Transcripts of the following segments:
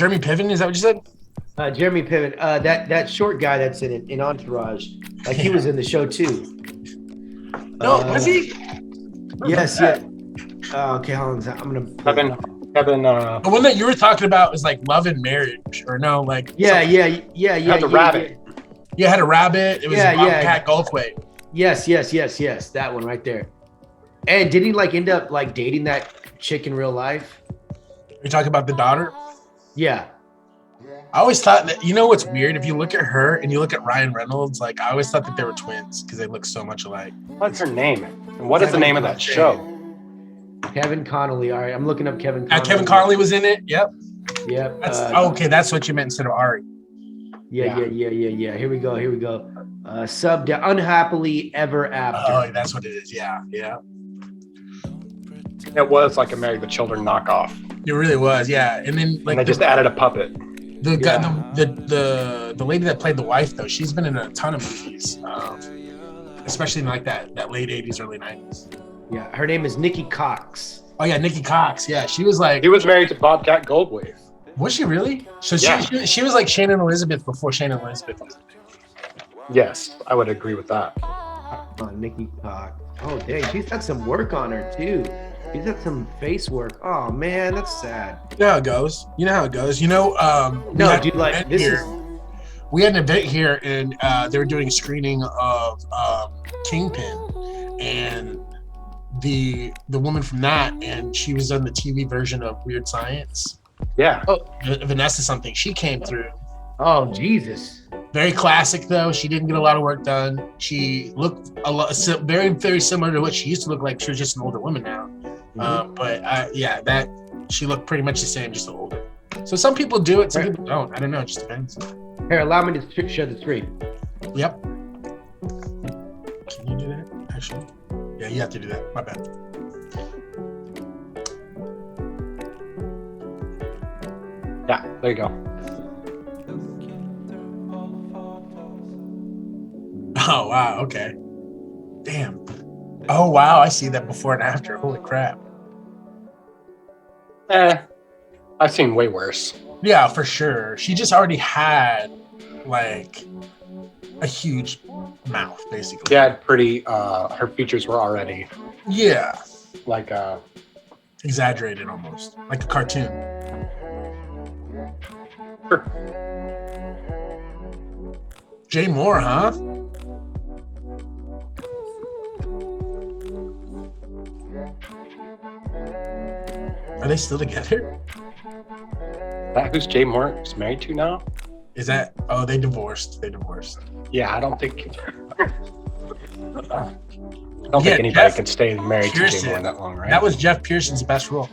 Jeremy Piven, is that what you said? Jeremy Piven, that short guy that's in Entourage, like he was in the show too. No, was he? Yes, yeah. Okay, hold on. I'm gonna. Kevin. The one that you were talking about was like Love and Marriage, or no, like Yeah. The rabbit. You had a rabbit. It was Bobcat Goldthwait. Yes. That one right there. And did he like end up like dating that chick in real life? You're talking about the daughter? Yeah. I always thought that, you know what's weird? If you look at her and you look at Ryan Reynolds, like I always thought that they were twins because they look so much alike. What's her name? And what is the name of that show? Kevin Connolly. All right, I'm looking up Kevin Connolly. Kevin Connolly was in it? Yep. Yep. Okay, that's what you meant instead of Ari. Yeah. Here we go. Sub down. Unhappily Ever After. Oh, that's what it is. Yeah. It was like a Married with Children knockoff. It really was, yeah. And then like they just added a puppet. The lady that played the wife though, she's been in a ton of movies, especially in like that late 80s, early 90s. Yeah, her name is Nikki Cox. Oh yeah, Nikki Cox. Yeah, she was like. He was married to Bobcat Goldthwait. Was she really? So yeah. she was like Shannon Elizabeth before Shannon Elizabeth was. Yes, I would agree with that. Nikki Cox. Oh dang, she's got some work on her too. She's got some face work. Oh man, that's sad. You know how it goes. No, dude, like this is. We had an event here, and they were doing a screening of Kingpin, and the woman from that, and she was on the TV version of Weird Science. Yeah. Oh, Vanessa something. She came through. Oh Jesus. Very classic though. She didn't get a lot of work done. She looked very, very similar to what she used to look like. She was just an older woman now. That she looked pretty much the same, just older. So some people do it, some people don't. I don't know. It just depends. Here, allow me to share the screen. Yep. Can you do that? Actually, yeah, you have to do that. My bad. Yeah, there you go. Oh wow. Okay. Damn. Oh wow, I see that before and after. Holy crap. I've seen way worse. Yeah, for sure. She just already had like a huge mouth, basically. She had pretty her features were already like exaggerated almost. Like a cartoon. Sure. Jay Moore, huh? Are they still together? That who's Jay Moore is married to now? Is that? Oh, they divorced. Yeah, I don't think. Anybody can stay married to Jay Moore that long, right? That was Jeff Pearson's best role.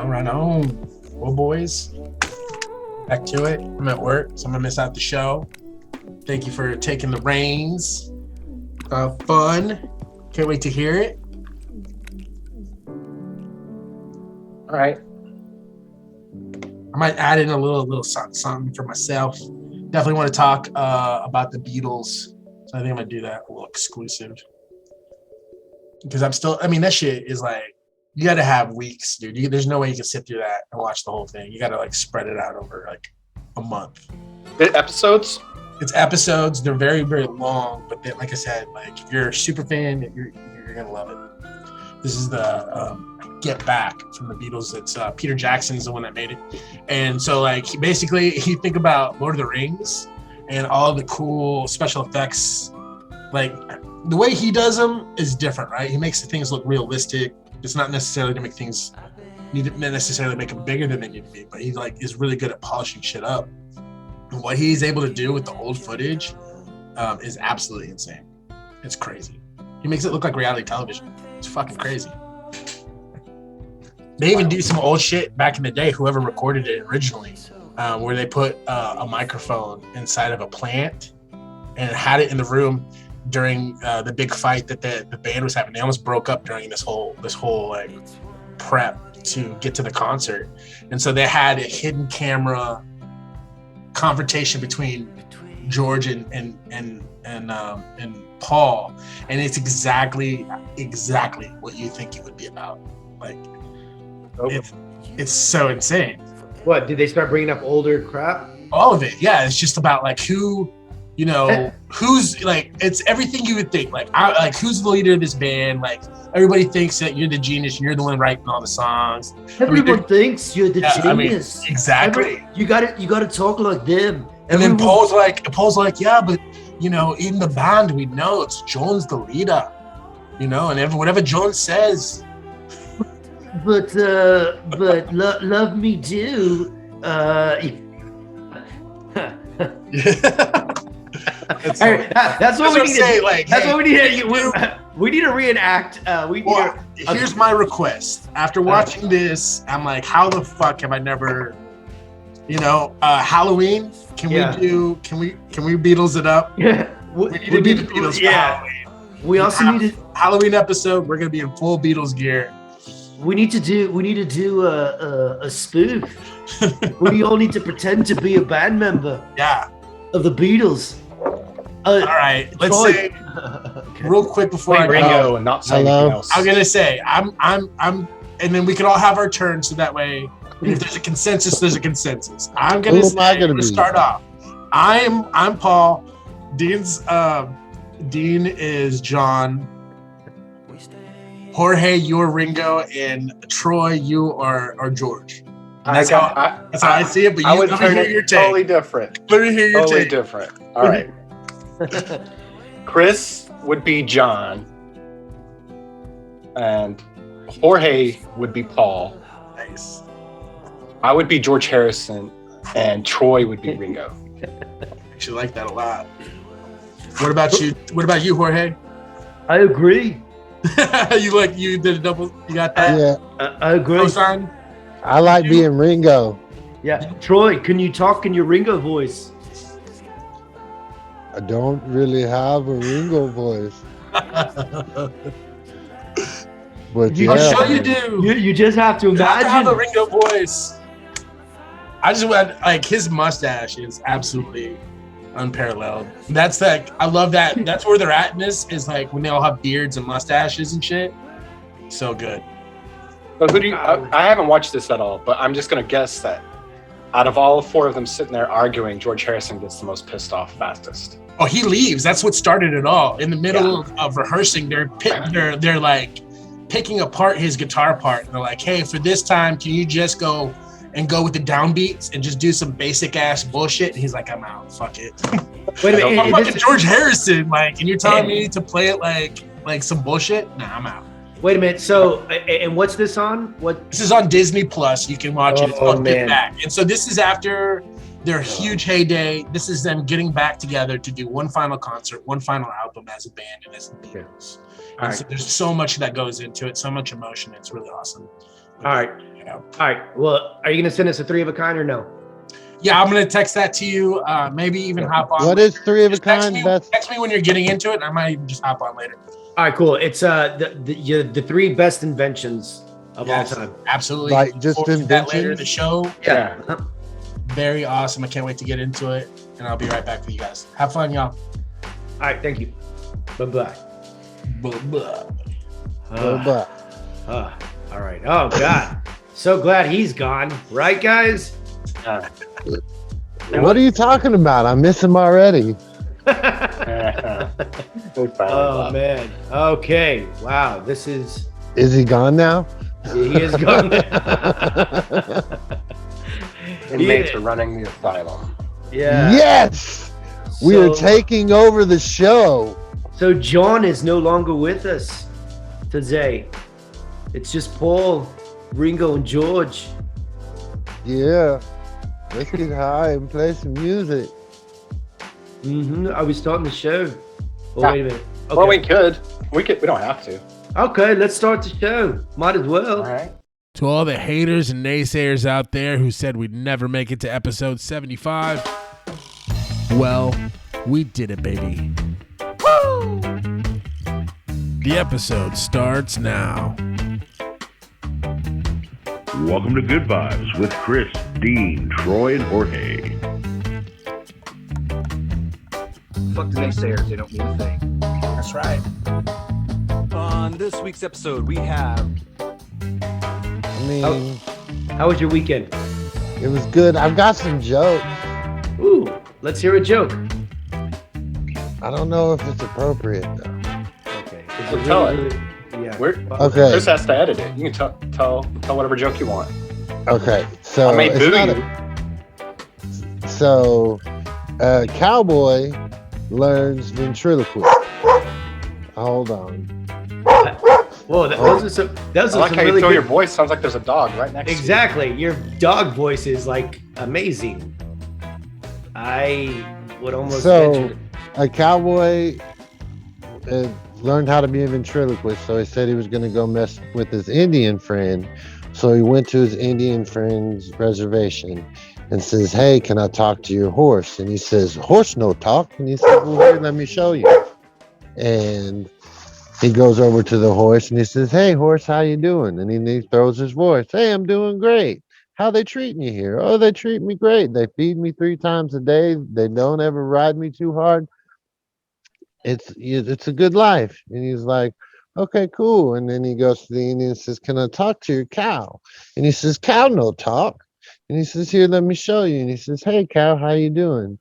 Right on. Well, boys, back to it. I'm at work, so I'm gonna miss out the show. Thank you for taking the reins. Fun. Can't wait to hear it. All right. I might add in a little something for myself. Definitely want to talk about the Beatles. So I think I'm gonna do that a little exclusive. Because that shit is like, you got to have weeks, dude. There's no way you can sit through that and watch the whole thing. You got to like spread it out over like a month. Episodes? It's episodes. They're very, very long, but like I said, like if you're a super fan, you're gonna love it. This is the Get Back from the Beatles. It's Peter Jackson's the one that made it, and so like basically, you think about Lord of the Rings and all the cool special effects. Like the way he does them is different, right? He makes the things look realistic. It's not necessarily to make things necessarily make them bigger than they need to be, but he like is really good at polishing shit up. And what he's able to do with the old footage is absolutely insane. It's crazy. He makes it look like reality television. It's fucking crazy. They even do some old shit back in the day, whoever recorded it originally, where they put a microphone inside of a plant and had it in the room during the big fight that the band was having. They almost broke up during this whole like prep to get to the concert. And so they had a hidden camera confrontation between George and Paul, and it's exactly what you think it would be about. Like, it's so insane. What, did they start bringing up older crap? All of it, yeah. It's just about like who, who's like, it's everything you would think. Like, who's the leader of this band? Like, everybody thinks that you're the genius and you're the one writing all the songs. Everyone thinks you're the genius. Exactly. You gotta talk like them. And then Paul's like, yeah, but in the band we know it's John's the leader, and whatever John says. But love me do. That's what we need to say. Like, that's what we need to. We need to reenact. Here's my request. After watching this, I'm like, how the fuck have I never? Halloween. Can we Beatles it up? Yeah, we need to be the Beatles for Halloween. We also need to Halloween episode. We're gonna be in full Beatles gear. We need to do a spoof. We all need to pretend to be a band member. Yeah. Of the Beatles. All right. Let's say real quick before I Ringo and not say anything else. I'm gonna say I'm, and then we can all have our turn, so that way, if there's a consensus, there's a consensus. I'm gonna start off. I'm Paul. Dean is John. Jorge, you're Ringo, and Troy, you are George. That's how I see it. But I would let me hear your take. Totally different. Let me hear your totally take. Different. All right. Chris would be John, and Jorge would be Paul. Nice. I would be George Harrison, and Troy would be Ringo. I actually like that a lot. What about you? What about you, Jorge? I agree. You did a double. You got that? Yeah, I agree. Co-sign? I like being Ringo. Yeah, Troy, can you talk in your Ringo voice? I don't really have a Ringo voice. But I'm sure you do. You just have to imagine. I have a Ringo voice. I just want, like, his mustache is absolutely unparalleled. That's like, I love that. That's where they're at in this, is like when they all have beards and mustaches and shit. So good. So who do you? I haven't watched this at all, but I'm just gonna guess that out of all four of them sitting there arguing, George Harrison gets the most pissed off fastest. Oh, he leaves. That's what started it all. In the middle of rehearsing, they're like picking apart his guitar part. And they're like, hey, for this time, can you just go with the downbeats and just do some basic ass bullshit? And he's like, I'm out. Fuck it. Wait a minute. I'm fucking George Harrison, like, and you're telling me to play it like some bullshit? Nah, I'm out. Wait a minute. So, and what's this on? What? This is on Disney Plus. You can watch it. It's called Get Back. And so this is after their huge heyday. This is them getting back together to do one final concert, one final album as a band and as the Beatles. So there's so much that goes into it, so much emotion. It's really awesome. All right. All right. Well, are you going to send us a 3 of a kind or no? Yeah, I'm going to text that to you. Maybe even hop on. What is 3 of a kind? Text me when you're getting into it, and I might even just hop on later. All right, cool. It's the 3 best inventions of all time. Absolutely. Like just inventions? That later in the show. Yeah. Very awesome. I can't wait to get into it, and I'll be right back with you guys. Have fun, y'all. All right, thank you. Bye-bye. Bye-bye. Bye-bye. All right. Oh, God. So glad he's gone. Right, guys? What are you talking about? I miss him already. Oh, man. Okay. Wow. This is... Is he gone now? He is gone. Inmates are running the asylum. Yeah. Yes! We are taking over the show. So John is no longer with us today. It's just Paul, Ringo, and George. Yeah. Let's get high and play some music. Are we starting the show? Oh, wait a minute. Okay. Well, we could. We don't have to. Okay, let's start the show. Might as well. All right. To all the haters and naysayers out there who said we'd never make it to episode 75, well, we did it, baby. Woo! The episode starts now. Welcome to GüD Vibes with Chris, Dean, Troy, and Jorge. naysayers, they don't mean a thing. That's right. On this week's episode, we have I mean, How was your weekend? it was good. I've got some jokes. Ooh, let's hear a joke. I don't know if it's appropriate though. Okay. Well, tell it. Yeah. Okay. Chris has to edit it. You can tell whatever joke you want. Okay, so I may it's boo not you. So, a cowboy learns ventriloquist. Hold on. Whoa, those are some. Those I are like some how you really throw good. your voice. Sounds like there's a dog right next Exactly. Your dog voice is like amazing. I would almost So, venture. a cowboy learned how to be a ventriloquist, so he said he was going to go mess with his Indian friend. So he went to his Indian friend's reservation and says, "Hey, can I talk to your horse?" And he says, "Horse no talk." And he said, "Well, here, let me show you." And he goes over to the horse and he says, "Hey, horse, how you doing?" And he throws his voice, "Hey, I'm doing great. How they treating you here?" "Oh, they treat me great. They feed me 3 times a day. They don't ever ride me too hard. It's a good life." And he's like, "Okay, cool." And then he goes to the Indian and says, "Can I talk to your cow?" And he says, "Cow no talk." And he says, "Here, let me show you." And he says, "Hey, cow, how you doing?"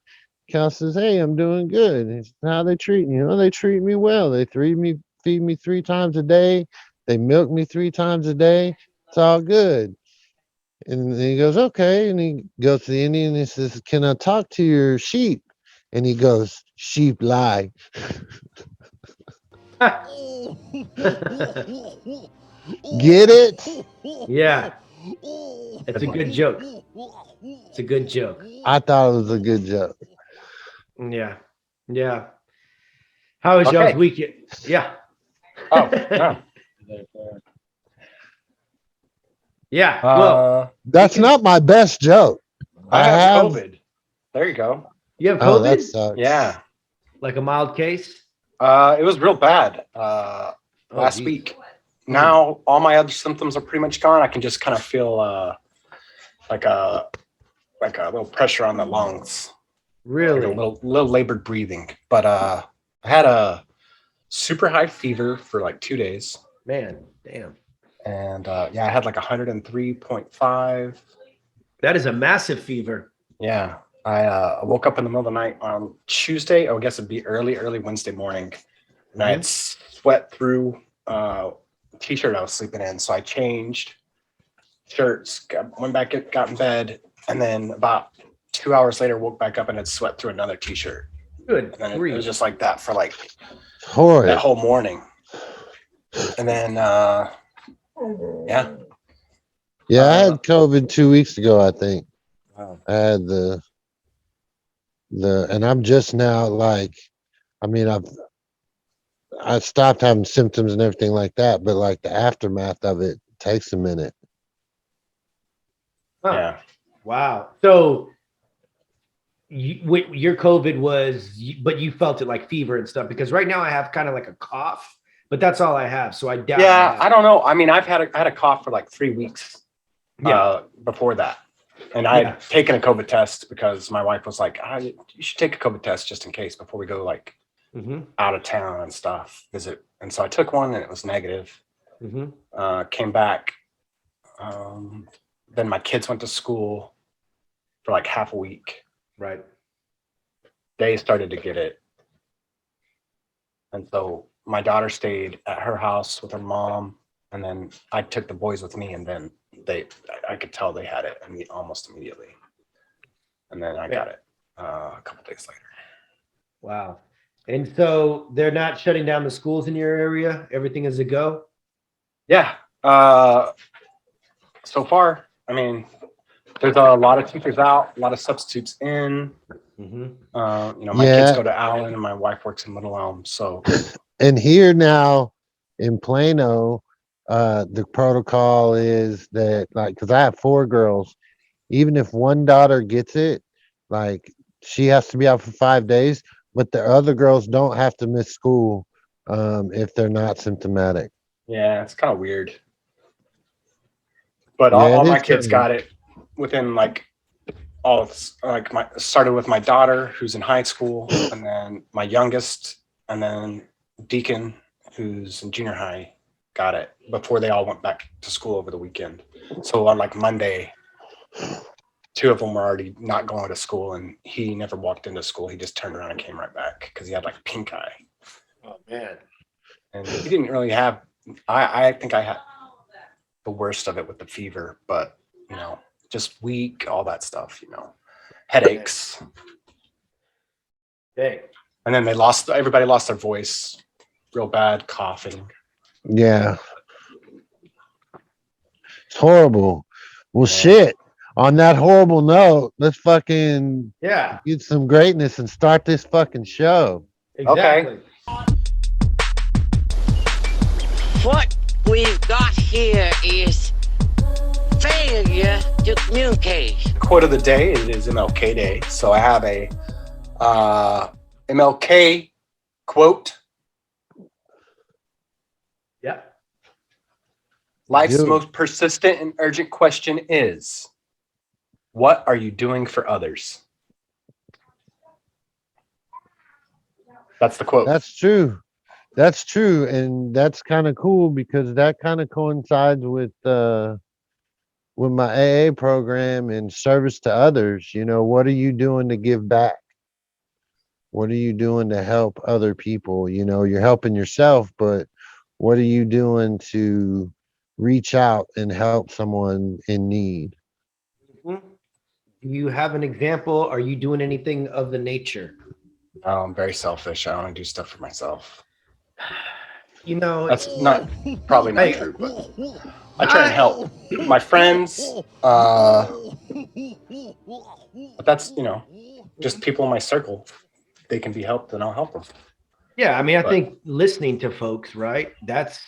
Cow says, "Hey, I'm doing good." And he says, "How they treating you?" "Oh, they treat me well. They feed me 3 times a day. They milk me 3 times a day. It's all good." And then he goes, "Okay." And he goes to the Indian and he says, "Can I talk to your sheep?" And he goes, "Sheep lie." Get it? Yeah, it's a good joke. It's a good joke. I thought it was a good joke. Yeah, yeah. How was Okay. y'all's weekend? Yeah, Oh, yeah. yeah. Well, That's not my best joke. I have COVID. There you go. you have Oh, COVID, that sucks. Yeah. like a mild case. It was real bad last geez. week. Now all my other symptoms are pretty much gone. I can just kind of feel like a little pressure on the lungs. Really? Like a little labored breathing. But I had a super high fever for like 2 days. Man, damn. And yeah, I had like 103.5. That is a massive fever. Yeah. I woke up in the middle of the night on Tuesday. I guess it'd be early Wednesday morning. And I had sweat through t-shirt I was sleeping in. So I changed shirts, went back, got in bed. And then about 2 hours later, woke back up and had sweat through another t-shirt. Good. And then it was just like that for like Horrid. that whole morning. And then, yeah. Yeah, I had COVID 2 weeks ago, I think. Wow. I had and I'm just now like, I mean, I stopped having symptoms and everything like that, but like the aftermath of it takes a minute. Huh. Yeah. Wow. So your COVID was, but you felt it like fever and stuff, because right now I have kind of like a cough, but that's all I have. So I doubt. Yeah, I don't know. I mean, I had a cough for like 3 weeks before that. And I had taken a COVID test because my wife was like, you should take a COVID test just in case before we go like out of town and stuff, visit. And so I took one and it was negative. Came back. Then my kids went to school for like half a week. Right. They started to get it. And so my daughter stayed at her house with her mom. And then I took the boys with me, and then I could tell they had it almost immediately. And then I got it a couple days later. Wow. And so they're not shutting down the schools in your area? Everything is a go? Yeah. So far, I mean, there's a lot of teachers out, a lot of substitutes in. My kids go to Allen and my wife works in Little Elm. So, and here now in Plano, the protocol is that, like, because I have 4 girls, even if one daughter gets it, like, she has to be out for 5 days, but the other girls don't have to miss school if they're not symptomatic. Yeah, it's kind of weird. But all my kids got it within like all like started with my daughter who's in high school, and then my youngest, and then Deacon who's in junior high got it before they all went back to school over the weekend. So on like Monday, 2 of them were already not going to school, and he never walked into school. He just turned around and came right back because he had like pink eye. Oh man. And he didn't really have, I think I had the worst of it with the fever, but just weak, all that stuff, headaches. Dang. And then everybody lost their voice real bad, coughing. Yeah. It's horrible. Well, shit. On that horrible note, let's fucking get some greatness and start this fucking show. Exactly. Okay. What we've got here is failure to communicate. Quote of the day, it is MLK Day. So I have a MLK quote. Yeah. Life's most persistent and urgent question is, what are you doing for others? That's the quote. That's true. That's true. And that's kind of cool because that kind of coincides with my AA program and service to others. What are you doing to give back? What are you doing to help other people? You're helping yourself, but what are you doing to reach out and help someone in need? Mm-hmm. Do you have an example? Are you doing anything of the nature? I'm very selfish. I want to do stuff for myself. That's probably not true, but I try and help my friends. But that's, just people in my circle. They can be helped and I'll help them. Yeah, I think listening to folks, right? That's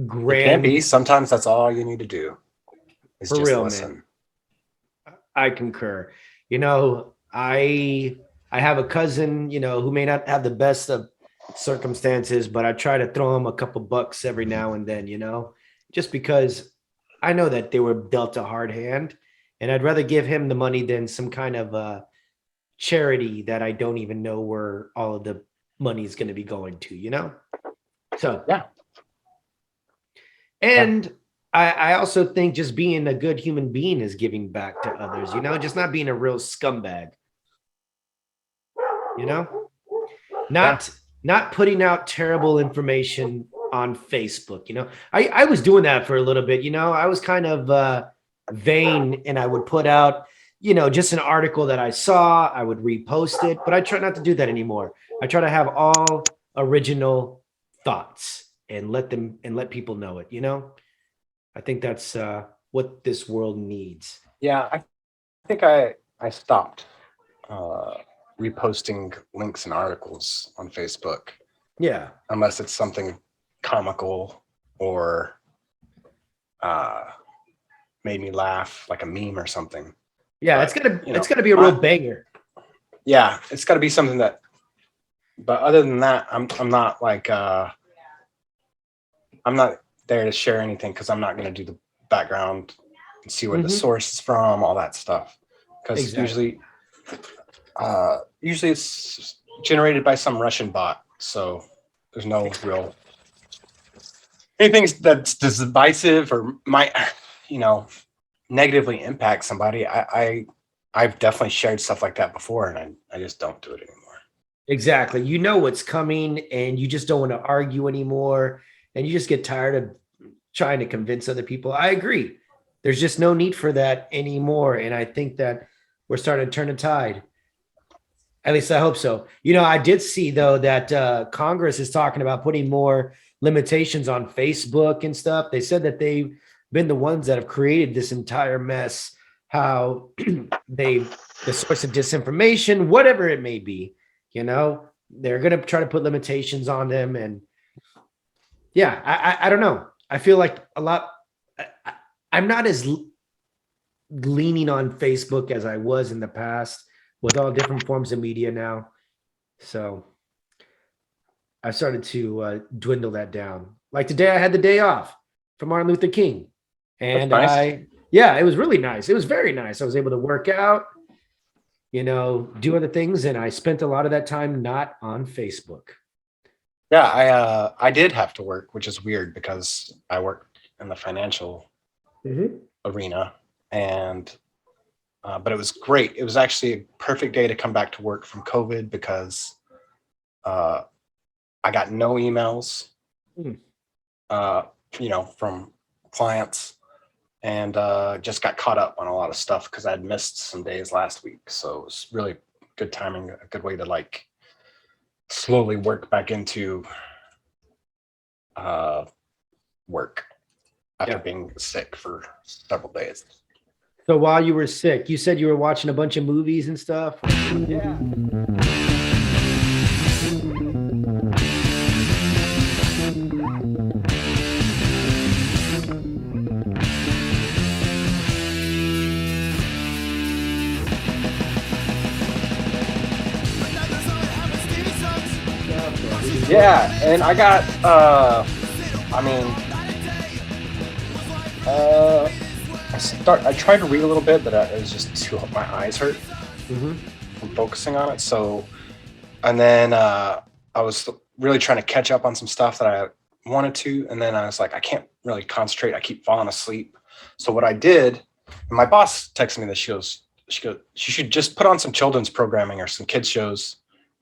grand. It can be. Sometimes that's all you need to do. Is for just real, listen. man. I concur. I have a cousin, who may not have the best of circumstances, but I try to throw him a couple bucks every now and then, just because I know that they were dealt a hard hand, and I'd rather give him the money than some kind of charity that I don't even know where all of the money is going to be going to, So, yeah. And I also think just being a good human being is giving back to others, just not being a real scumbag, not putting out terrible information on Facebook. I was doing that for a little bit. I was kind of vain, and I would put out, just an article that I saw, I would repost it, but I try not to do that anymore. I try to have all original thoughts and let people know it, I think that's what this world needs. Yeah, I think I stopped reposting links and articles on Facebook. Yeah. Unless it's something comical or made me laugh, like a meme or something. Yeah, but, it's gonna be a real banger. Yeah, it's gotta be something that, but other than that, I'm not like I'm not there to share anything because I'm not going to do the background and see where the source is from, all that stuff. Because usually it's generated by some Russian bot, so there's no real anything that's divisive or might negatively impact somebody. I've definitely shared stuff like that before, and I just don't do it anymore. Exactly. You know what's coming, and you just don't want to argue anymore, and you just get tired of trying to convince other people. I agree. There's just no need for that anymore, and I think that we're starting to turn the tide. At least I hope so. I did see, though, that Congress is talking about putting more limitations on Facebook and stuff. They said that they've been the ones that have created this entire mess, how the source of disinformation, whatever it may be, they're going to try to put limitations on them. And yeah, I don't know. I feel like I'm not as leaning on Facebook as I was in the past with all different forms of media now. So I started to dwindle that down. Like today, I had the day off from Martin Luther King. And nice. it was really nice. It was very nice. I was able to work out. do other things. And I spent a lot of that time not on Facebook. Yeah, I did have to work, which is weird because I worked in the financial arena, and but it was great. It was actually a perfect day to come back to work from COVID because I got no emails, from clients, and just got caught up on a lot of stuff because I'd missed some days last week. So it was really good timing, a good way to like slowly work back into work after being sick for several days. So while you were sick, you said you were watching a bunch of movies and stuff? Yeah. Yeah, and I got I tried to read a little bit, but it was just too, my eyes hurt from focusing on it. So, and then I was really trying to catch up on some stuff that I wanted to, and then I was like, I can't really concentrate. I keep falling asleep. So what I did, and my boss texted me this. She goes, you should just put on some children's programming or some kids shows,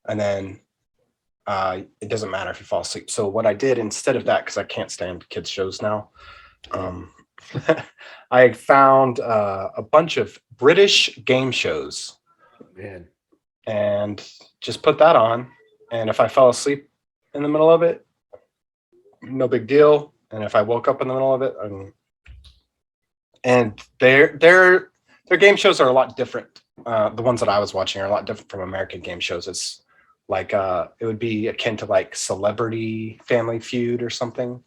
and then it doesn't matter if you fall asleep. So what I did instead of that, because I can't stand kids shows now, I found a bunch of British game shows, and just put that on. And if I fell asleep in the middle of it, no big deal. And if I woke up in the middle of it, and their game shows are a lot different. The ones that I was watching are a lot different from American game shows. It's like it would be akin to like Celebrity Family Feud or something.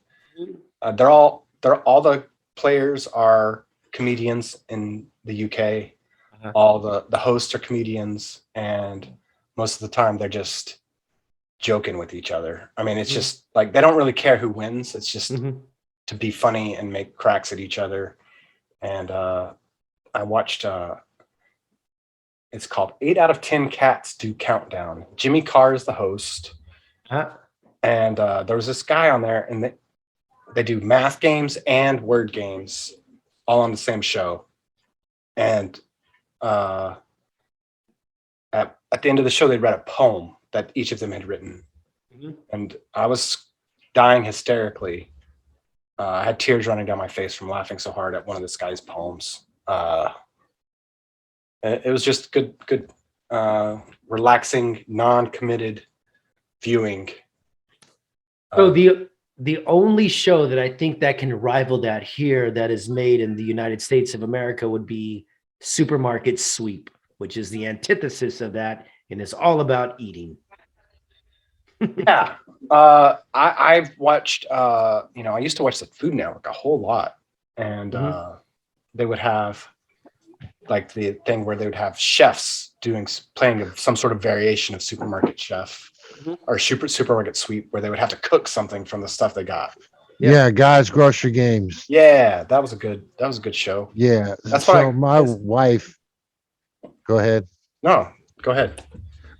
They're all the players are comedians in the UK. All the hosts are comedians, and most of the time they're just joking with each other. I mean, it's just like they don't really care who wins. It's just to be funny and make cracks at each other. And I watched it's called 8 out of 10 Cats Do Countdown. Jimmy Carr is the host. And there was this guy on there, and they do math games and word games all on the same show. And at the end of the show, they read a poem that each of them had written. And I was dying hysterically. I had tears running down my face from laughing so hard at one of this guy's poems. It was just good, relaxing, non-committed viewing. So the only show that I think that can rival that here that is made in the United States of America would be Supermarket Sweep, which is the antithesis of that, and it's all about eating. Yeah. I've watched, I used to watch the Food Network a whole lot, and they would have like the thing where they would have chefs playing some sort of variation of Supermarket Chef or Supermarket Sweep, where they would have to cook something from the stuff they got. Yeah, guys, grocery games. Yeah, that was a good show. Yeah, that's so my wife. Go ahead. No, go ahead.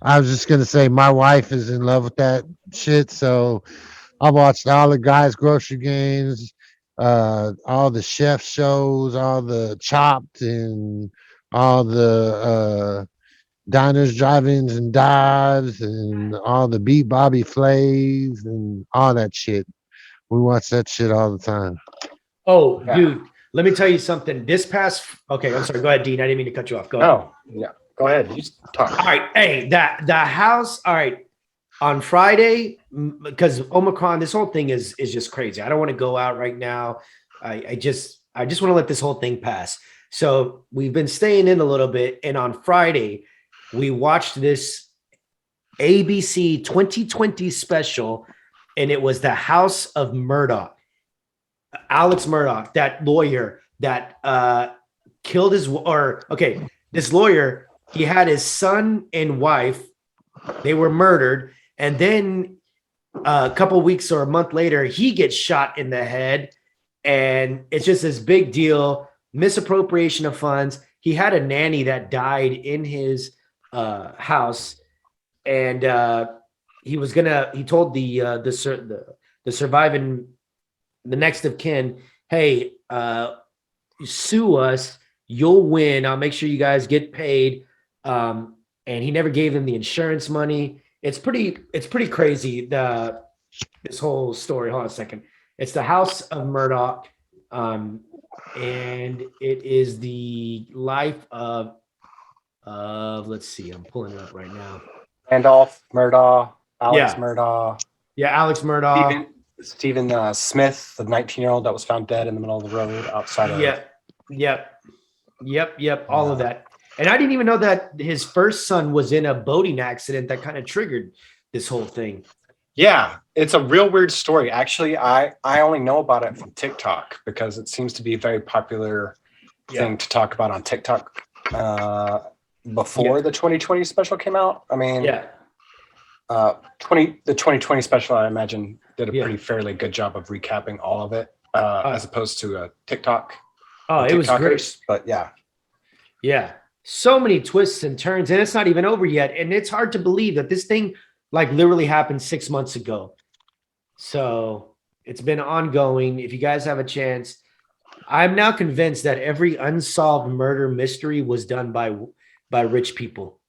I was just gonna say my wife is in love with that shit. So I watched all the guys' grocery games, all the chef shows, all the Chopped, and all the diners, drive-ins, and dives, and all the Beat Bobby Flays, and all that shit. We watch that shit all the time. Oh, yeah. Dude, let me tell you something. Okay, I'm sorry. Go ahead, Dean. I didn't mean to cut you off. Go ahead. Oh, yeah. Go ahead. You just talk. All right. Hey, the house. All right. On Friday, because Omicron, this whole thing is just crazy. I don't want to go out right now. I just want to let this whole thing pass. So we've been staying in a little bit, and on Friday, we watched this ABC 2020 special, and it was the House of Murdock. Alex Murdock, that lawyer that killed this lawyer, he had his son and wife, they were murdered, and then a couple weeks or a month later, he gets shot in the head, and it's just this big deal, misappropriation of funds. He had a nanny that died in his house, and he told the surviving, the next of kin, hey, sue us, you'll win, I'll make sure you guys get paid. And he never gave them the insurance money. It's pretty crazy, this whole story. Hold on a second. It's the House of Murdock, and it is the life of let's see, I'm pulling it up right now. Randolph Murdaugh, Alex Yeah. Murdaugh, Yeah, Alex Murdock. Stephen Smith, the 19-year-old that was found dead in the middle of the road outside of. Yep. All of that. And I didn't even know that his first son was in a boating accident that kind of triggered this whole thing. Yeah, it's a real weird story. Actually, I only know about it from TikTok because it seems to be a very popular thing to talk about on TikTok before the 2020 special came out. I mean, the 2020 special, I imagine, did a pretty fairly good job of recapping all of it as opposed to TikTok. Oh, it was great. But yeah. So many twists and turns, and it's not even over yet. And it's hard to believe that this thing like literally happened 6 months ago. So it's been ongoing. If you guys have a chance, I'm now convinced that every unsolved murder mystery was done by rich people.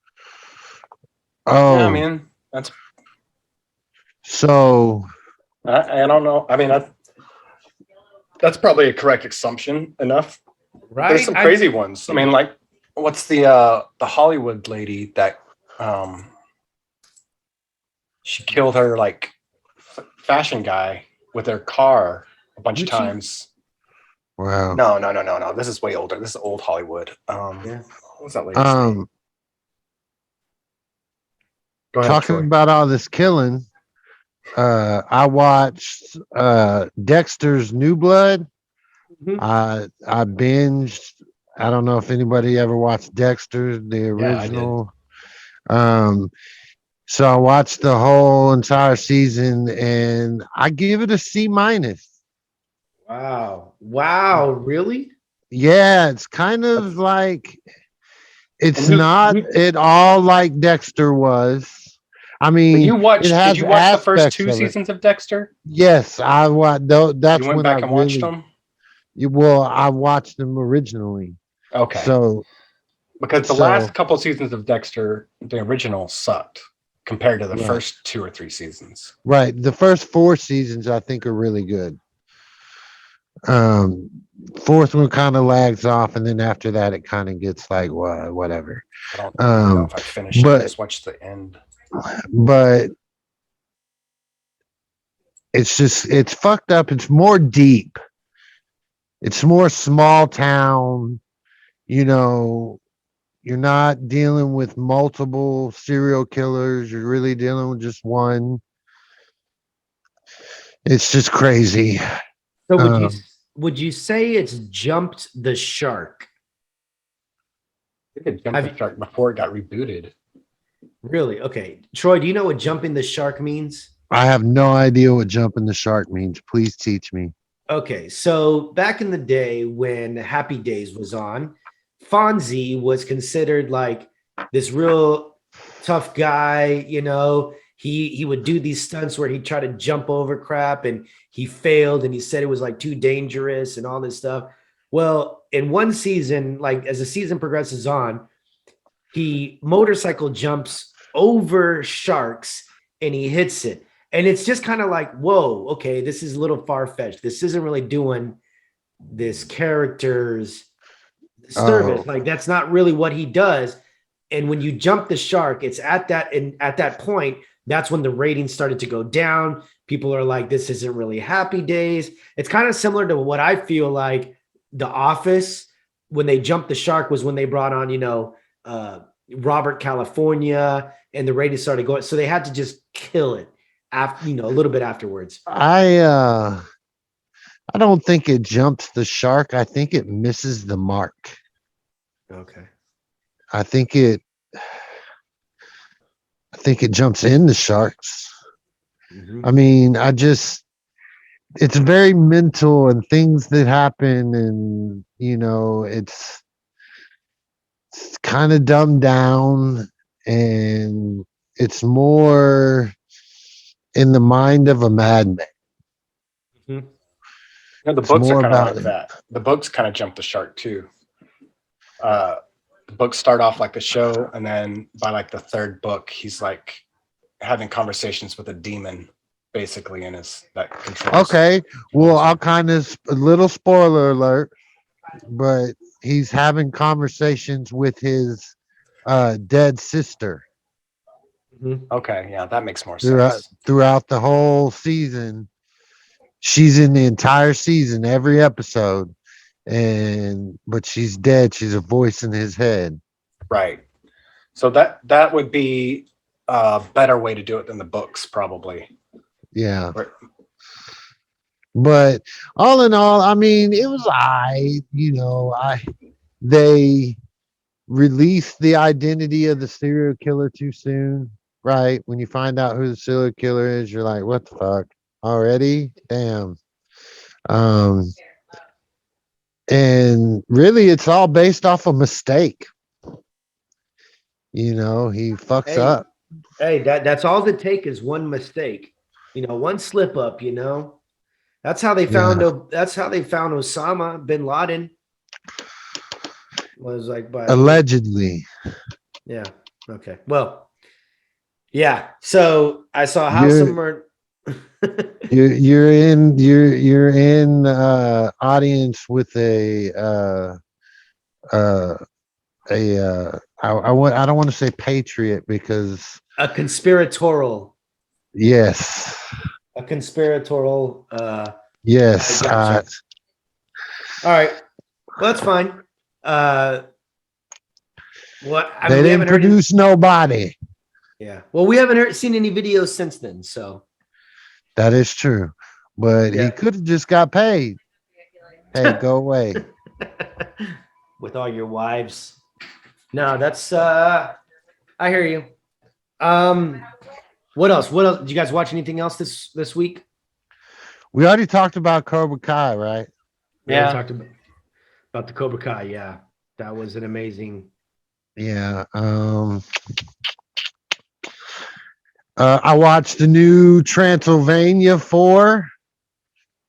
Oh, yeah, man, that's so. I don't know. I mean, that's probably a correct assumption enough. Right? There's some crazy ones. I mean, like, what's the Hollywood lady that she killed her like fashion guy with her car a bunch of times. Wow. No. This is way older. This is old Hollywood. What was that lady's name? Go ahead, Talking Troy. about all this killing, I watched Dexter's New Blood. Mhm. I binged. I don't know if anybody ever watched Dexter, the original. So I watched the whole entire season, and I give it a C-. Wow, really? Yeah, it's kind of like it's And not at all like Dexter was. I mean, Did you watch it the has first aspects two of it. seasons of Dexter? Yes, I watched. That's You went when back I and watched really. them? Well, I watched them originally. Okay. So because the last couple seasons of Dexter, the original, sucked compared to the first 2 or 3 seasons. Right. The first 4 seasons I think are really good. Fourth one kind of lags off, and then after that it kind of gets like whatever. I don't know if I finished it. I just watched the end. But it's fucked up. It's more deep. It's more small town. You know, you're not dealing with multiple serial killers. You're really dealing with just one. It's just crazy. So would you say it's jumped the shark? I think it jumped the shark before it got rebooted. Really? Okay. Troy, do you know what jumping the shark means? I have no idea what jumping the shark means. Please teach me. Okay, so back in the day when Happy Days was on, Fonzie was considered like this real tough guy. You know, he would do these stunts where he'd try to jump over crap, and he failed, and he said it was like too dangerous and all this stuff. Well, in one season, like as the season progresses on, he motorcycle jumps over sharks and he hits it. And it's just kind of like, whoa, okay, this is a little far-fetched. This isn't really doing this character's service. Like that's not really what he does. And when you jump the shark, it's at that point, that's when the ratings started to go down. People are like, this isn't really Happy Days. It's kind of similar to what I feel like The Office, when they jumped the shark, was when they brought on, Robert California, and the ratings started going. So they had to just kill it after, a little bit afterwards. I don't think it jumps the shark. I think it misses the mark. Okay. I think it jumps in the sharks. Mm-hmm. I mean, it's very mental and things that happen, and it's kind of dumbed down, and it's more in the mind of a madman. You know, the It's books are more kind of about like that. The books kind of jump the shark too. The books start off like the show, and then by like the third book, he's like having conversations with a demon, basically, in his that controls. Okay, well, controls I'll him. kind of a little spoiler alert, but he's having conversations with his dead sister Okay, yeah, that makes more throughout sense. throughout the whole season. She's in the entire season, every episode, but she's dead. She's a voice in his head. Right. So that would be a better way to do it than the books, probably. Yeah. Right. But all in all, I mean, it was they released the identity of the serial killer too soon, right? When you find out who the serial killer is, you're like, what the fuck? Already? Damn. Um, and really it's all based off a mistake. He fucks Hey, up. hey, that's all it take is one mistake, one slip up, That's how they found Yeah. Osama bin Laden. Was like by Allegedly. Yeah. Okay. Well, yeah. So I saw House of You're Murdock. you're in audience with I don't want to say patriot because a conspiratorial. yes. A conspiratorial. Yes. I gotcha. All right. Well, that's fine. They didn't produce nobody. Yeah. Well, we haven't seen any videos since then, so that is true. But Yeah. he could have just got paid. Hey, go away. With all your wives. No, that's I hear you. What else? Did you guys watch anything else this week? We already talked about Cobra Kai, right? Yeah. We talked about the Cobra Kai, yeah. That was an amazing. Yeah. I watched the new Transylvania 4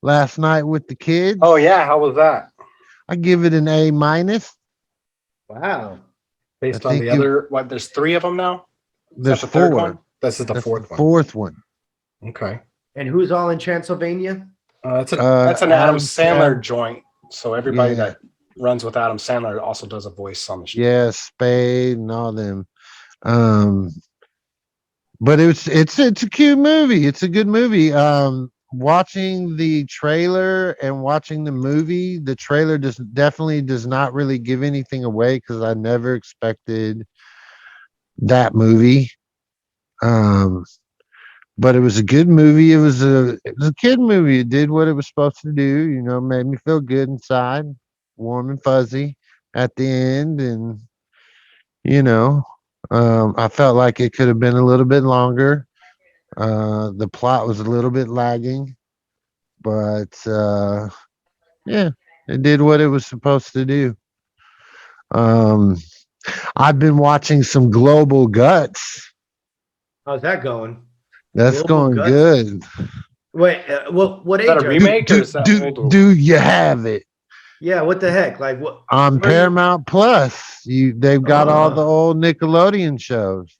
last night with the kids. Oh yeah, how was that? I give it an A-. Wow. Based on the other, there's 3 of them now? There's the 4. third one? This is the fourth one. Fourth one. Okay. And who's all in Transylvania? That's an Adam Sandler joint. So everybody that runs with Adam Sandler also does a voice on the show. Yeah, Spade and all them. But it's a cute movie. It's a good movie. Watching the trailer and watching the movie, the trailer definitely does not really give anything away because I never expected that movie. But it was a good movie. It was a kid movie. It did what it was supposed to do. Made me feel good inside, warm and fuzzy at the end, and I felt like it could have been a little bit longer. The plot was a little bit lagging, but yeah, it did what it was supposed to do. I've been watching some Global Guts. How's that going? That's Global going Guts? Good. Wait, what age? Is that a remake or is that old? Do you have it? Yeah, what the heck? Like what? On Paramount Plus, they've got all the old Nickelodeon shows.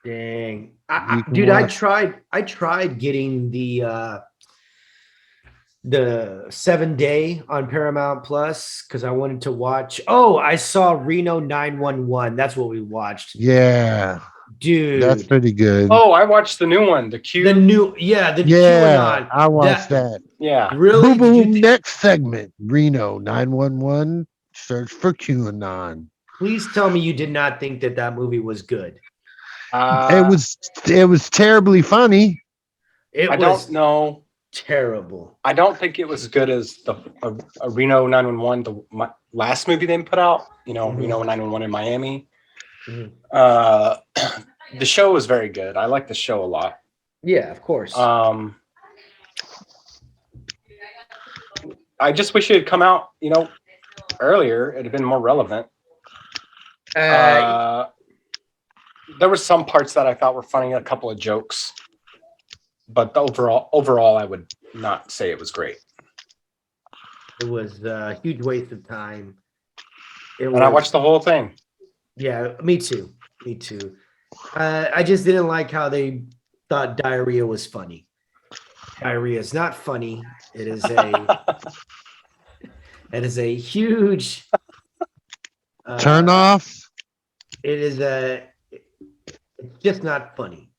Dang, Dude, I tried getting the 7-day on Paramount Plus because I wanted to watch. Oh, I saw Reno 911. That's what we watched. Yeah, dude, that's pretty good. Oh, I watched the new one. The QAnon. I watched that. Yeah, really. Boom, next segment, Reno 911. Search for QAnon. Please tell me you did not think that movie was good. It was terribly funny. I don't know. Terrible. I don't think it was as good as the Reno 911, the last movie they put out. Reno 911 in Miami. Mm-hmm. The show was very good. I like the show a lot. Yeah, of course. I just wish it had come out, earlier. It'd have been more relevant. There were some parts that I thought were funny, a couple of jokes, but overall, I would not say it was great. It was a huge waste of time. I watched the whole thing. Yeah, me too. Me too. I just didn't like how they thought diarrhea was funny. Diarrhea is not funny. It is a huge Turn off. It's just not funny.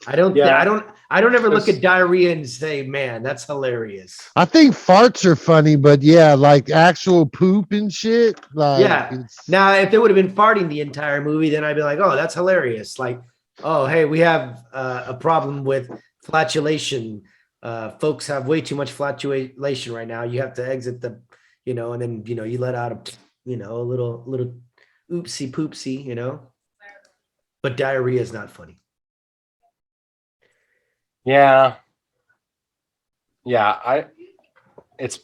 I don't Yeah. ever look at diarrhea and say, man, that's hilarious. I think farts are funny, but yeah, like actual poop and shit. Like, Yeah. Now, if they would have been farting the entire movie, then I'd be like, oh, that's hilarious. Like, oh, hey, we have a problem with flatulation. Folks have way too much flatulation right now. You have to exit the, and then, you let out a little oopsie poopsie, but diarrhea is not funny. Yeah. It's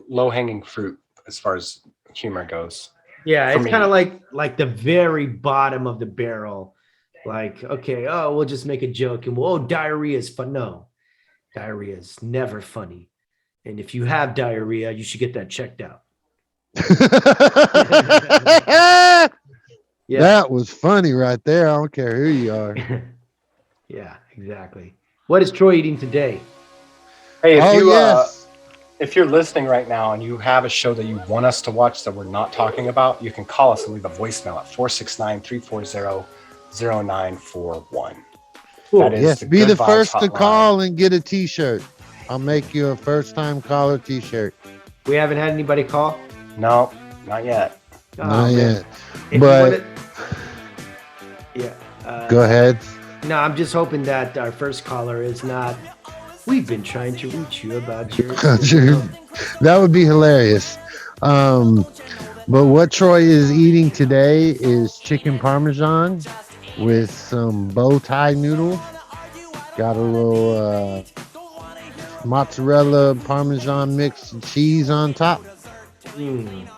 low-hanging fruit as far as humor goes. Yeah, For it's me. kind of like the very bottom of the barrel. Like, okay, oh, we'll just make a joke and diarrhea is fun. No, diarrhea is never funny. And if you have diarrhea, you should get that checked out. Yeah. That was funny right there. I don't care who you are. Yeah, exactly. What is Troy eating today? Hey, Yes. if you're listening right now and you have a show that you want us to watch that we're not talking about, you can call us and leave a voicemail at 469-340-0941. That is Yes, the be Good the Vibes first to hotline. call and get a t-shirt. I'll make you a first-time caller t-shirt. We haven't had anybody call. No, not yet. Oh, Not man. yet. If you But wanna- yeah. go ahead. No, I'm just hoping that our first caller is not. We've been trying to reach you about your. That would be hilarious. But what Troy is eating today is chicken parmesan with some bow tie noodle. Got a little mozzarella parmesan mix and cheese on top. That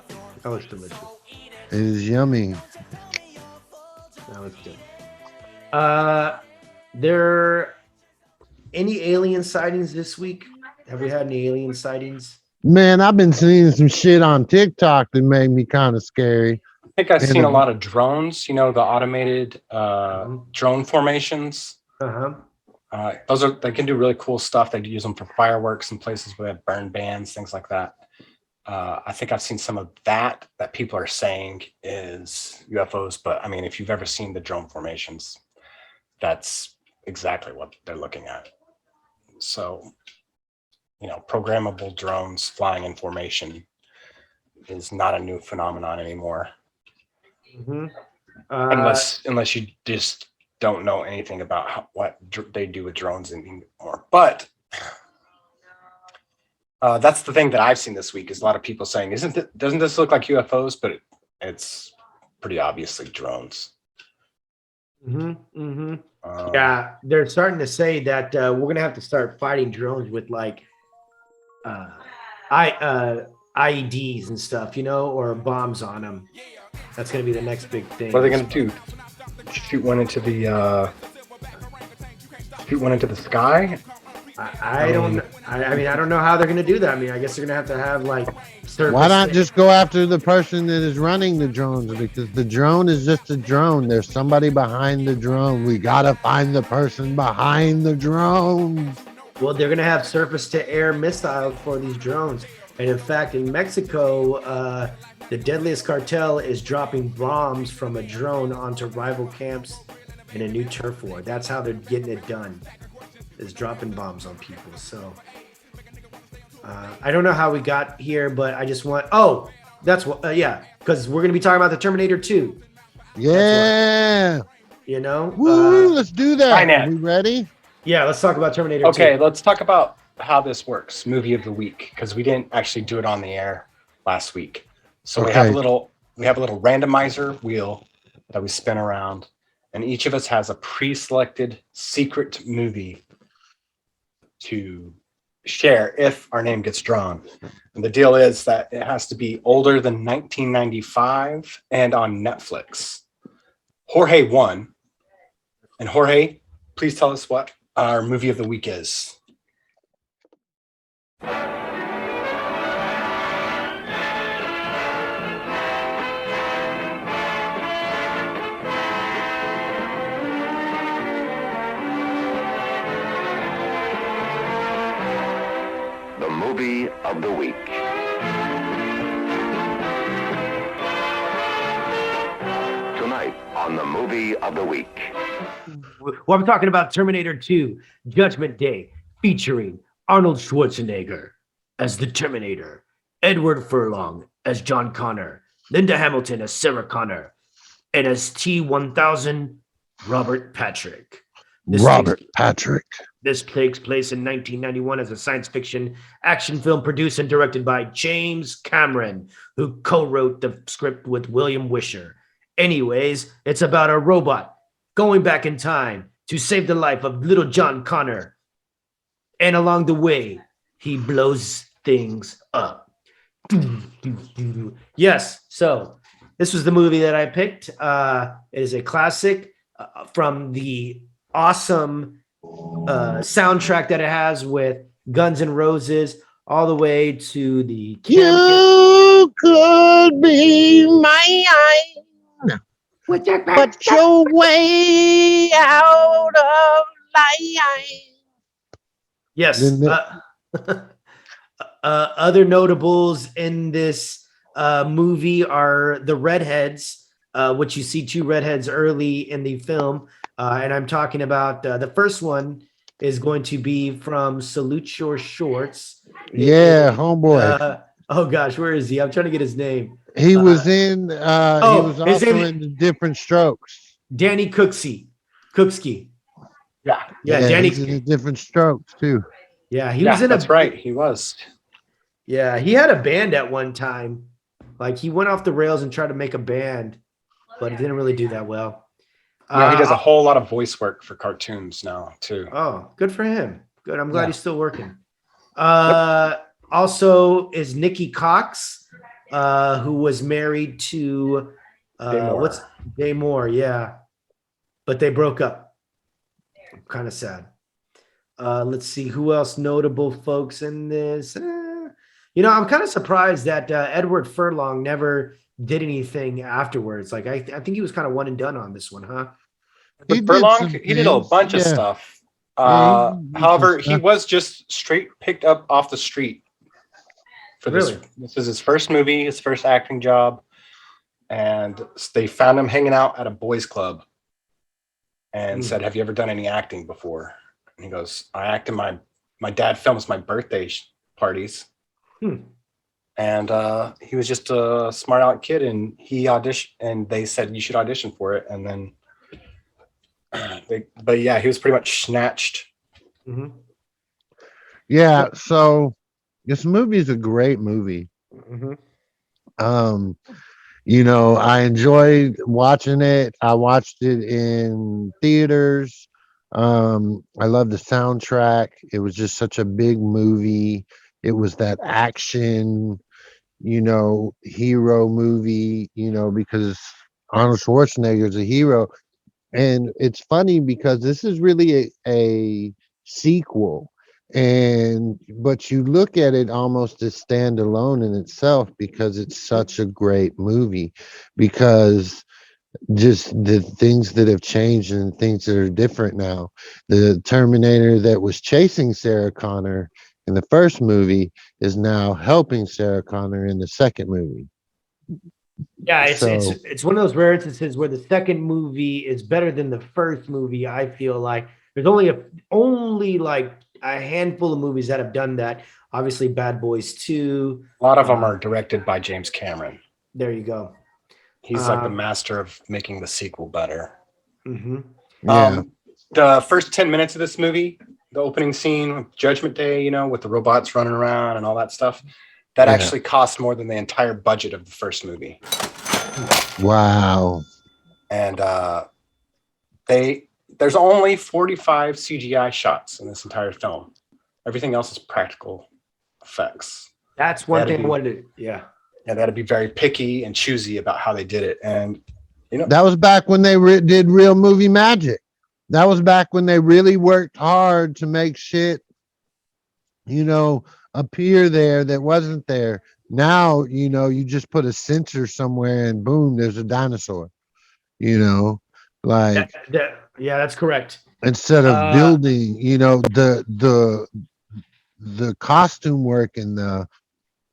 was delicious. It is yummy. That was good. There any alien sightings this week? Have we had any alien sightings? Man, I've been seeing some shit on TikTok that made me kind of scary. I think I've seen a lot of drones, the automated drone formations. Uh-huh. They can do really cool stuff. They use them for fireworks and places where they have burn bans, things like that. I think I've seen some of that people are saying is UFOs, but I mean, if you've ever seen the drone formations, that's exactly what they're looking at. So, programmable drones flying in formation is not a new phenomenon anymore. Mm-hmm. Unless you just don't know anything about what they do with drones anymore. But that's the thing that I've seen this week is a lot of people saying, doesn't this look like UFOs? But it's pretty obviously drones. Yeah, they're starting to say that we're gonna have to start fighting drones with like IEDs and stuff, or bombs on them. That's gonna be the next big thing. What are they gonna do? Shoot one into the sky? I don't know how they're gonna do that. I mean, I guess they're gonna have like surface. Why not just go after the person that is running the drones? Because the drone is just a drone. There's somebody behind the drone. We gotta find the person behind the drone. Well, they're gonna have surface-to-air missiles for these drones, and in fact, in Mexico, the deadliest cartel is dropping bombs from a drone onto rival camps in a new turf war. That's how they're getting it done. Is dropping bombs on people. So I don't know how we got here, but I just want. Oh, that's what. Yeah, because we're gonna be talking about the Terminator 2. Yeah. Woo, let's do that. Skynet. Are we ready? Yeah, let's talk about Terminator 2. Okay, let's talk about how this works. Movie of the week, because we didn't actually do it on the air last week. So we have a little randomizer wheel that we spin around, and each of us has a pre-selected secret movie to share if our name gets drawn. And the deal is that it has to be older than 1995 and on Netflix. Jorge won, And Jorge, please tell us what our movie of the week is. The movie of the week. Tonight on the movie of the week. Well, I'm talking about Terminator 2, Judgment Day, featuring Arnold Schwarzenegger as the Terminator, Edward Furlong as John Connor, Linda Hamilton as Sarah Connor, and as T-1000, Robert Patrick. Patrick. This takes place in 1991 as a science fiction action film produced and directed by James Cameron, who co-wrote the script with William Wisher. Anyways, it's about a robot going back in time to save the life of little John Connor. And along the way, he blows things up. Yes, so this was the movie that I picked. It is a classic from the awesome soundtrack that it has with Guns N' Roses all the way to the You could be mine, but your way out of line. Yes. Other notables in this movie are the redheads, which you see two redheads early in the film. And I'm talking about the first one is going to be from Salute Your Shorts. Yeah, homeboy. Oh gosh, where is he? I'm trying to get his name. He was in. He was his also name- in Different Strokes. Danny Cooksey. Yeah. Danny. He's in Different Strokes too. Yeah, he was in that's right. He was. Yeah, he had a band at one time. Like he went off the rails and tried to make a band, but it didn't really do that well. Yeah, he does a whole lot of voice work for cartoons now too. Oh, good for him. Good. I'm glad he's still working. Also is Nikki Cox, who was married to Day Moore, yeah. But they broke up. Kind of sad. Let's see who else notable folks in this. I'm kind of surprised that Edward Furlong never did anything afterwards. Like I think he was kind of one and done on this one, huh? But Furlong, he did a bunch of stuff. However, he was just straight picked up off the street for this. This is his first movie, his first acting job, and they found him hanging out at a boys' club and said, "Have you ever done any acting before?" And he goes, "I act in my dad films my birthday parties." And he was just a smart aleck kid, and he auditioned, and they said you should audition for it, and then he was pretty much snatched. Yeah, so this movie is a great movie. I enjoyed watching it. I watched it in theaters. I love the soundtrack. It was just such a big movie. It was that action, hero movie, because Arnold Schwarzenegger is a hero. And it's funny because this is really a sequel. But you look at it almost as standalone in itself because it's such a great movie, because just the things that have changed and things that are different now. The Terminator that was chasing Sarah Connor in the first movie is now helping Sarah Connor in the second movie. Yeah, it's one of those rare instances where the second movie is better than the first movie. I feel like there's only like a handful of movies that have done that. Obviously, Bad Boys 2. A lot of them are directed by James Cameron. There you go. He's like the master of making the sequel better. Yeah. The first 10 minutes of this movie, the opening scene, Judgment Day, with the robots running around and all that stuff, that actually cost more than the entire budget of the first movie. Wow. And there's only 45 CGI shots in this entire film. Everything else is practical effects. That's one thing I wanted to, yeah. Yeah, they had to be very picky and choosy about how they did it. And that was back when they did real movie magic. That was back when they really worked hard to make shit, appear there that wasn't there. Now, you just put a sensor somewhere and boom, there's a dinosaur. Like Yeah, that's correct. instead of building, the costume work and the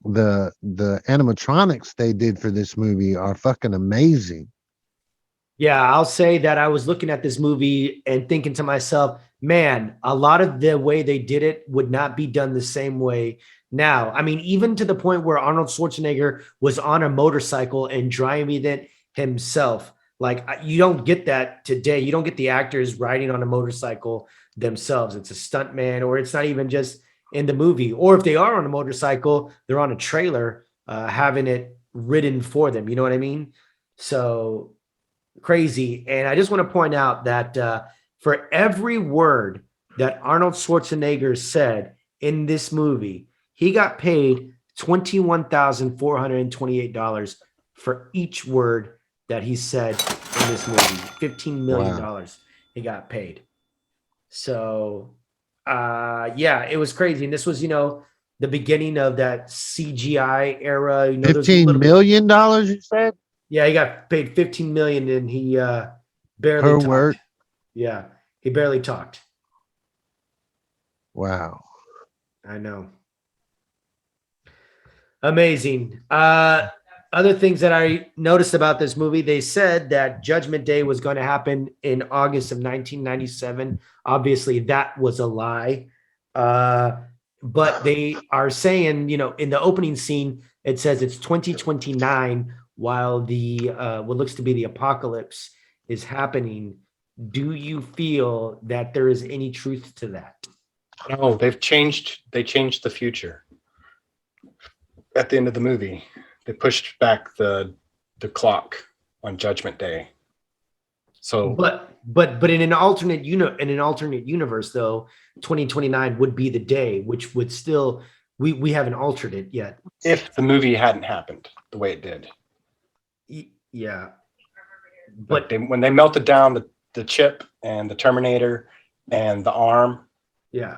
animatronics they did for this movie are fucking amazing. Yeah, I'll say that I was looking at this movie and thinking to myself, man, a lot of the way they did it would not be done the same way now. I mean, even to the point where Arnold Schwarzenegger was on a motorcycle and driving it himself. Like, you don't get that today. You don't get the actors riding on a motorcycle themselves. It's a stunt man, or it's not even just in the movie. Or if they are on a motorcycle, they're on a trailer having it ridden for them. You know what I mean? So crazy. And I just want to point out that for every word that Arnold Schwarzenegger said in this movie, he got paid $21,428 for each word that he said in this movie. $15 million he got paid. So yeah, it was crazy. And this was, the beginning of that CGI era. $15 million, you said? Yeah, he got paid $15 million and he barely Per talked. word? Yeah, he barely talked. Wow. I know. Amazing. Other things that I noticed about this movie, they said that Judgment Day was going to happen in August of 1997. Obviously, that was a lie. But they are saying, in the opening scene, it says it's 2029 while the what looks to be the apocalypse is happening. Do you feel that there is any truth to that? No, they changed the future. At the end of the movie, they pushed back the clock on Judgment Day. So but in an alternate universe though, 2029 would be the day, which would still we haven't altered it yet. If the movie hadn't happened the way it did. Yeah. But when they melted down the chip and the Terminator and the arm, yeah,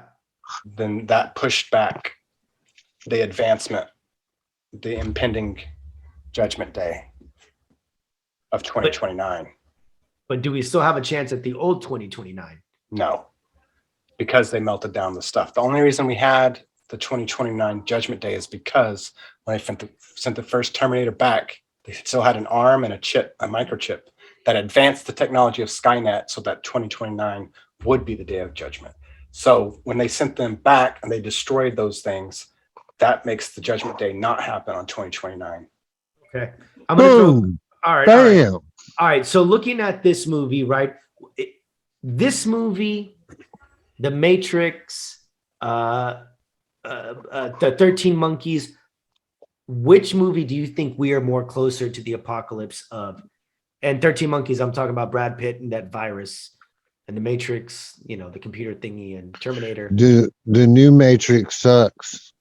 then that pushed back the advancement, the impending Judgment Day of 2029. But do we still have a chance at the old 2029? No, because they melted down the stuff. The only reason we had the 2029 Judgment Day is because when they sent the first Terminator back, they still had an arm and a chip, a microchip that advanced the technology of Skynet so that 2029 would be the day of judgment. So when they sent them back and they destroyed those things, that makes the Judgment Day not happen on 2029. Okay. I'm going to all right. All right. So looking at this movie, right? This movie, The Matrix, the 13 Monkeys, which movie do you think we are more closer to the apocalypse of? And 13 Monkeys, I'm talking about Brad Pitt and that virus, and The Matrix, the computer thingy, and Terminator. The new Matrix sucks.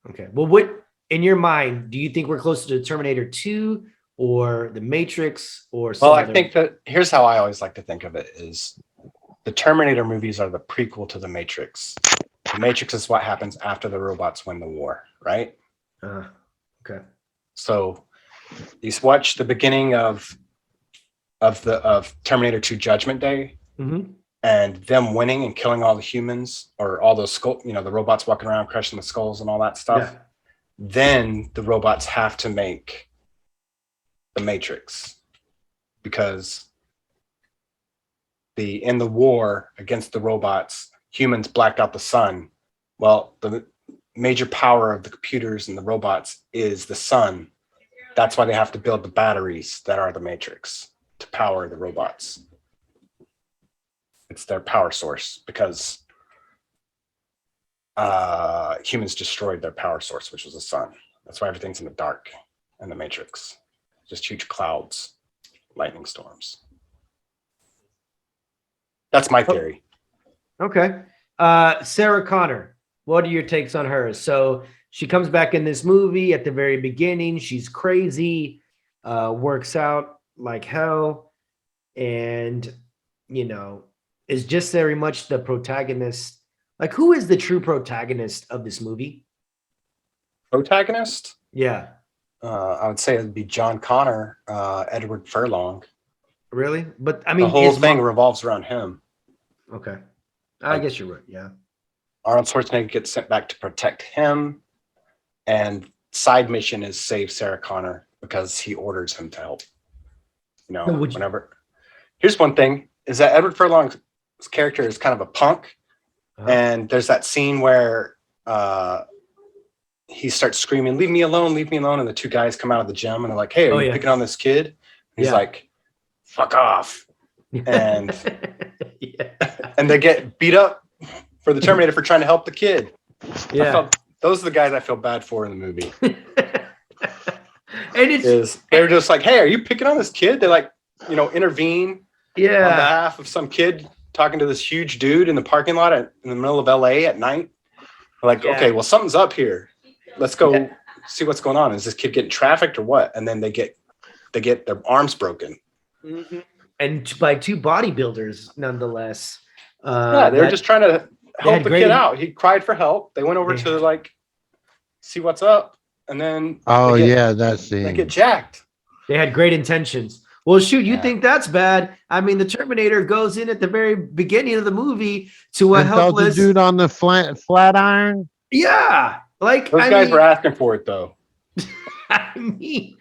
Okay. Well, what in your mind do you think we're closer to Terminator 2 or The Matrix or something? Well, I think that here's how I always like to think of it is the Terminator movies are the prequel to The Matrix. The Matrix is what happens after the robots win the war, right? Okay. So you watch the beginning of Terminator 2 Judgment Day, and them winning and killing all the humans or all those the robots walking around crushing the skulls and all that stuff. Yeah. Then the robots have to make the Matrix because in the war against the robots, humans blacked out the sun. Well, the major power of the computers and the robots is the sun. That's why they have to build the batteries that are the Matrix to power the robots. It's their power source because humans destroyed their power source, which was the sun. That's why everything's in the dark in the Matrix. Just huge clouds, lightning storms. That's my theory. Okay. Sarah Connor, what are your takes on her? So she comes back in this movie at the very beginning. She's crazy, works out like hell. And, is just very much the protagonist. Like, who is the true protagonist of this movie? Protagonist? Yeah. I would say it'd be John Connor, Edward Furlong. Really? But I The mean, whole thing revolves around him. Okay. I guess you're right. Yeah. Arnold Schwarzenegger gets sent back to protect him, and side mission is save Sarah Connor because he orders him to help. You know, whenever. Here's one thing: is that Edward Furlong's character is kind of a punk, and there's that scene where he starts screaming, "Leave me alone! Leave me alone!" And the two guys come out of the gym and they're like, "Hey, are you picking on this kid?" And he's like, "Fuck off!" And and they get beat up for the Terminator for trying to help the kid. Yeah, those are the guys I feel bad for in the movie. And they're just like, "Hey, are you picking on this kid?" They like, you know, intervene on behalf of some kid talking to this huge dude in the parking lot in the middle of LA at night. They're like, okay, well, something's up here. Let's go see what's going on. Is this kid getting trafficked or what? And then they get their arms broken. Mm-hmm. And by two bodybuilders, nonetheless. They were just trying to help the kid out. He cried for help. They went over to like see what's up, and then that scene. They get jacked. They had great intentions. Well, shoot, you think that's bad? I mean, the Terminator goes in at the very beginning of the movie to a helpless dude on the flat iron. Yeah, like those guys were asking for it though. I mean,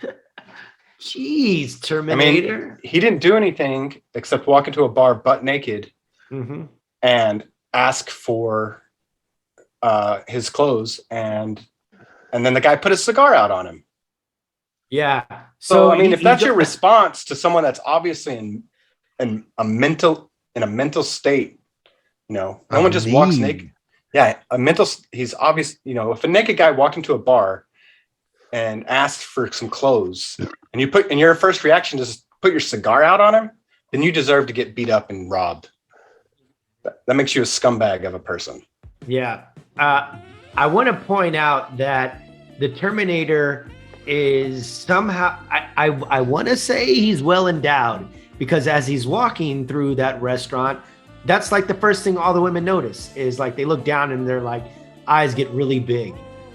jeez, Terminator. I mean, he didn't do anything except walk into a bar butt naked and ask for his clothes, and then the guy put a cigar out on him. Yeah. So I mean, if that's your response to someone that's obviously in a mental state, you know, no one just walks naked. Yeah, he's obvious. You know, if a naked guy walked into a bar and asked for some clothes, and your first reaction is put your cigar out on him, then you deserve to get beat up and robbed. That makes you a scumbag of a person. Yeah. I want to point out that the Terminator is somehow, I want to say he's well endowed, because as he's walking through that restaurant, that's like the first thing all the women notice is like they look down and their like eyes get really big.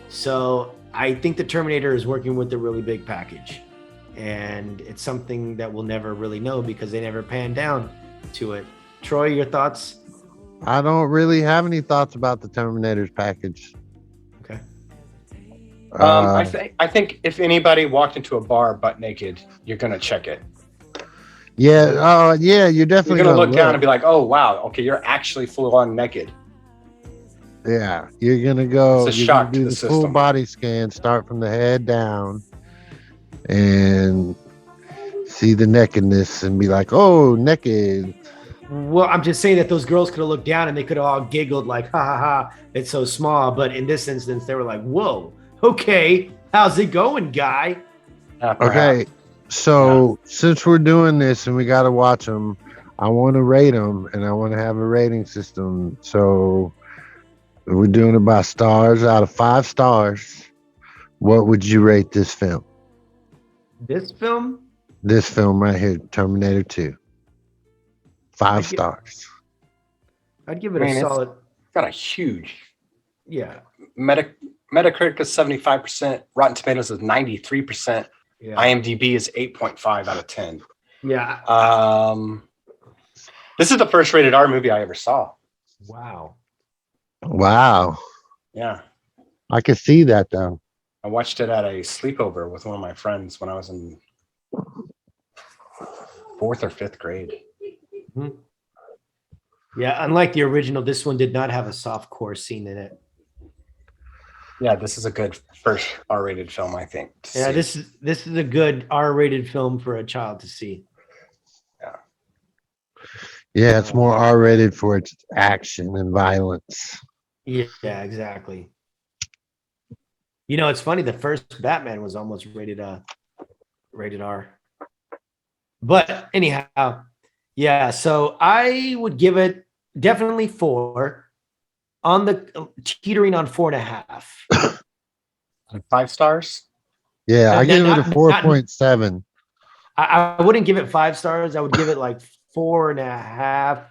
So I think the Terminator is working with the really big package, and it's something that we'll never really know because they never pan down to it. Troy, your thoughts? I don't really have any thoughts about the Terminator's package. Okay. I think if anybody walked into a bar butt naked, you're gonna check it. Yeah. You're definitely gonna look down and be like, "Oh wow, okay, you're actually full on naked." Yeah, you're gonna go. It's a shock do to the full system. body scan, start from the head down, and see the nakedness, and be like, "Oh, naked." Well, I'm just saying that those girls could have looked down and they could have all giggled like, "Ha ha ha, it's so small." But in this instance, they were like, "Whoa, okay, how's it going, guy?" Okay, so since we're doing this and we got to watch them, I want to rate them, and I want to have a rating system. So we're doing it by stars. Out of 5 stars, what would you rate this film? This film? This film right here, Terminator 2. 5 stars. I'd give it a solid. It's got a huge. Yeah. Metacritic is 75%. Rotten Tomatoes is 93%. Yeah. IMDb is 8.5 out of 10. Yeah. This is the first rated R movie I ever saw. Wow. Yeah. I could see that though. I watched it at a sleepover with one of my friends when I was in 4th or 5th grade. Mm-hmm. Yeah, unlike the original, this one did not have a soft core scene in it. Yeah, this is a good first R-rated film, I think. Yeah, this is a good R-rated film for a child to see. Yeah. Yeah, it's more R-rated for its action and violence. Yeah, exactly. You know, it's funny. The first Batman was almost rated R. But anyhow, yeah. So I would give it definitely 4. On the teetering on 4.5. 5 stars? Yeah, I give it a 4.7. I wouldn't give it 5 stars. I would give it like 4.5.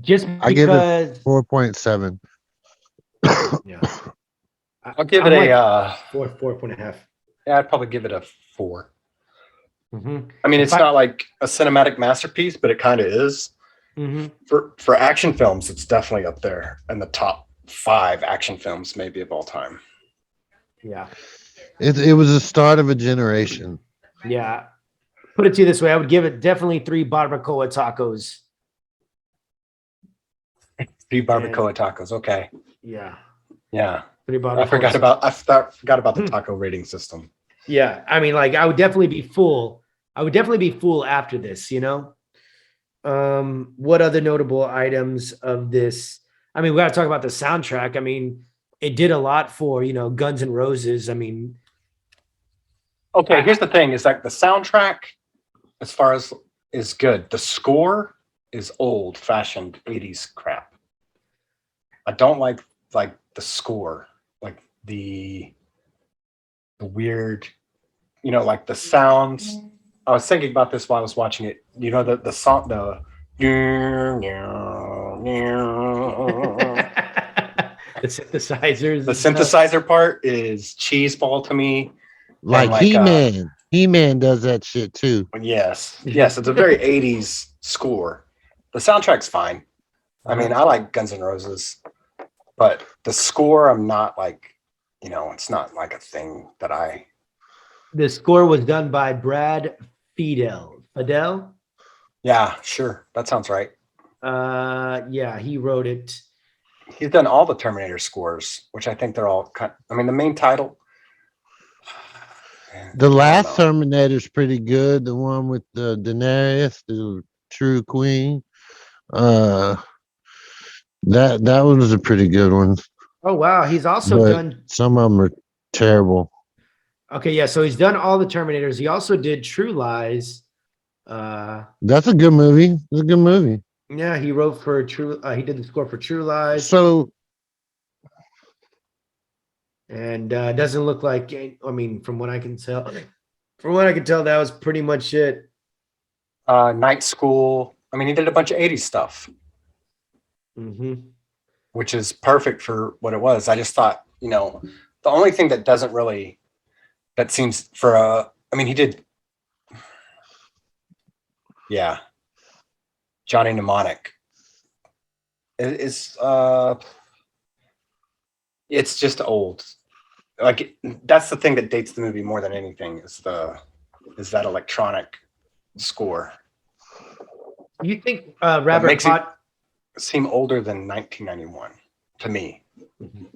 Just I give it because 4.7. yeah. I'll give I'm it like a 4.5. yeah, I'd probably give it a 4. Mm-hmm. I mean, it's not like a cinematic masterpiece, but it kind of is. Mm-hmm. For action films, it's definitely up there in the top 5 action films, maybe of all time. Yeah. It was the start of a generation. Yeah. Put it to you this way. I would give it definitely 3 barbacoa tacos. 3 barbacoa tacos. Okay. Yeah. Yeah. 3 barbacoa. I forgot about the taco rating system. Yeah. I mean, like I would definitely be full. I would definitely be full after this, you know? What other notable items of this? I mean, we got to talk about the soundtrack. I mean, it did a lot for, you know, Guns N' Roses. I mean, Okay, here's the thing: is that the soundtrack, as far as is good, the score is old-fashioned '80s crap. I don't like the score, like the weird, like the sounds. I was thinking about this while I was watching it. You know, the song, the the synthesizers. the synthesizer part is cheeseball to me. Like He-Man. He-Man does that shit too. Yes, it's a very '80s score. The soundtrack's fine. I mean, I like Guns N' Roses, but the score, I'm not like, it's not like a thing that I. The score was done by Brad Fidel. Fidel? Yeah, sure. That sounds right. Yeah, he wrote it. He's done all the Terminator scores, which I think they're all I mean, the main title. The last Terminator's pretty good. The one with the Daenerys, the True Queen. That one was a pretty good one. Oh wow, he's also But done. some of them are terrible. Okay, yeah, so he's done all the Terminators. He also did True Lies. That's a good movie. It's a good movie. Yeah, he wrote for True. He did the score for True Lies. So, and doesn't look like. I mean, from what I can tell, that was pretty much it. Night School. I mean, he did a bunch of '80s stuff, which is perfect for what it was. I just thought, the only thing that doesn't really, that seems for I mean, he did, yeah, Johnny Mnemonic. It's just old. Like, that's the thing that dates the movie more than anything is that electronic score. You think Robert makes it seem older than 1991 to me. Do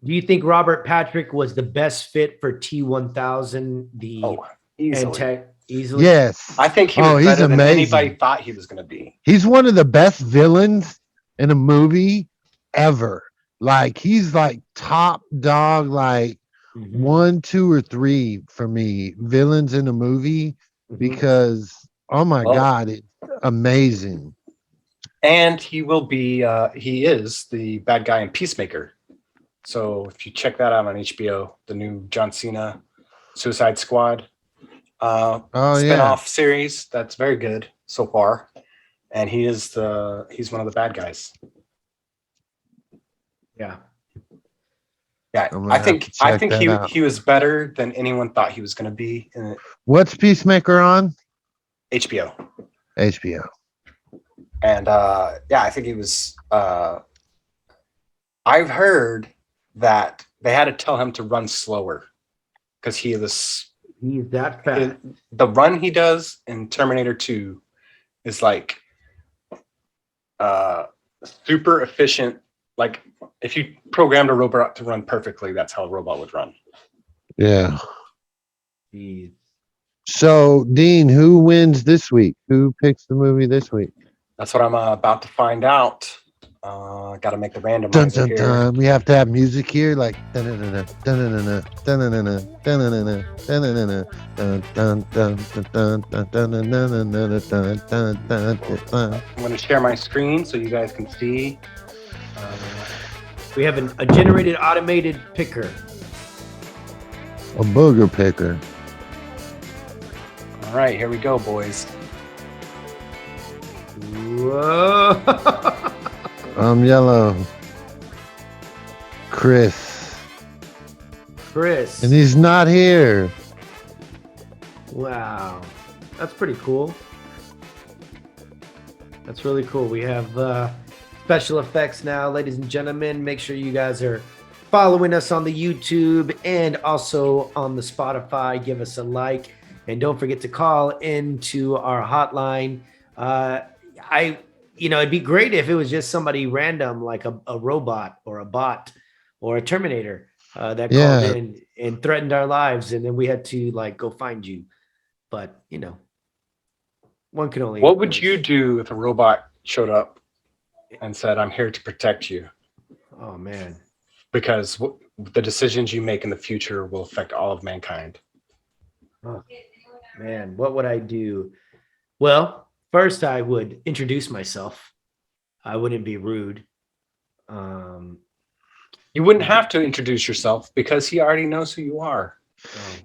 you think Robert Patrick was the best fit for T-1000? Easily. Yes, I think he was better than anybody thought he was going to be. He's one of the best villains in a movie ever. Like, he's like top dog, like 1, 2, or 3 for me villains in a movie because oh my god, it's amazing. And he will be he is the bad guy in Peacemaker. So if you check that out on HBO, the new John Cena Suicide Squad spin-off series, that's very good so far. And he's one of the bad guys. Yeah. Yeah, I think he was better than anyone thought he was going to be. What's Peacemaker on? HBO. And I think he was. I've heard that they had to tell him to run slower because he's that fast. The run he does in Terminator 2 is like super efficient. Like, if you programmed a robot to run perfectly, that's how a robot would run. Yeah. So, Dean, who wins this week? Who picks the movie this week? That's what I'm about to find out. Got to make the randomizer here. We have to have music here, like. I'm going to share my screen so you guys can see. We have a generated automated picker. A booger picker. All right, here we go, boys. Whoa. I'm yellow. Chris. Chris. And he's not here. Wow. That's pretty cool. That's really cool. We have special effects now, ladies and gentlemen. Make sure you guys are following us on the YouTube and also on the Spotify. Give us a like. And don't forget to call into our hotline. It'd be great if it was just somebody random, like a robot or a bot or a Terminator that called in and threatened our lives, and then we had to like go find you. But one can only. What would you do if a robot showed up and said, "I'm here to protect you"? Oh man! Because the decisions you make in the future will affect all of mankind. Oh, man, what would I do? Well, first I would introduce myself. I wouldn't be rude. You wouldn't have to introduce yourself because he already knows who you are.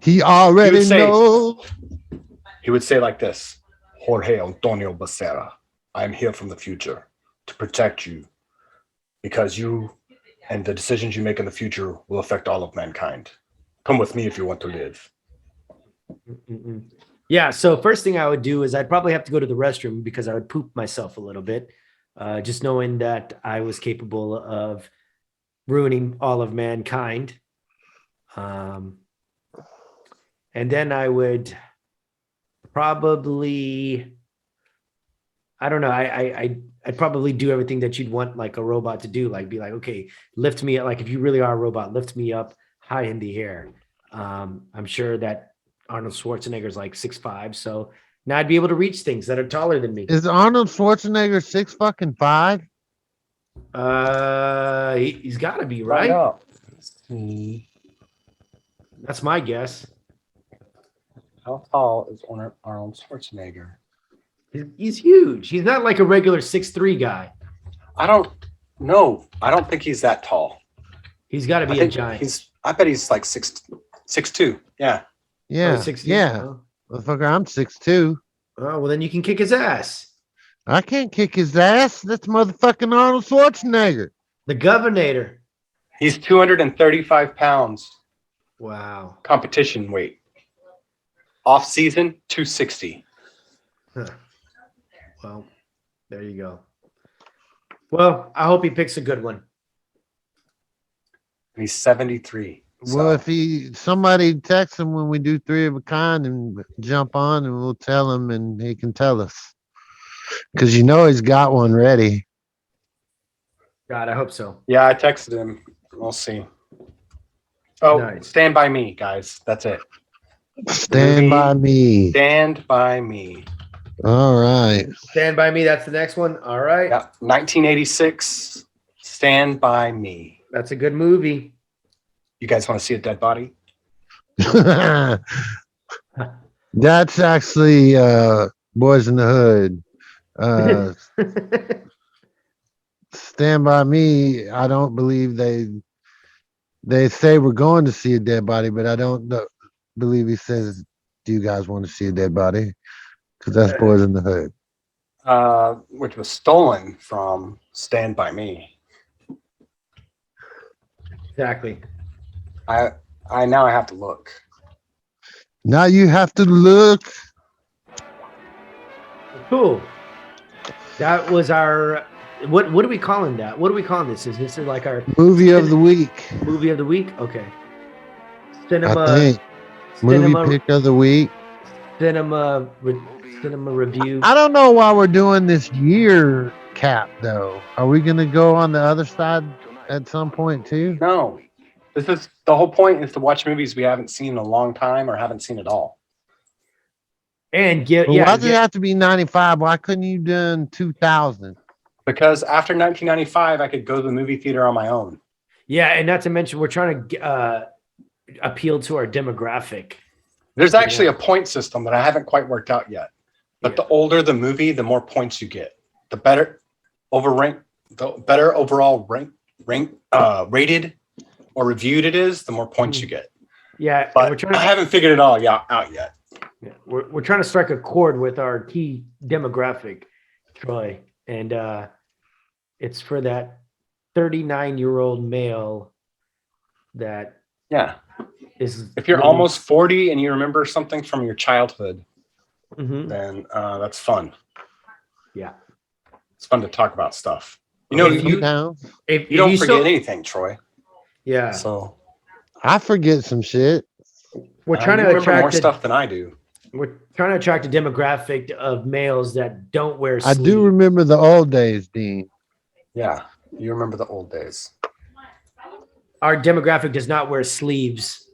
He already knows. He would say like this: Jorge Antonio Becerra, I am here from the future to protect you because you and the decisions you make in the future will affect all of mankind. Come with me if you want to live. Yeah, so first thing I would do is I'd probably have to go to the restroom because I would poop myself a little bit, just knowing that I was capable of ruining all of mankind. And then I would probably, I don't know, I'd probably do everything that you'd want like a robot to do, like be like, okay, lift me up. Like if you really are a robot, lift me up high in the air. I'm sure that Arnold Schwarzenegger's like 6'5", so now I'd be able to reach things that are taller than me. Is Arnold Schwarzenegger 6'5"? He's got to be, right? That's my guess. How tall is Arnold Schwarzenegger? He's huge. He's not like a regular 6'3" guy. I don't know. I don't think he's that tall. He's got to be a giant. I bet he's like 6'2". Yeah. Yeah. 6'2". Yeah. Oh. Motherfucker, I'm 6'2". Oh, well, then you can kick his ass. I can't kick his ass. That's motherfucking Arnold Schwarzenegger. The Governor. He's 235 pounds. Wow. Competition weight. Off season, 260. Huh. Well, there you go. Well, I hope he picks a good one. And he's 73. Well, if somebody texts him when we do 3 of a kind and jump on, and we'll tell him, and he can tell us, because he's got one ready. God, I hope so. Yeah, I texted him. We'll see. Oh, Nice. Stand by me, guys. That's it. Stand by me. Stand by me. All right. Stand by me. That's the next one. All right. Yeah, 1986. Stand by me. That's a good movie. You guys want to see a dead body? That's actually Boys in the Hood. Stand by me. I don't believe they say we're going to see a dead body, but I don't believe he says, do you guys want to see a dead body? Because that's Boys in the Hood. Which was stolen from Stand by Me. Exactly. I now have to look. Now you have to look. Cool. That was our what are we calling that? What are we calling this? Is this like our Movie of the week? movie of the week? Okay. I think. Movie pick of the week. Cinema review. I don't know why we're doing this year cap though. Are we gonna go on the other side at some point too? No. This is the whole point, is to watch movies we haven't seen in a long time or haven't seen at all. And Why does it have to be 95? Why couldn't you done 2000? Because after 1995, I could go to the movie theater on my own. Yeah, and not to mention we're trying to appeal to our demographic. There's actually a point system that I haven't quite worked out yet. But the older the movie, the more points you get. The better overall rated or reviewed it is, the more points you get. Yeah, but I haven't figured it all out yet. Yeah, we're trying to strike a chord with our key demographic, Troy, and it's for that 39-year-old male that Yeah. is. If you're living- almost 40 and you remember something from your childhood, Mhm. then that's fun. Yeah. It's fun to talk about stuff. You know, If you down? if don't you forget still- anything, Troy. Yeah. So I forget some shit. We're trying you to remember more attract stuff than I do. we're trying to attract a demographic of males that don't wear I sleeves. do remember the old days, Dean. Yeah, you remember the old days. Our demographic does not wear sleeves.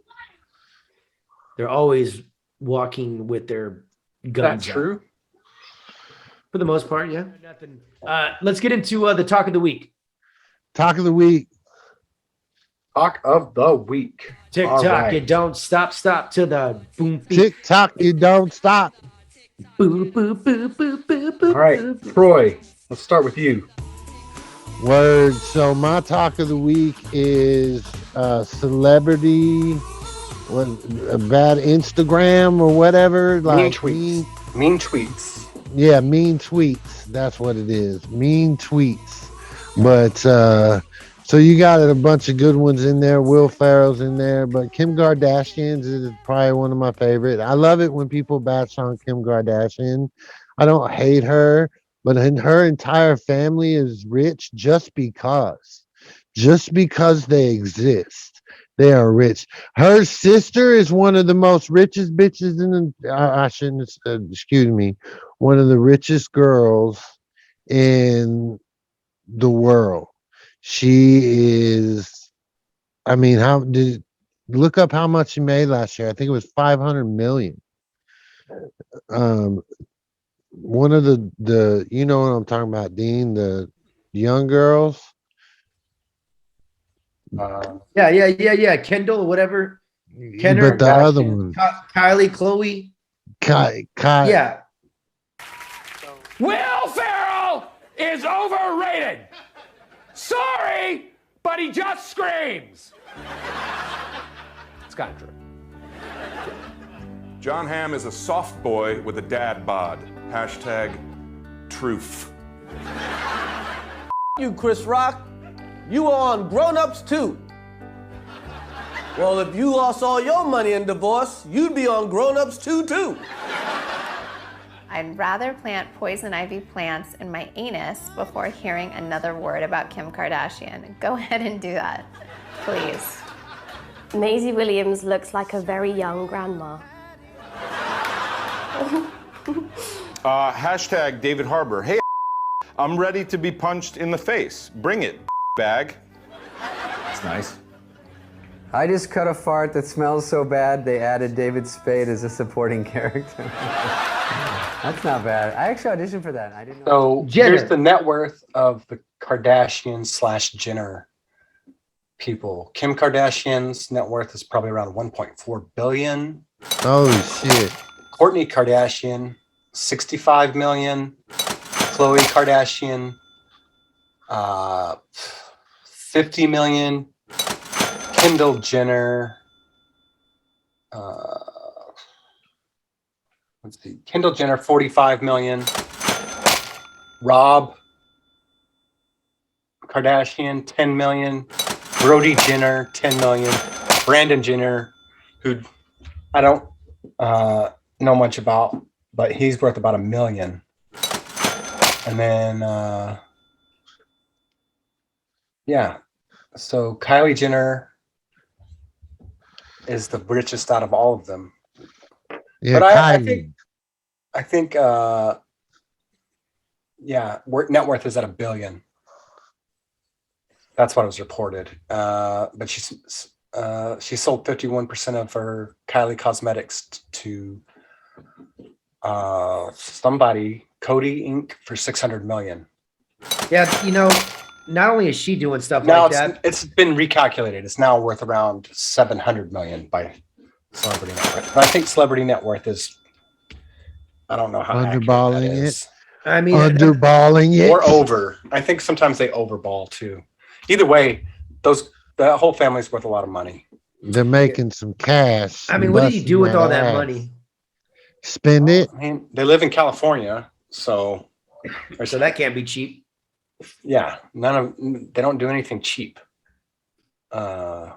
They're always walking with their guns. That's out. true. For the most part, yeah. Nothing. Let's get into the talk of the week. Talk of the week. Talk of the week. TikTok, All right. you don't stop to the boom beep. TikTok, you don't stop. Boo, boo, boo, boo, boo, boo, All right, boo, boo. Troy, let's start with you. Word. So my talk of the week is celebrity, what, a bad Instagram or whatever. Mean tweets. Mean tweets. Yeah, mean tweets. That's what it is. Mean tweets. But so you got a bunch of good ones in there. Will Ferrell's in there, but Kim Kardashian's is probably one of my favorite. I love it when people bash on Kim Kardashian. I don't hate her, but her entire family is rich just because they exist. They are rich. Her sister is one of the most richest bitches in the. I shouldn't. Excuse me. One of the richest girls in the world. She is. I mean, look up how much she made last year? I think it was 500 million. One of the you know what I'm talking about, Dean, the young girls. Yeah. Kendall, whatever. Kenner, But the other one, Kylie, Chloe. Yeah. Will Ferrell is overrated. Sorry, but he just screams. It's kind of true. John Hamm is a soft boy with a dad bod. Hashtag truth. You, Chris Rock. You are on Grown Ups too. Well, if you lost all your money in divorce, you'd be on Grown Ups too. I'd rather plant poison ivy plants in my anus before hearing another word about Kim Kardashian. Go ahead and do that, please. Maisie Williams looks like a very young grandma. Hashtag David Harbour. Hey, I'm ready to be punched in the face. Bring it, bag. That's nice. I just cut a fart that smells so bad they added David Spade as a supporting character. That's not bad. I actually auditioned for that. I didn't know. So here's the net worth of the Kardashian / Jenner people. Kim Kardashian's net worth is probably around 1.4 billion. Holy shit. Kourtney Kardashian, 65 million. Khloe Kardashian, 50 million. Kendall Jenner, let's see, Kendall Jenner, 45 million. Rob Kardashian, 10 million. Brody Jenner, 10 million. Brandon Jenner, who I don't know much about, but he's worth about $1 million. And then, yeah, so Kylie Jenner is the richest out of all of them. Yeah, but Kylie. I think, yeah, net worth is at $1 billion. That's what was reported. But she sold 51% of her Kylie Cosmetics to somebody, Cody Inc., for $600 million. Yeah, you know, not only is she doing stuff Now like that, it's been recalculated. It's now worth around $700 million by Celebrity Net Worth. But I think Celebrity Net Worth is, I don't know how Underballing accurate that it. is. I mean, Underballing it. Or over. I think sometimes they overball too. Either way, the whole family's worth a lot of money. They're making some cash. I mean, what do you busting do with all that ass. money? Spend it. I mean, they live in California, so So that can't be cheap. Yeah, they don't do anything cheap. As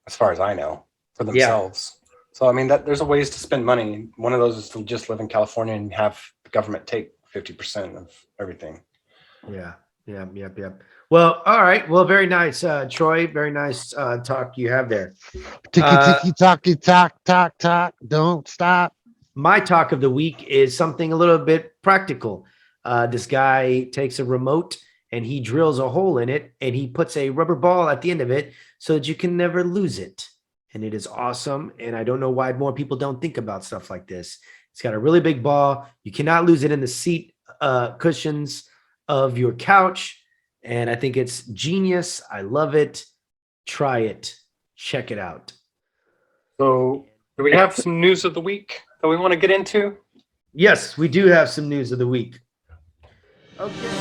far as I know, for themselves. Yeah. So I mean, there's a ways to spend money. One of those is to just live in California and have the government take 50% of everything. Yeah. Well, all right. Well, very nice, Troy. Very nice talk you have there. Tiki talk. Don't stop. My talk of the week is something a little bit practical. This guy takes a remote and he drills a hole in it and he puts a rubber ball at the end of it so that you can never lose it. And it is awesome. And I don't know why more people don't think about stuff like this. It's got a really big ball. You cannot lose it in the seat cushions of your couch. And I think it's genius. I love it. Try it. Check it out. So do we have some news of the week that we want to get into? Yes, we do have some news of the week. Okay.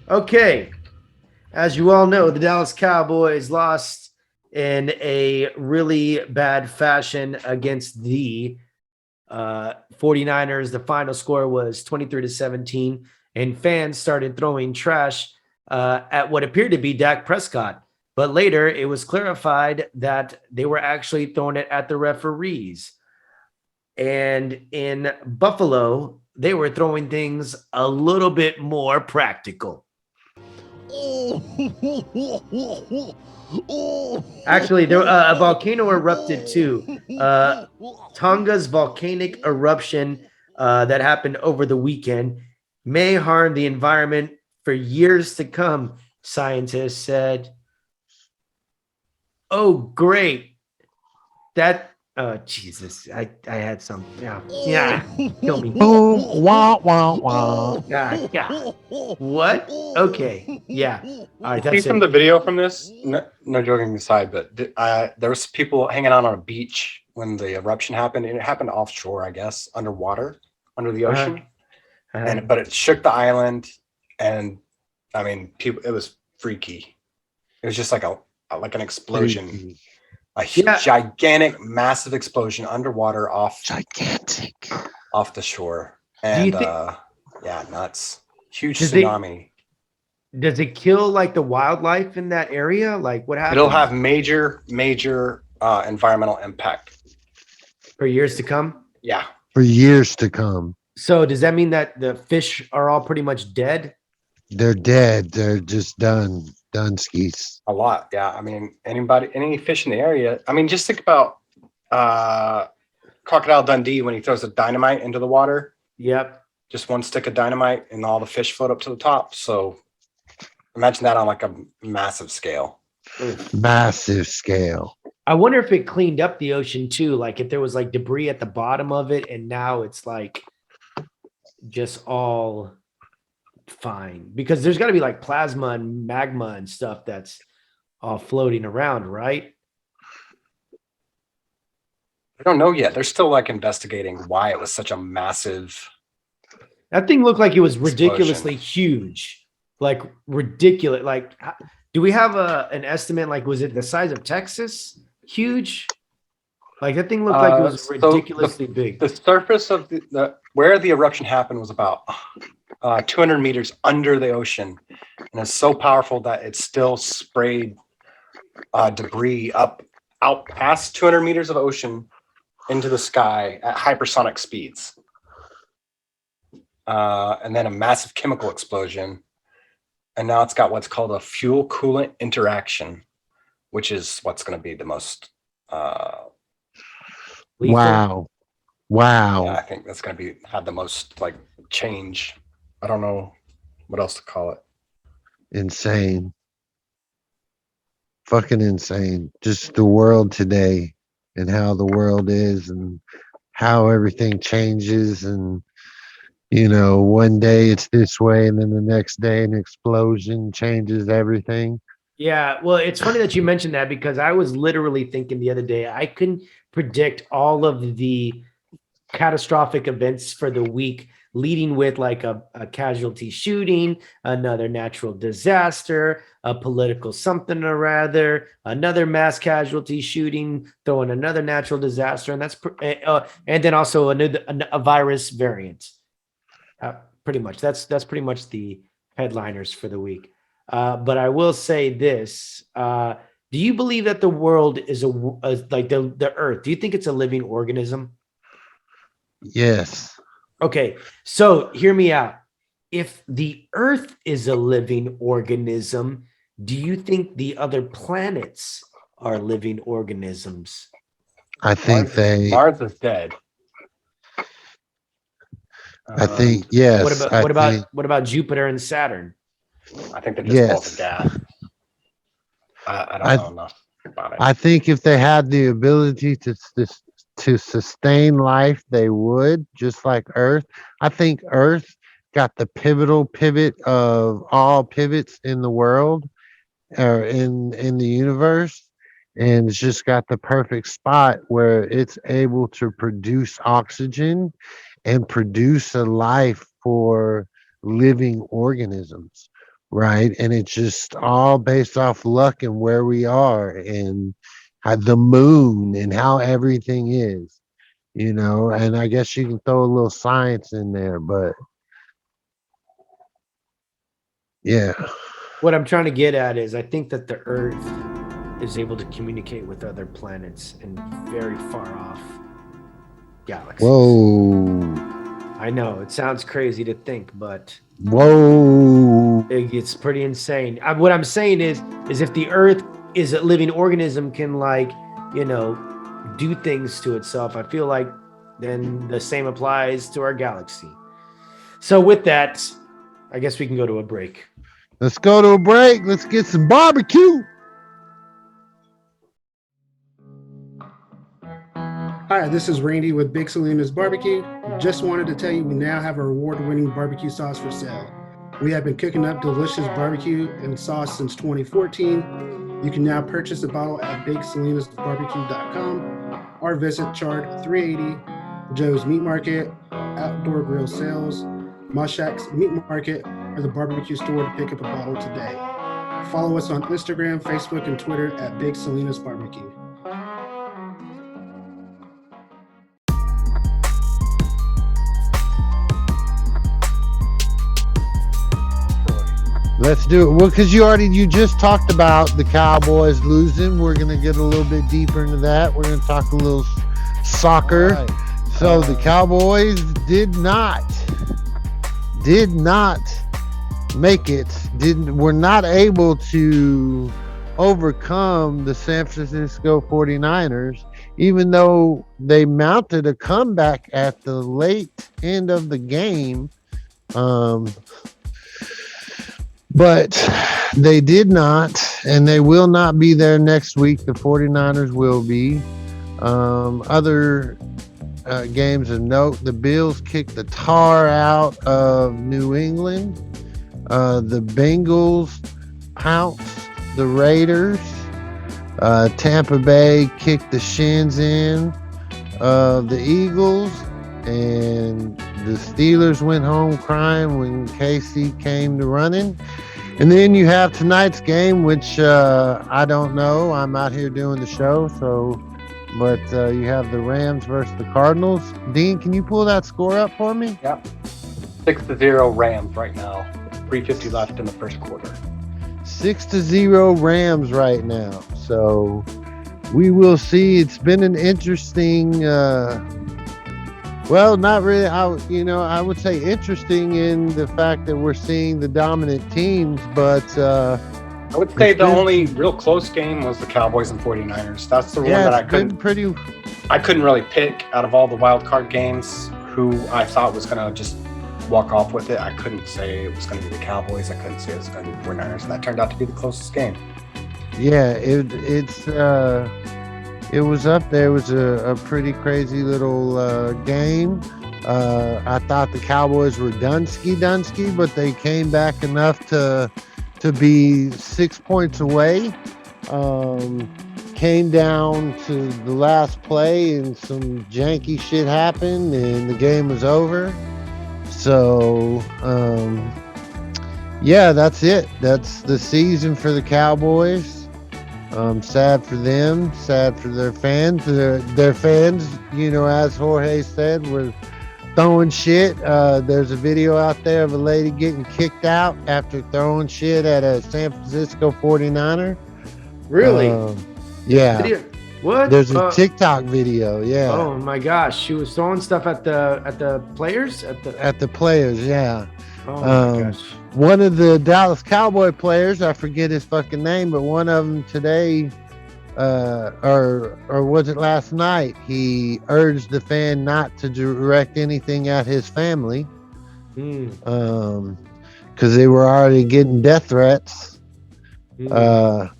Okay. As you all know, the Dallas Cowboys lost in a really bad fashion against the 49ers. The final score was 23-17, and fans started throwing trash at what appeared to be Dak Prescott. But later, it was clarified that they were actually throwing it at the referees. And in Buffalo, they were throwing things a little bit more practical. Actually, a volcano erupted too. Tonga's volcanic eruption that happened over the weekend may harm the environment for years to come, scientists said. Oh, great. Jesus, I had some. Yeah, kill me. Boom, wah, wah, wah. Yeah. What? Okay. Yeah. All right. That's See from the video from this. No joking aside, but there was people hanging out on a beach when the eruption happened, and it happened offshore, I guess, underwater, under the ocean. But it shook the island, and I mean, people. It was freaky. It was just like an explosion. Freaky. Gigantic, massive explosion underwater off the shore. And nuts. Huge tsunami. Does it kill like the wildlife in that area? Like what happens? It'll have major environmental impact. For years to come? Yeah. For years to come. So does that mean that the fish are all pretty much dead? They're dead. They're just done skis. A lot, yeah. I mean, any fish in the area. I mean, just think about Crocodile Dundee when he throws a dynamite into the water. Yep. Just one stick of dynamite and all the fish float up to the top. So imagine that on like a massive scale. Massive scale. I wonder if it cleaned up the ocean too. Like if there was like debris at the bottom of it and now it's like just all fine, because there's got to be like plasma and magma and stuff that's all floating around, right? I don't know yet. They're still like investigating why it was such a massive. That thing looked like it was ridiculously huge, like ridiculous. Like, do we have an estimate? Like, was it the size of Texas? Huge. Like that thing looked like it was ridiculously big. The surface of where the eruption happened was about 200 meters under the ocean, and it's so powerful that it still sprayed debris out past 200 meters of ocean into the sky at hypersonic speeds, and then a massive chemical explosion, and now it's got what's called a fuel coolant interaction, which is what's going to be the most wow. Yeah, I think that's going to have the most like change. I don't know what else to call it. Insane. Fucking insane. Just the world today and how the world is and how everything changes. And, you know, one day it's this way and then the next day an explosion changes everything. Yeah, well, it's funny that you mentioned that because I was literally thinking the other day, I couldn't predict all of the catastrophic events for the week, leading with like a casualty shooting, another natural disaster, a political something or rather, another mass casualty shooting, throwing another natural disaster, and that's and then also a virus variant. Pretty much, that's pretty much the headliners for the week. But I will say this: do you believe that the world is like the Earth? Do you think it's a living organism? Yes. Okay, so hear me out. If the Earth is a living organism, do you think the other planets are living organisms? I think Mars is dead. I think yes. What about Jupiter and Saturn? I think they're just both a gas. I don't know enough about it. I think if they had the ability to sustain life, they would, just like Earth. I think Earth got the pivotal pivot of all pivots in the world, or in the universe, and it's just got the perfect spot where it's able to produce oxygen and produce a life for living organisms, right? And it's just all based off luck and where we are and how the moon and how everything is, and I guess you can throw a little science in there, but yeah. What I'm trying to get at is I think that the Earth is able to communicate with other planets in very far off galaxies. Whoa. I know it sounds crazy to think, but whoa, it's pretty insane. What I'm saying is if the Earth is a living organism, can do things to itself, I feel like then the same applies to our galaxy. So with that, I guess we can go to a break. Let's go to a break. Let's get some barbecue. Hi, this is Randy with Big Salinas Barbecue. Just wanted to tell you we now have our award-winning barbecue sauce for sale. We have been cooking up delicious barbecue and sauce since 2014. You can now purchase a bottle at BigSalinasBarbecue.com or visit Chart 380, Joe's Meat Market, Outdoor Grill Sales, Mushak's Meat Market, or the barbecue store to pick up a bottle today. Follow us on Instagram, Facebook, and Twitter at Big Salinas Barbecue. Let's do it. Well, because you just talked about the Cowboys losing. We're going to get a little bit deeper into that. We're going to talk a little soccer. Right. So the Cowboys did not make it. Were not able to overcome the San Francisco 49ers, even though they mounted a comeback at the late end of the game. But they did not, and they will not be there next week. The 49ers will be. Other games of note, the Bills kicked the tar out of New England. The Bengals pounced the Raiders. Tampa Bay kicked the shins in of the Eagles. And the Steelers went home crying when KC came to running. And then you have tonight's game, which I don't know. I'm out here doing the show, but you have the Rams versus the Cardinals. Dean, can you pull that score up for me? Yep. 6-0 Rams right now. 3:50 left in the first quarter. 6-0 Rams right now. So we will see. It's been an interesting. Well, not really. I would say interesting in the fact that we're seeing the dominant teams, but I would say the only real close game was the Cowboys and 49ers. That's the one that I couldn't really pick out of all the wild card games who I thought was going to just walk off with it. I couldn't say it was going to be the Cowboys. I couldn't say it was going to be the 49ers, and that turned out to be the closest game. Yeah, it was up there. It was a pretty crazy little game. I thought the Cowboys were Dunsky, but they came back enough to be 6 points away. Came down to the last play and some janky shit happened and the game was over. So, yeah, that's it. That's the season for the Cowboys. Sad for them, sad for their fans. Their fans, as Jorge said, were throwing shit. There's a video out there of a lady getting kicked out after throwing shit at a San Francisco 49er. Really? Yeah. Video? What? There's a TikTok video. Yeah. Oh my gosh, she was throwing stuff at the players At the players. Yeah. Oh my gosh. One of the Dallas Cowboy players, I forget his fucking name, but one of them today, or was it last night? He urged the fan not to direct anything at his family, because they were already getting death threats. The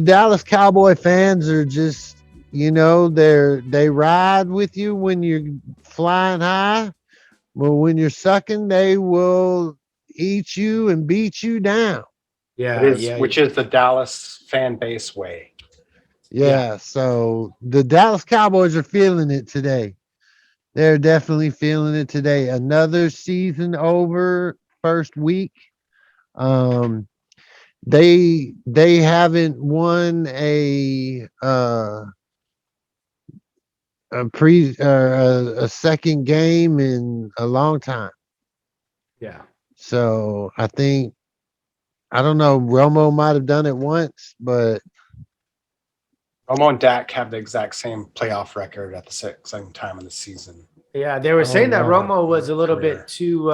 Dallas Cowboy fans are just, they ride with you when you're flying high, but when you're sucking, they will eat you and beat you down. Which is the Dallas fan base way. Yeah, so the Dallas Cowboys are feeling it today. They're definitely feeling it today. Another season over, first week. They haven't won a second game in a long time. Yeah. So I don't know, Romo might have done it once, but Romo and Dak have the exact same playoff record at the same time of the season. Yeah, they were saying that Romo was a little bit too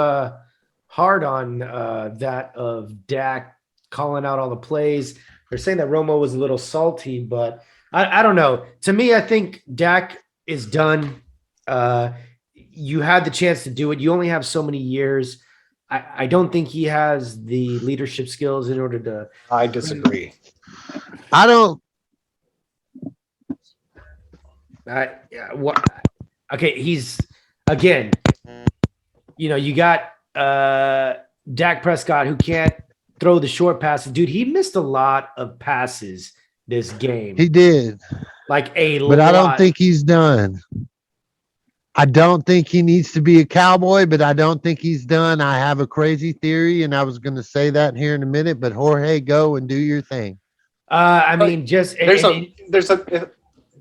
hard on that of Dak calling out all the plays. They're saying that Romo was a little salty, but I don't know. To me, I think Dak is done. You had the chance to do it. You only have so many years. I don't think he has the leadership skills in order to. I disagree. I don't. Okay, he's again. You got Dak Prescott who can't throw the short passes. Dude, he missed a lot of passes this game. He did. Like a lot. But I don't think he's done. I don't think he needs to be a Cowboy, but I don't think he's done. I have a crazy theory, and I was going to say that here in a minute, but Jorge, go and do your thing. The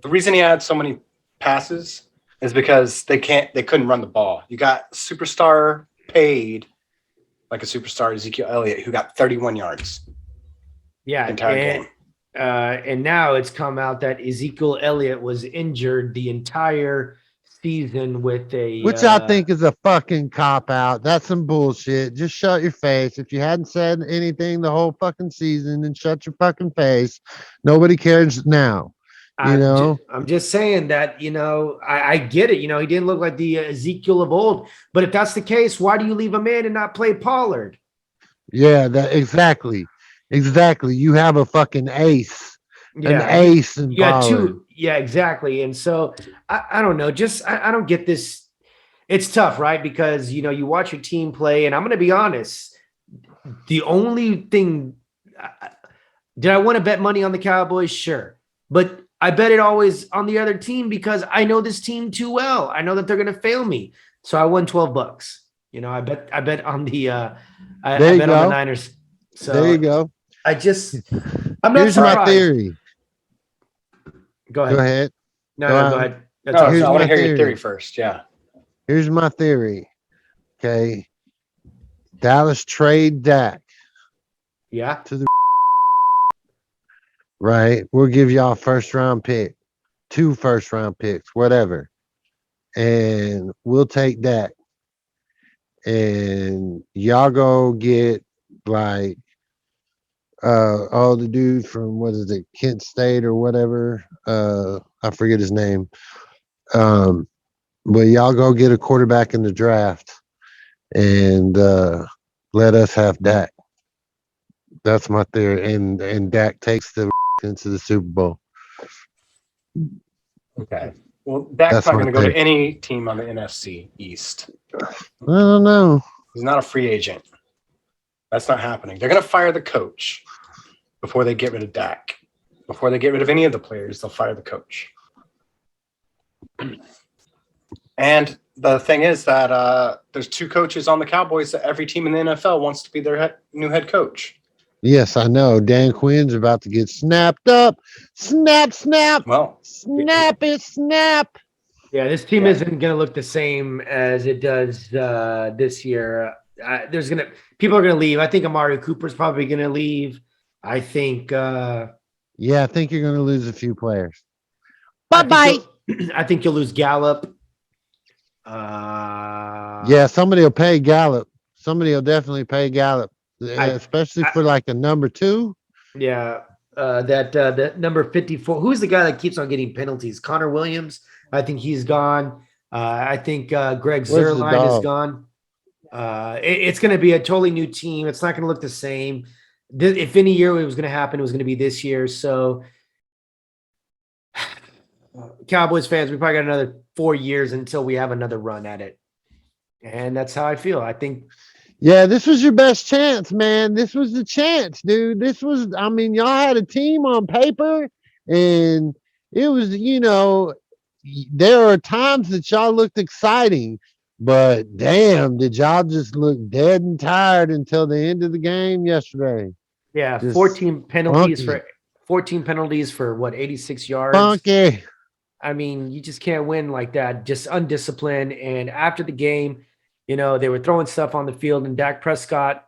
reason he had so many passes is because they couldn't run the ball. You got superstar paid, like a superstar Ezekiel Elliott, who got 31 yards. Yeah, game. And now it's come out that Ezekiel Elliott was injured the entire season with which I think is a fucking cop out. That's some bullshit. Just shut your face. If you hadn't said anything the whole fucking season, then shut your fucking face. Nobody cares now. I'm just saying that, I get it. He didn't look like the Ezekiel of old. But if that's the case, why do you leave him in and not play Pollard? Yeah, exactly. You have a fucking ace. Yeah. An ace in You got Pollard. two. Yeah, exactly. And so I don't know. I don't get this. It's tough, right? Because, you watch your team play, and I'm going to be honest. The only thing, did I want to bet money on the Cowboys? Sure. But I bet it always on the other team because I know this team too well. I know that they're going to fail me. So I won $12. I bet on the, I bet on the Niners. So there you go. I'm not Here's surprised. my theory. Go ahead. No, go ahead. I want to hear your theory first. Yeah. Here's my theory. Okay. Dallas trade Dak. Yeah. To the right. We'll give y'all a first round pick, 2 first round picks, whatever. And we'll take Dak. And y'all go get like the dude from Kent State or whatever. I forget his name. But y'all go get a quarterback in the draft and let us have Dak. That's my theory. And Dak takes the into the Super Bowl. Okay. Well, Dak's not going to go to any team on the NFC East. I don't know. He's not a free agent. That's not happening. They're going to fire the coach before they get rid of Dak. Before they get rid of any of the players, they'll fire the coach. And the thing is that there's 2 coaches on the Cowboys that every team in the NFL wants to be their new head coach. Yes, I know. Dan Quinn's about to get snapped up. Snap, snap. Well, snap it, snap. Yeah, this team isn't going to look the same as it does this year. People are going to leave. I think Amari Cooper's probably going to leave. I think. I think you're going to lose a few players. Bye. I think you'll lose Gallup. Somebody will pay Gallup. Somebody will definitely pay Gallup, especially for like a number 2. Yeah, that number 54. Who's the guy that keeps on getting penalties? Connor Williams. I think he's gone. I think Greg Zuerlein is gone. It's going to be a totally new team. It's not going to look the same. If any year it was going to happen, it was going to be this year. So, Cowboys fans, we probably got another 4 years until we have another run at it. And that's how I feel. I think. Yeah, this was your best chance, man. This was the chance, dude. Y'all had a team on paper, and it was, there are times that y'all looked exciting, but damn, did y'all just look dead and tired until the end of the game yesterday? Yeah, Just 14 penalties funky. for what, 86 yards. Funky. I mean, you just can't win like that. Just undisciplined. And after the game, they were throwing stuff on the field, and Dak Prescott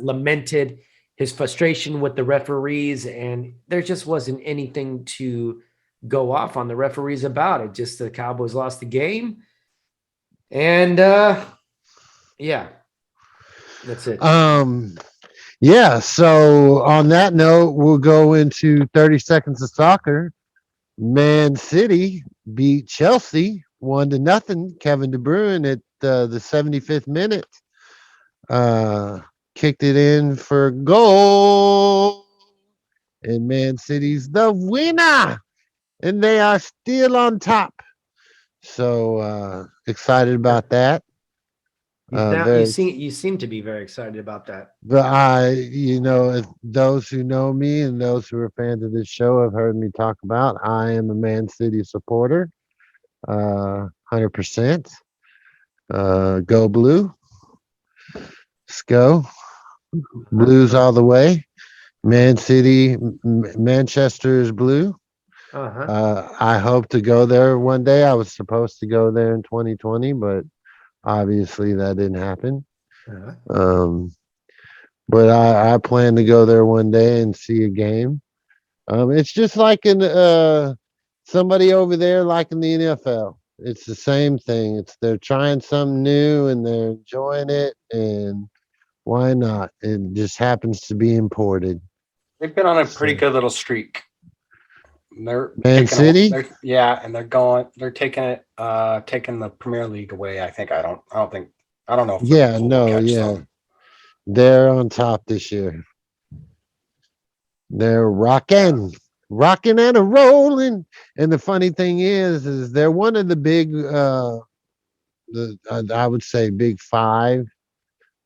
lamented his frustration with the referees, and there just wasn't anything to go off on the referees about it. Just the Cowboys lost the game. And that's it. So on that note, we'll go into 30 seconds of soccer. Man City beat Chelsea 1-0. Kevin De Bruyne at the 75th minute kicked it in for goal, and Man City's the winner, and they are still on top. So excited about that. You seem to be very excited about that. But if those who know me and those who are fans of this show have heard me talk about, I am a Man City supporter, 100%. Go blue. Let's go. Blues all the way. Man City, Manchester's blue. I hope to go there one day. I was supposed to go there in 2020, but obviously that didn't happen. But I plan to go there one day and see a game. It's just like somebody over there like in the NFL. It's the same thing. They're trying something new and they're enjoying it, and why not? It just happens to be imported. They've been on a pretty good little streak. They're Man City? And they're taking the Premier League away. I think I don't know if them. They're on top this year. They're rocking and a rolling. And the funny thing is they're one of the big I would say big 5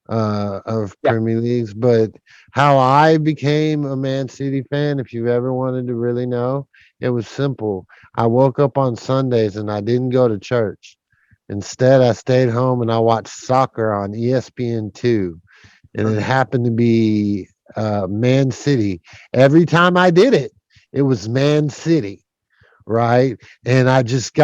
of Premier Leagues. But how I became a Man City fan, if you ever wanted to really know, it was simple. I woke up on Sundays and I didn't go to church. Instead, I stayed home and I watched soccer on ESPN2. And it happened to be Man City. Every time I did it, it was Man City, right? And I just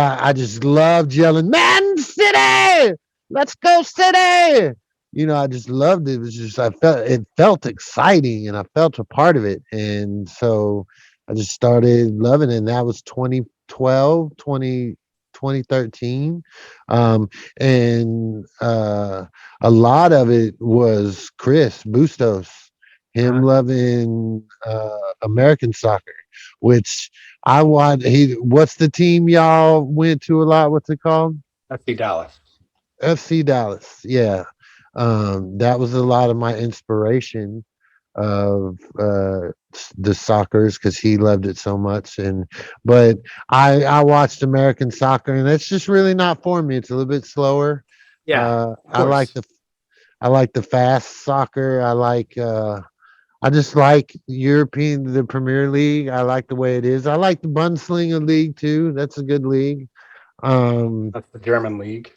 loved yelling, Man City! Let's go City! I just loved it. It was just, it felt exciting and I felt a part of it. And so I just started loving it. And that was 2012, 2013. And a lot of it was Chris Bustos, him loving American soccer, which I want. What's the team y'all went to a lot? What's it called? FC Dallas. FC Dallas. Yeah. That was a lot of my inspiration of the soccer's, because he loved it so much. But I watched American soccer, and it's just really not for me. It's a little bit slower. I like the fast soccer. I just like the Premier League. I like the way it is. I like the Bundesliga league too. That's a good league. That's the German league.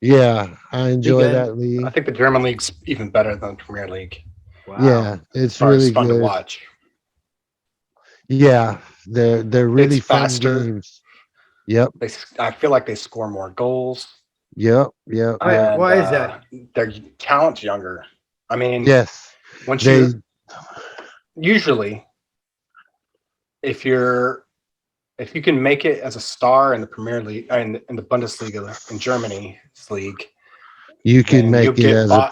Yeah, I enjoy good? that I league. think the German league's even better than the Premier League Wow. Yeah, as it's far as really fun to good. watch. Yeah, they're really It's fun faster. games. Yep, I feel like they score more goals, yep. and Why is that? their talent's younger. I mean, Yes, once they. you're usually if you can make it as a star in the Premier League in the Bundesliga in Germany's league, You can then make it as a.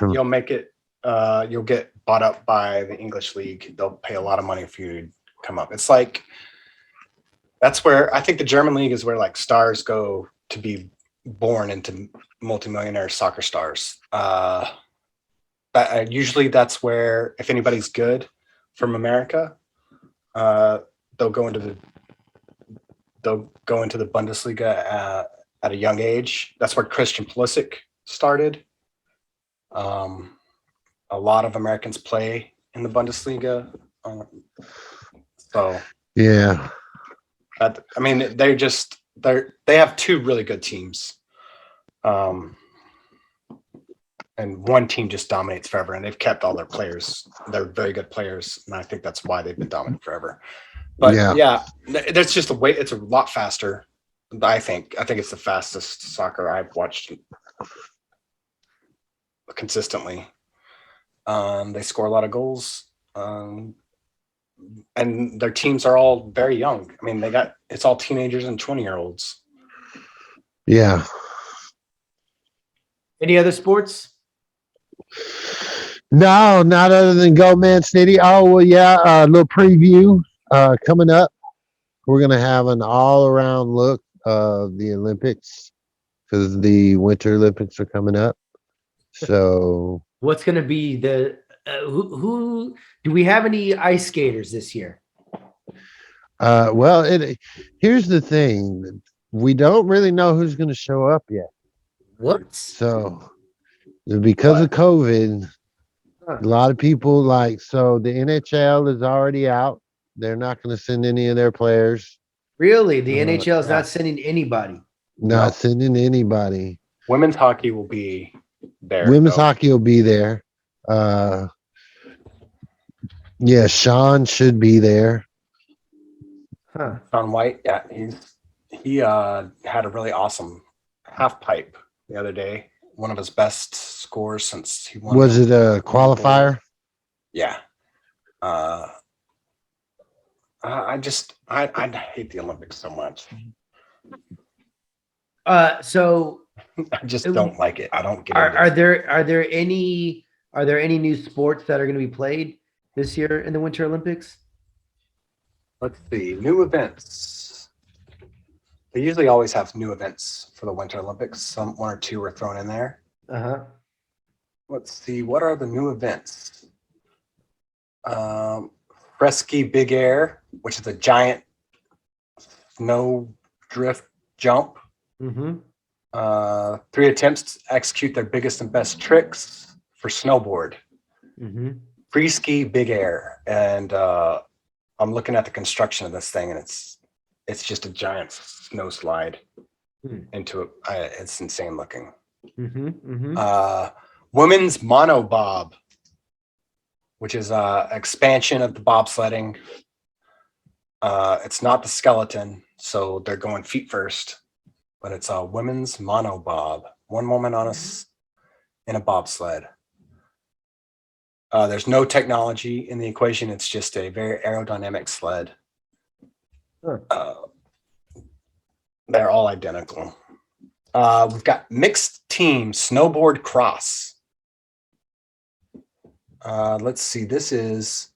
you'll get bought up by the English league. They'll pay a lot of money for you to come up. It's like that's where I think the German league is where like stars go to be born into multimillionaire soccer stars. Usually that's where if anybody's good from America, they'll go into the Bundesliga at a young age. That's where Christian Pulisic started. A lot of Americans play in the Bundesliga. So Yeah, I mean, they have two really good teams. And one team just dominates forever, and they've kept all their players. They're very good players, and I think that's why they've been dominant forever. But yeah, that's just it's a lot faster. I think it's the fastest soccer I've watched consistently. They score a lot of goals, and their teams are all very young. I mean, it's all teenagers and 20-year-olds. yeah. Any other sports? No, not other than Go Man City. Oh well, yeah. A little preview coming up. We're gonna have an all-around look of the Olympics because the Winter Olympics are coming up. So, What's going to be the who? Do we have any ice skaters this year? well, here's the thing: we don't really know who's going to show up yet. What? So, because of COVID, a lot of people so the NHL is already out. They're not going to send any of their players. Really? The NHL is not sending anybody. Not sending anybody. Women's hockey will be there. Women's hockey will be there. Yeah, Sean should be there. Huh. Sean White, yeah, he had a really awesome half pipe the other day. One of his best scores since he won. Was it a qualifier? Yeah. I hate the Olympics so much. So I just don't like it. I don't get it. Are there any new sports that are going to be played this year in the Winter Olympics? Let's see. New events. They usually always have new events for the Winter Olympics. One or two are thrown in there. Let's see. What are the new events? Fresky Big Air, which is a giant snow drift jump. 3 attempts to execute their biggest and best tricks for snowboard. Free ski Big Air, and I'm looking at the construction of this thing, and it's just a giant snow slide into it. It's insane looking. Women's monobob, which is expansion of the bobsledding. It's not the skeleton, so they're going feet first. But it's a women's monobob. One woman in a bobsled. There's no technology in the equation. It's just a very aerodynamic sled. They're all identical. We've got mixed team snowboard cross. Let's see. This is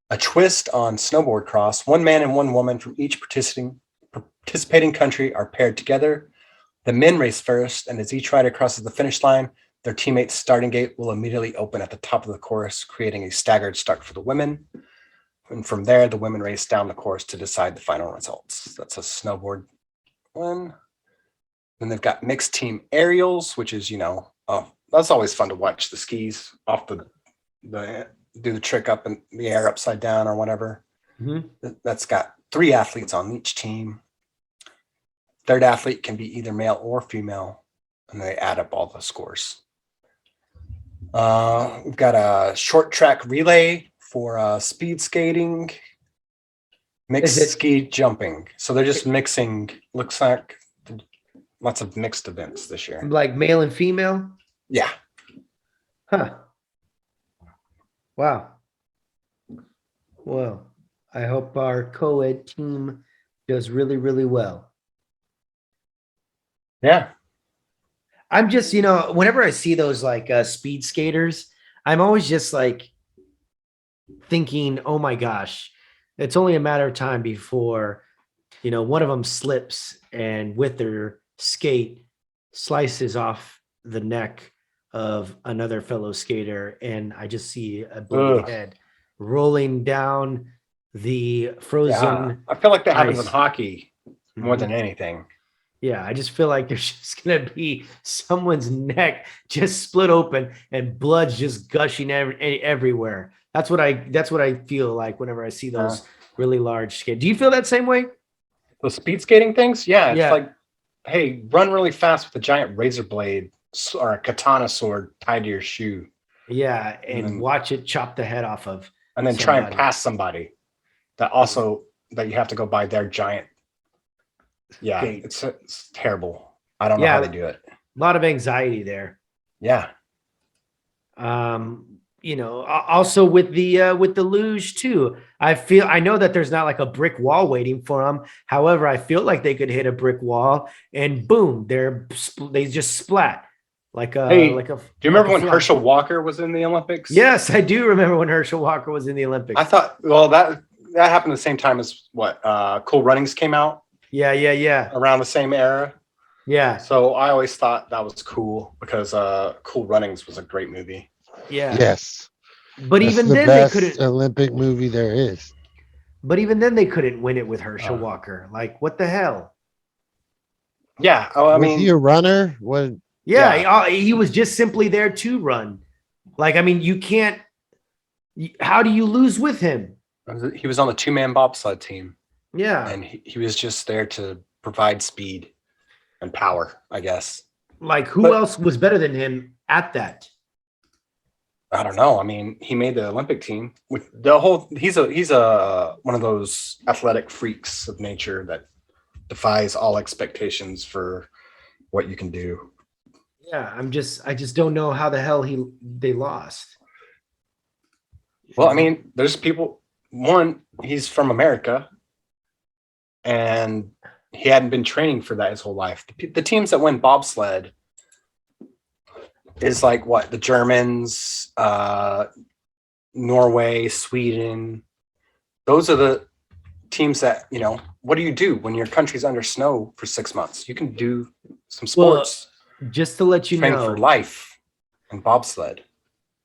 a twist on snowboard cross. One man and one woman from each participating country are paired together. The men race first, and as each rider crosses the finish line, their teammate's starting gate will immediately open at the top of the course, creating a staggered start for the women. And from there, the women race down the course to decide the final results. That's a snowboard one. Then they've got mixed team aerials, which is, that's always fun to watch the skis off do the trick up in the air upside down or whatever. That's got 3 athletes on each team. Third athlete can be either male or female. and they add up all the scores. We've got a short track relay for speed skating, mixed ski jumping. So they're just mixing, looks like lots of mixed events this year. Like male and female? Yeah. Huh. Wow. Well, I hope our co-ed team does really, really well. Yeah. I'm just, whenever I see those like speed skaters, I'm always just like thinking, oh my gosh, it's only a matter of time before, one of them slips and with their skate slices off the neck of another fellow skater. And I just see a bloody head rolling down the frozen. Yeah. I feel like that happens in ice. hockey more than anything. Yeah, I just feel like there's just gonna be someone's neck just split open and blood's just gushing everywhere. That's what I feel like whenever I see those really large skate. Do you feel that same way? The speed skating things? Yeah, it's like, hey, run really fast with a giant razor blade or a katana sword tied to your shoe. Yeah, and watch it chop the head off of. And then try and pass somebody that you have to go by their giant. Yeah, it's terrible. I don't know how they do it. A lot of anxiety there. Yeah. Also with the luge too. I know that there's not like a brick wall waiting for them. However, I feel like they could hit a brick wall and boom, they just splat like a. Hey, do you remember when fly. Herschel Walker was in the Olympics? Yes, I do remember when Herschel Walker was in the Olympics. I thought, well, that happened the same time as what Cool Runnings came out. Yeah. Around the same era. Yeah. So I always thought that was cool because Cool Runnings was a great movie. Yeah. Yes. But That's even the then best they couldn't. Olympic movie there is. But even then they couldn't win it with Herschel Walker. Like what the hell? Yeah. Was he a runner? Yeah, he was just simply there to run. Like, I mean, you can't. How do you lose with him? He was on the 2-man bobsled team. Yeah. And he was just there to provide speed and power, I guess. Like who else was better than him at that? I don't know. I mean, he made the Olympic team. He's one of those athletic freaks of nature that defies all expectations for what you can do. Yeah, I just don't know how the hell they lost. Well, I mean, there's people. One, he's from America. And he hadn't been training for that his whole life. The teams that win bobsled is like what? The Germans, Norway, Sweden. Those are the teams that, what do you do when your country's under snow for 6 months? You can do some sports. Well, just to let you train know. For life in bobsled.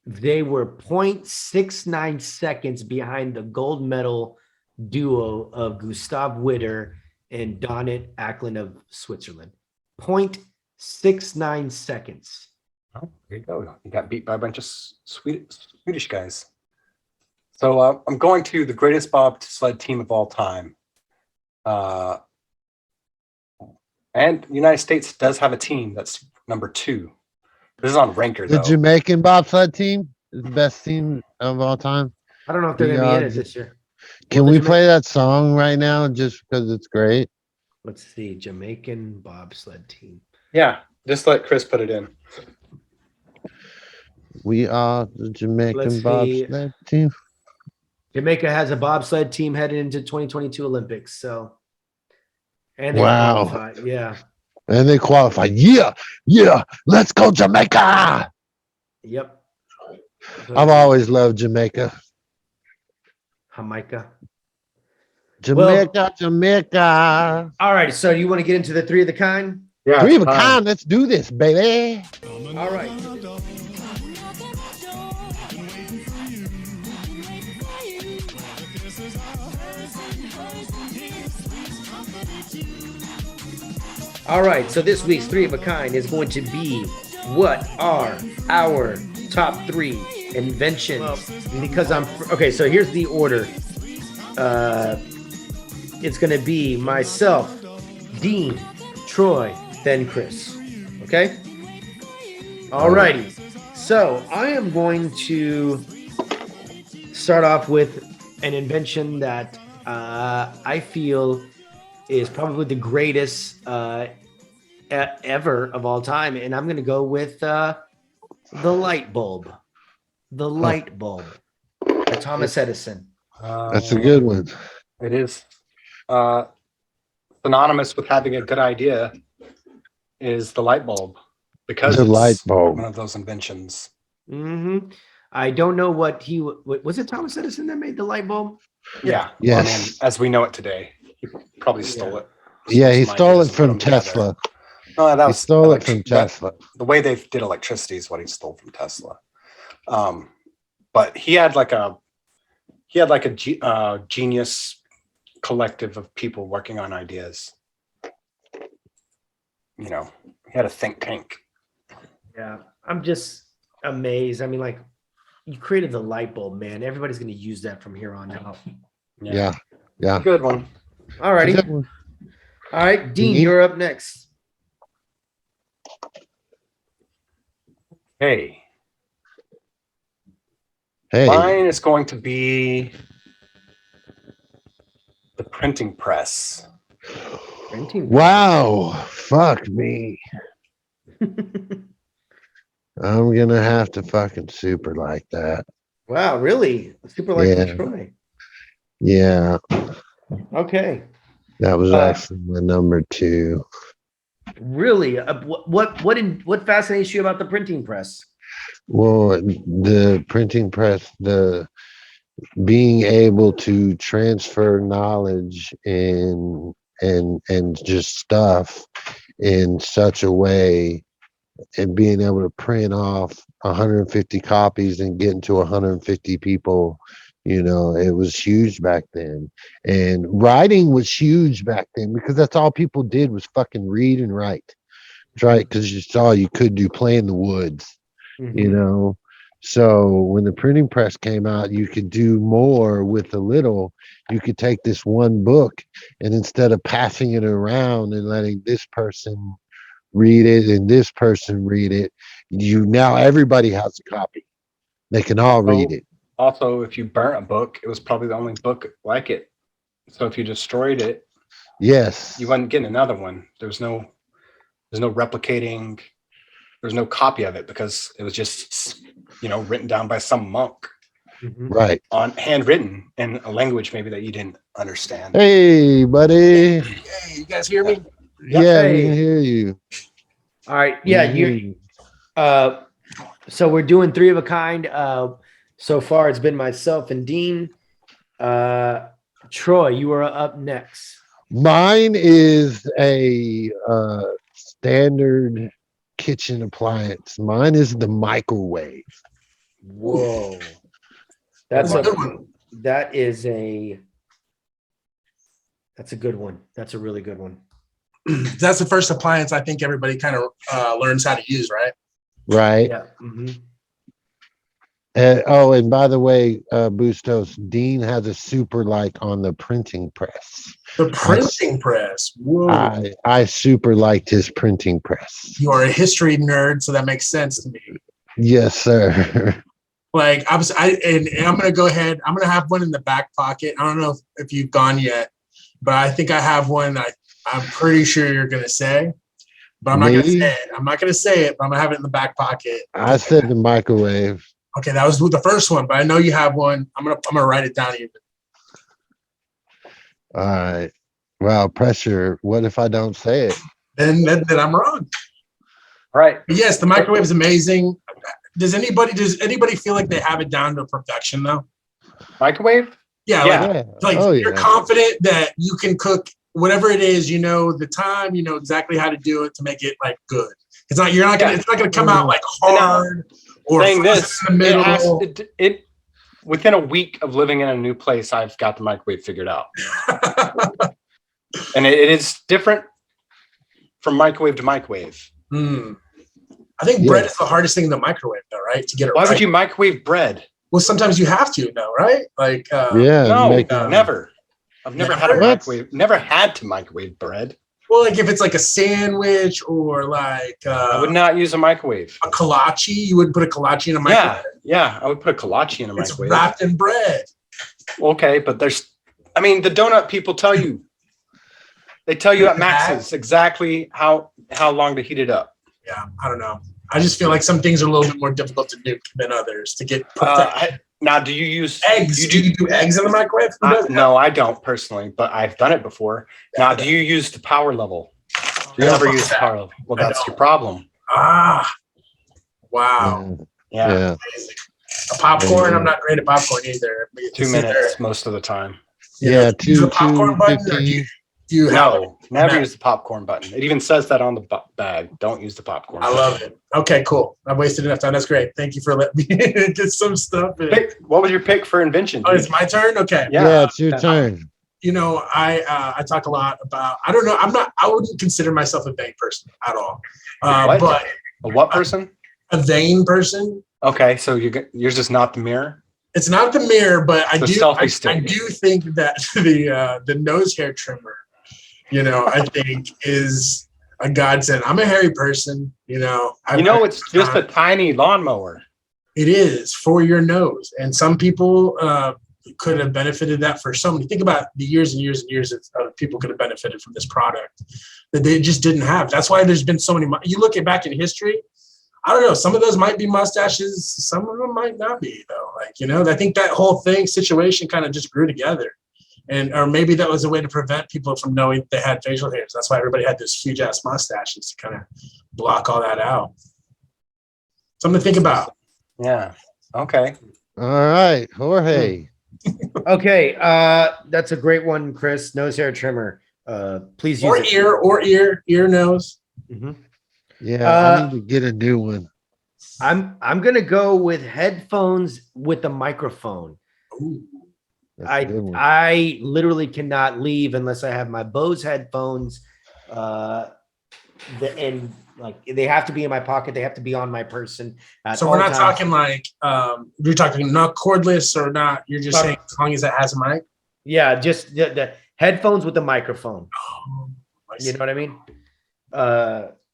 They were 0.69 seconds behind the gold medal duo of Gustav Witter and Donnet Acklin of Switzerland. 0.69 seconds. Oh, there you go. You got beat by a bunch of Swedish guys. So I'm going to the greatest bobsled team of all time. And the United States does have a team that's number 2. This is on Ranker, though. The Jamaican bobsled team is the best team of all time. I don't know if they're going to be in it this year. Can we play that song right now just because it's great? Let's see. Jamaican bobsled team. Yeah. Just let Chris put it in. We are the Jamaican bobsled team. Jamaica has a bobsled team headed into 2022 Olympics. So, and they qualified. Yeah. And they qualified. Yeah. Let's go, Jamaica. Yep. I've always loved Jamaica. Jamaica. Jamaica. All right. So you want to get into the 3 of the kind? Yeah. 3 of a kind. Let's do this, baby. All right. All right, so this week's 3 of a kind is going to be what are our top 3 inventions? Because okay, so here's the order. It's going to be myself, Dean, Troy, then Chris. Okay? All righty. So I am going to start off with an invention that I feel is probably the greatest ever of all time. And I'm going to go with the light bulb. The light bulb by Thomas Edison. That's a good one. It is synonymous with having a good idea is the light bulb, because The it's light bulb. one of those inventions. Mm-hmm. I don't know what was it Thomas Edison that made the light bulb? Yeah. Yes. Well, I mean, as we know it today, he probably stole it. Yeah, he Some stole it ideas and put from them together. Tesla. No, that He was stole it from Tesla. The way they did electricity is what he stole from Tesla. But he had like a genius collective of people working on ideas. You know, he had a think tank. Yeah, I'm just amazed. I mean, like, you created the light bulb, man. Everybody's going to use that from here on out. Yeah. Yeah. Good one. All righty. All right, Dean, you're up next. Hey. Hey. Mine is going to be the printing press. Wow. Fuck me. I'm gonna have to fucking super like that. Wow, really? Super like Yeah. Troy. Yeah. Okay. That was actually my number 2. Really? What fascinates you about the printing press? Well, the printing press, the being able to transfer knowledge and just stuff in such a way, and being able to print off 150 copies and get into 150 people, you know, it was huge back then. And writing was huge back then because that's all people did was fucking read and write. Right? Because it's all you could do, play in the woods, you know. So when the printing press came out, you could do more with a little. You could take this one book, and instead of passing it around and letting this person read it and this person read it, now everybody has a copy. They can all read it. Also, if you burnt a book, it was probably the only book like it. So if you destroyed it, yes, you wasn't getting another one. There's no replicating. There's no copy of it because it was just, you know, written down by some monk. Right. On handwritten in a language maybe that you didn't understand. Hey, buddy. Hey, you guys hear me? Yeah, we can hear you. All right. Yeah, you. So we're doing 3 of a kind. So far, it's been myself and Dean. Troy, you are up next. Mine is a standard kitchen appliance. Mine is the microwave. Whoa. That's a good one. That's a good one. That's a really good one. That's the first appliance I think everybody kind of learns how to use, right? Right. Yeah. And by the way, Bustos, Dean has a super like on the printing press. The printing press. Whoa. I super liked his printing press. You are a history nerd, so that makes sense to me. Yes, sir. Like I'm gonna go ahead. I'm gonna have one in the back pocket. I don't know if you've gone yet, but I think I have one. I'm pretty sure you're gonna say, but I'm not gonna say it. I'm not gonna say it, but I'm gonna have it in the back pocket. I said the microwave. Okay, that was the first one, but I know you have one. I'm gonna write it down even. All right. Wow, pressure. What if I don't say it? Then I'm wrong. Right. But yes, the microwave is amazing. Does anybody feel like they have it down to perfection though? Microwave? Yeah. You're confident that you can cook whatever it is, you know the time, you know exactly how to do it to make it like good. It's not gonna come out like hard or saying this in the middle. It within a week of living in a new place, I've got the microwave figured out. And it is different from microwave to microwave. I think bread is the hardest thing in the microwave, though, right? To get it. Why right. would you microwave bread? Well, sometimes you have to, though, right? Like, no, never. I've never had a microwave. Never had to microwave bread. Well, like if it's like a sandwich or like I would not use a microwave. A kolache, you would put a kolache in a microwave. Yeah, I would put a kolache in a It's microwave. wrapped in bread. Okay, but the donut people tell you. They tell you at Max's exactly how long to heat it up. Yeah, I don't know. I just feel like some things are a little bit more difficult to nuke than others to get perfect. Now, do you use eggs? Do you do eggs in the microwave? No, I don't personally, but I've done it before. Now, do you use the power level? Do you ever use the power level? Well, that's your problem. Ah, wow. Yeah. A popcorn. I'm not great at popcorn either. 2 minutes most of the time. Yeah, use the popcorn button. Or do you never use the popcorn button. It even says that on the bag. Don't use the popcorn. I love it. Okay, cool. I've wasted enough time. That's great. Thank you for letting me get some stuff in. What was your pick for Invention? Oh, it's my turn? Okay. Yeah, it's your turn. You know, I talk a lot about, I don't know, I wouldn't consider myself a vain person at all. But a what person? A vain person. Okay, so yours is not the mirror? It's not the mirror, but I do think that the nose hair trimmer, you know, I think is a godsend. I'm a hairy person, you know. It's just a tiny lawnmower. It is for your nose. And some people could have benefited that for so many. Think about the years and years and years of people could have benefited from this product that they just didn't have. That's why there's been so many. You look at back in history, I don't know. Some of those might be mustaches. Some of them might not be, though. Like, you know, I think that whole situation kind of just grew together. Or maybe that was a way to prevent people from knowing they had facial hairs. That's why everybody had those huge ass mustaches to kind of block all that out. Something to think about. Yeah. Okay. All right, Jorge. Okay, that's a great one, Chris. Nose hair trimmer. Please use it. Ear, nose. Mm-hmm. Yeah, I need to get a new one. I'm gonna go with headphones with a microphone. Ooh. I literally cannot leave unless I have my Bose headphones, and like they have to be in my pocket. They have to be on my person. So we're not talking like you're talking not cordless or not. You're just saying as long as it has a mic. Yeah, just the headphones with the microphone. Oh, you know what I mean?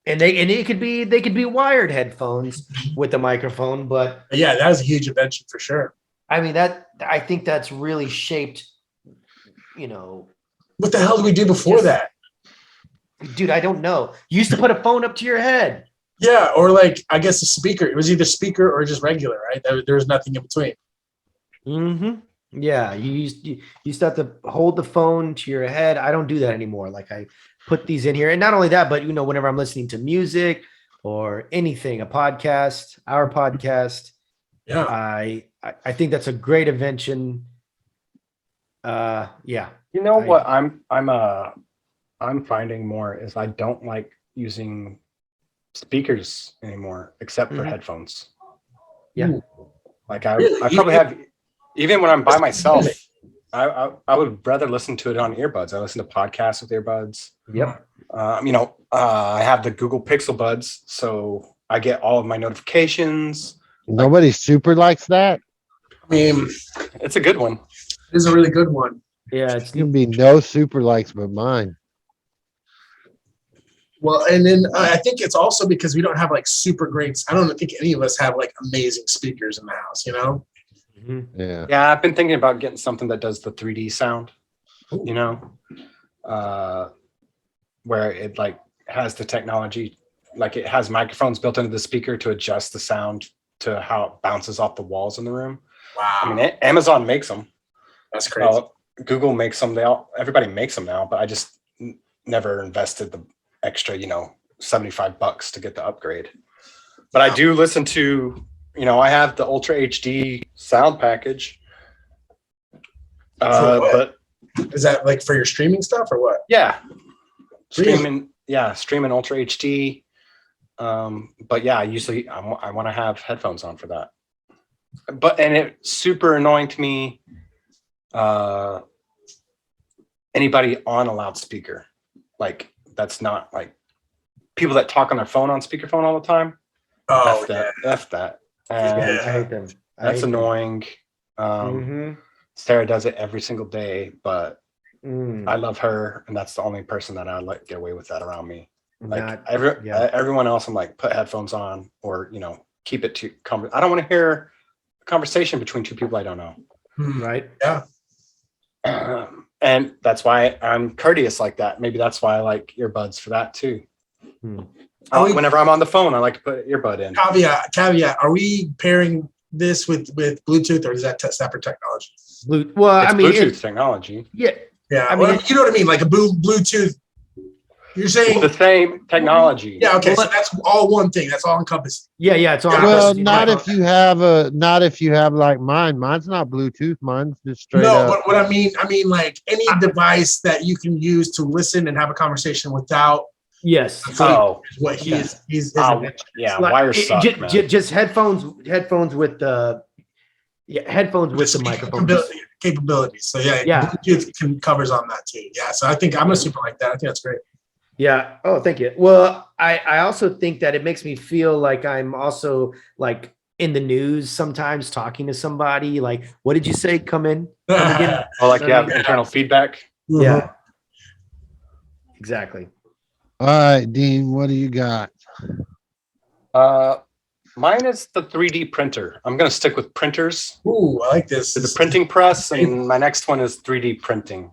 And they could be wired headphones with the microphone, but yeah, that was a huge invention for sure. I mean, I think that's really shaped, you know. What the hell did we do before that? Dude, I don't know. You used to put a phone up to your head. Yeah, or like, I guess a speaker. It was either speaker or just regular, right? There was nothing in between. Mm-hmm. Yeah, you used to have to hold the phone to your head. I don't do that anymore. Like I put these in here. And not only that, but, you know, whenever I'm listening to music or anything, a podcast, our podcast, yeah, I think that's a great invention. Yeah. You know what I'm finding more is I don't like using speakers anymore except for headphones. Yeah. Like I probably have, even when I'm by myself, I would rather listen to it on earbuds. I listen to podcasts with earbuds. Yep. I have the Google Pixel Buds, so I get all of my notifications. Nobody super likes that. I mean, it's a good one. It's a really good one. Yeah, it's gonna be no super likes but mine. Well, and then I think it's also because we don't have like super great. I don't think any of us have like amazing speakers in the house, you know? Mm-hmm. Yeah. Yeah, I've been thinking about getting something that does the 3D sound, you know, where it like has the technology, like it has microphones built into the speaker to adjust the sound to how it bounces off the walls in the room. Wow. I mean, Amazon makes them. That's crazy. Google makes them. Everybody makes them now, but I just never invested the extra, you know, $75 to get the upgrade. But I do listen to, you know, I have the Ultra HD sound package. But is that like for your streaming stuff or what? Yeah. Streaming. Streaming Ultra HD. But yeah, usually I want to have headphones on for that. And it's super annoying to me. Anybody on a loudspeaker, like that's not like people that talk on their phone on speakerphone all the time. Oh, That's that. I hate them. That's annoying. Sarah does it every single day, but I love her, and that's the only person that I let get away with that around me. Like Not- everyone else, I'm like, put headphones on, or keep it to. I don't want to hear a conversation between two people I don't know. Right. Yeah. And that's why I'm courteous like that. Maybe that's why I like earbuds for that too. Whenever I'm on the phone, I like to put earbud in. Caveat. Are we pairing this with Bluetooth, or is that separate technology? Bluetooth technology. Yeah. Yeah. I mean, you know what I mean? Like a Bluetooth. You're saying the same technology. Yeah. Okay. So that's all one thing. That's all encompassing. Yeah. It's all. Well, not if you have like mine. Mine's not Bluetooth. Mine's just straight up. But what I mean like any device that you can use to listen and have a conversation without. Yes. Oh, is what he's yeah. Wires suck, man. Just headphones with the headphones with the microphone capabilities. So yeah. Bluetooth covers on that too. Yeah. So I think I'm a super like that. I think that's great. Yeah. Oh, thank you. Well, I also think that it makes me feel like I'm also like in the news sometimes talking to somebody. Like, what did you say? Come again. Oh, like you have internal feedback. Yeah. Exactly. All right, Dean, what do you got? Mine is the 3D printer. I'm going to stick with printers. Ooh, I like this. The printing press, and my next one is 3D printing.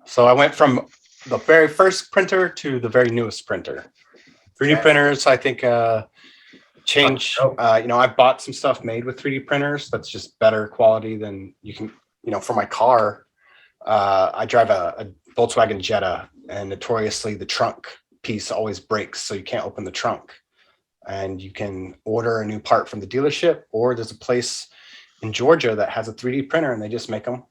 So I went from the very first printer to the very newest printer. 3D printers, I think, change. I bought some stuff made with 3D printers that's just better quality than you can, for my car. I drive a Volkswagen Jetta, and notoriously the trunk piece always breaks, so you can't open the trunk. And you can order a new part from the dealership, or there's a place in Georgia that has a 3D printer, and they just make them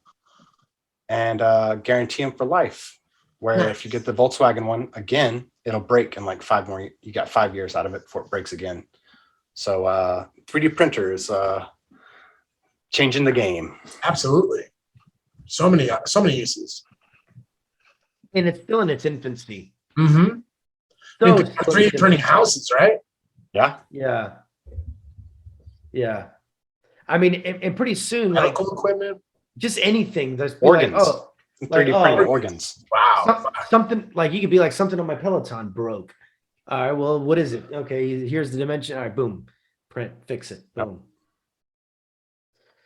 and guarantee them for life. Where if you get the Volkswagen one again, it'll break in like 5 more. You got 5 years out of it before it breaks again. So 3D printer is changing the game. Absolutely. So many uses. And it's still in its infancy. Mm-hmm. So 3D printing houses, right? Yeah. Yeah. I mean, and pretty soon, medical equipment, just anything. There's organs. 3D printing organs. Wow. Something like you could be like something on my Peloton broke. All right. Well, what is it? Okay. Here's the dimension. All right. Boom. Print. Fix it. Boom.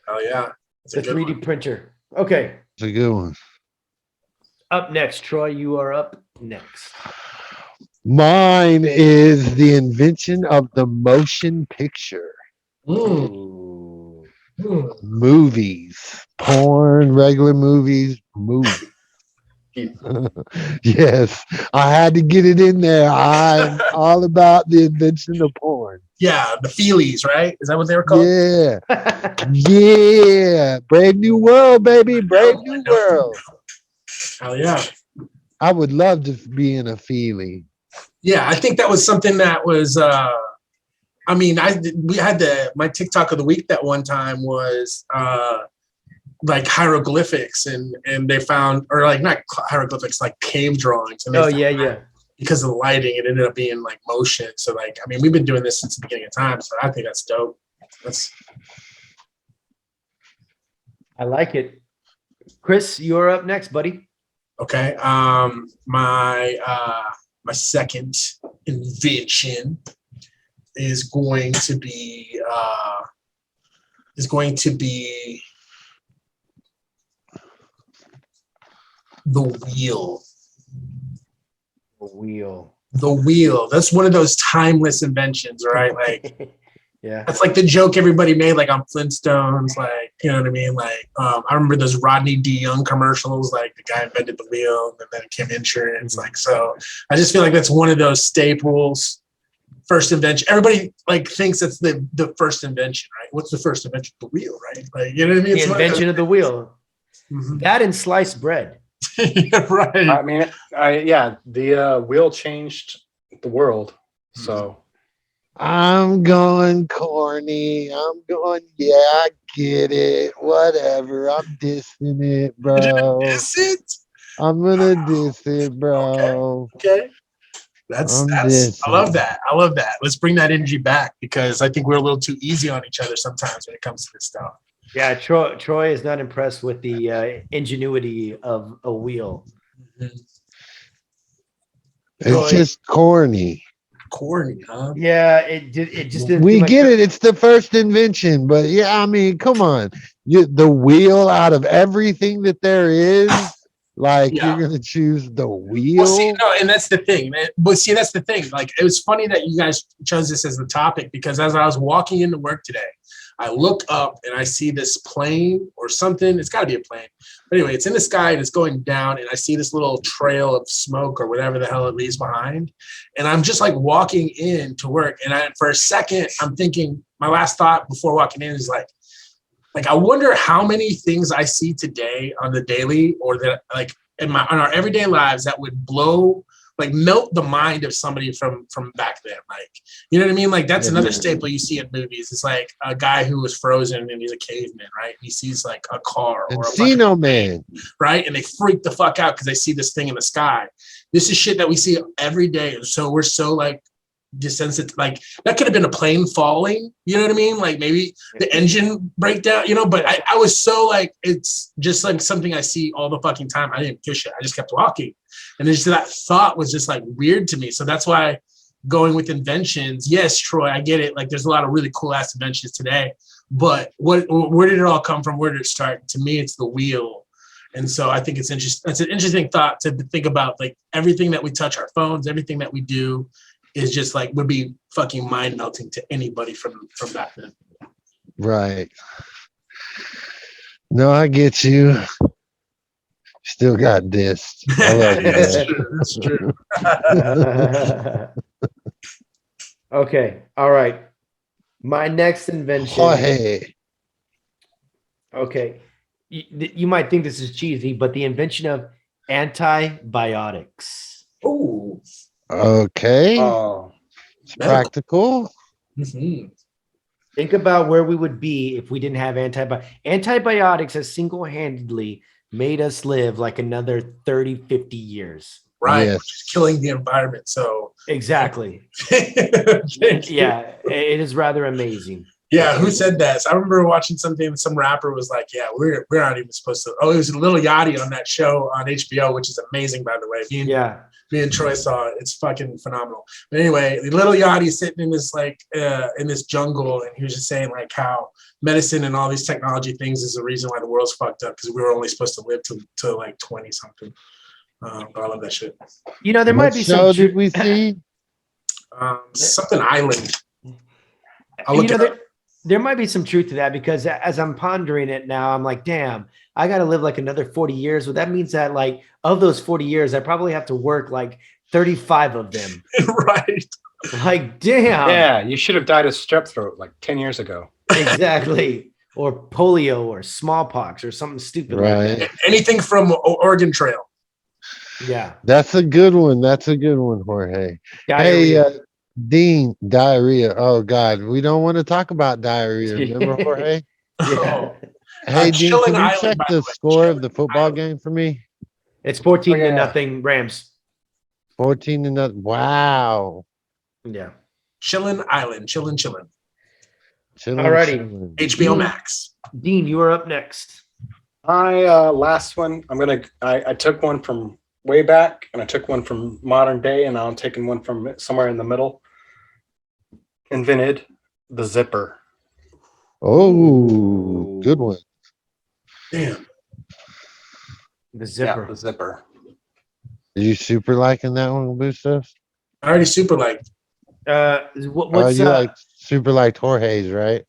Oh yeah. The 3D printer. Okay. It's a good one. Up next, Troy. You are up next. Mine is the invention of the motion picture. Movies, porn, regular movies. Yes, I had to get it in there. I'm all about the invention of porn. Yeah, the feelies, right? Is that what they were called? Yeah. Yeah. Brave New World, baby. Brave New World. Hell yeah. I would love to be in a feelie. Yeah, I think that was something that was we had my TikTok of the week that one time was like hieroglyphics and they found, or like not hieroglyphics, like cave drawings. And because of the lighting, it ended up being like motion. So like, I mean, we've been doing this since the beginning of time. So I think that's dope. I like it. Chris, you're up next, buddy. Okay. My second invention is going to be the wheel. The wheel. That's one of those timeless inventions, right? Like, yeah, that's like the joke everybody made, like on Flintstones, like, you know what I mean? Like, I remember those Rodney D. Young commercials, like the guy invented the wheel and then it became insurance. Like, so I just feel like that's one of those staples. First invention. Everybody like thinks that's the first invention, right? What's the first invention? The wheel, right? Like, you know what I mean? The invention of the wheel. Mm-hmm. That and sliced bread. Yeah, right. I mean, the wheel changed the world. So I'm going corny. I'm going, yeah, I get it. Whatever. I'm dissing it, bro. Diss it? I'm gonna diss it, bro. Okay. That's I love that. I love that. Let's bring that energy back because I think we're a little too easy on each other sometimes when it comes to this stuff. Yeah, Troy is not impressed with the ingenuity of a wheel. It's just corny. Corny, huh? Yeah, it just didn't. We seem like get it. It's the first invention, but yeah, I mean, come on. The wheel out of everything that there is, like Yeah. you're gonna choose the wheel. Well, see, no, and that's the thing. But see, that's the thing. Like, it was funny that you guys chose this as the topic because as I was walking into work today, I look up and I see this plane or something. It's got to be a plane. But anyway, it's in the sky and it's going down, and I see this little trail of smoke or whatever the hell it leaves behind. And I'm just like walking in to work, and for a second, I'm thinking. My last thought before walking in is like I wonder how many things I see today on the daily or that like in our everyday lives that would melt the mind of somebody from back then. Like, you know what I mean? Like, that's another staple you see in movies. It's like a guy who was frozen and he's a caveman, right? He sees like a car or a Encino Man, right? And they freak the fuck out because they see this thing in the sky. This is shit that we see every day. And so we're so like desensitized. Like, that could have been a plane falling, you know what I mean? Like, maybe the engine breakdown, you know, but I was so like, it's just like something I see all the fucking time. I didn't push it. I just kept walking. And just that thought was just like weird to me. So that's why going with inventions, yes, Troy, I get it. Like, there's a lot of really cool ass inventions today, but where did it all come from? Where did it start? To me, it's the wheel. And so I think it's interesting. It's an interesting thought to think about. Like, everything that we touch, our phones, everything that we do is just like, would be fucking mind melting to anybody from back then. right? No, I get you. Still got dissed. I love you, That's true. Okay. All right. My next invention. Oh, hey. Okay. You might think this is cheesy, but the invention of antibiotics. Oh. Okay. Oh, It's practical. Mm-hmm. Think about where we would be if we didn't have antibiotics has single-handedly made us live like another 30, 50 years. Right. Yes. Which is killing the environment. So Exactly. Yeah, it is rather amazing. yeah, who said that? So I remember watching something, some rapper was like, yeah, we're not even supposed to. Oh, it was Lil Yachty on that show on HBO, which is amazing, by the way. Me and Troy saw it. It's fucking phenomenal. But anyway, Lil Yachty sitting in this like in this jungle, and he was just saying like how medicine and all these technology things is the reason why the world's fucked up, because we were only supposed to live to like 20 something. But I love that shit. You know, there might be some. What show did we see? Something Island. I'll look it up. There might be some truth to that, because as I'm pondering it now, I'm like, damn, I got to live like another 40 years. Well, that means that like of those 40 years, I probably have to work like 35 of them. Right. Like, damn. yeah, you should have died of strep throat like 10 years ago. Exactly. Or polio or smallpox or something stupid like Right. that. Anything from Oregon Trail. Yeah. That's a good one. That's a good one, Jorge. Diarrhea. Hey, Dean, diarrhea. Oh, God. We don't want to talk about diarrhea. Remember, Jorge? Yeah. Hey, Dean, Chilling can you Island, check by the the way. score of Chilling the football Island. game for me? It's 14 Oh, yeah. to nothing Rams. 14 to nothing. Wow. Yeah. Chilling Island. Chilling. Chilling, Alrighty. chilling. HBO Max. Dean, you are up next. My last one, I took one from way back, and I took one from modern day, and I'm taking one from somewhere in the middle. Invented the zipper. Oh, good one. Damn. The zipper. Yeah, the zipper. Did you super liking that one, Busto? I already super liked. What's you like super liked Jorge's, right?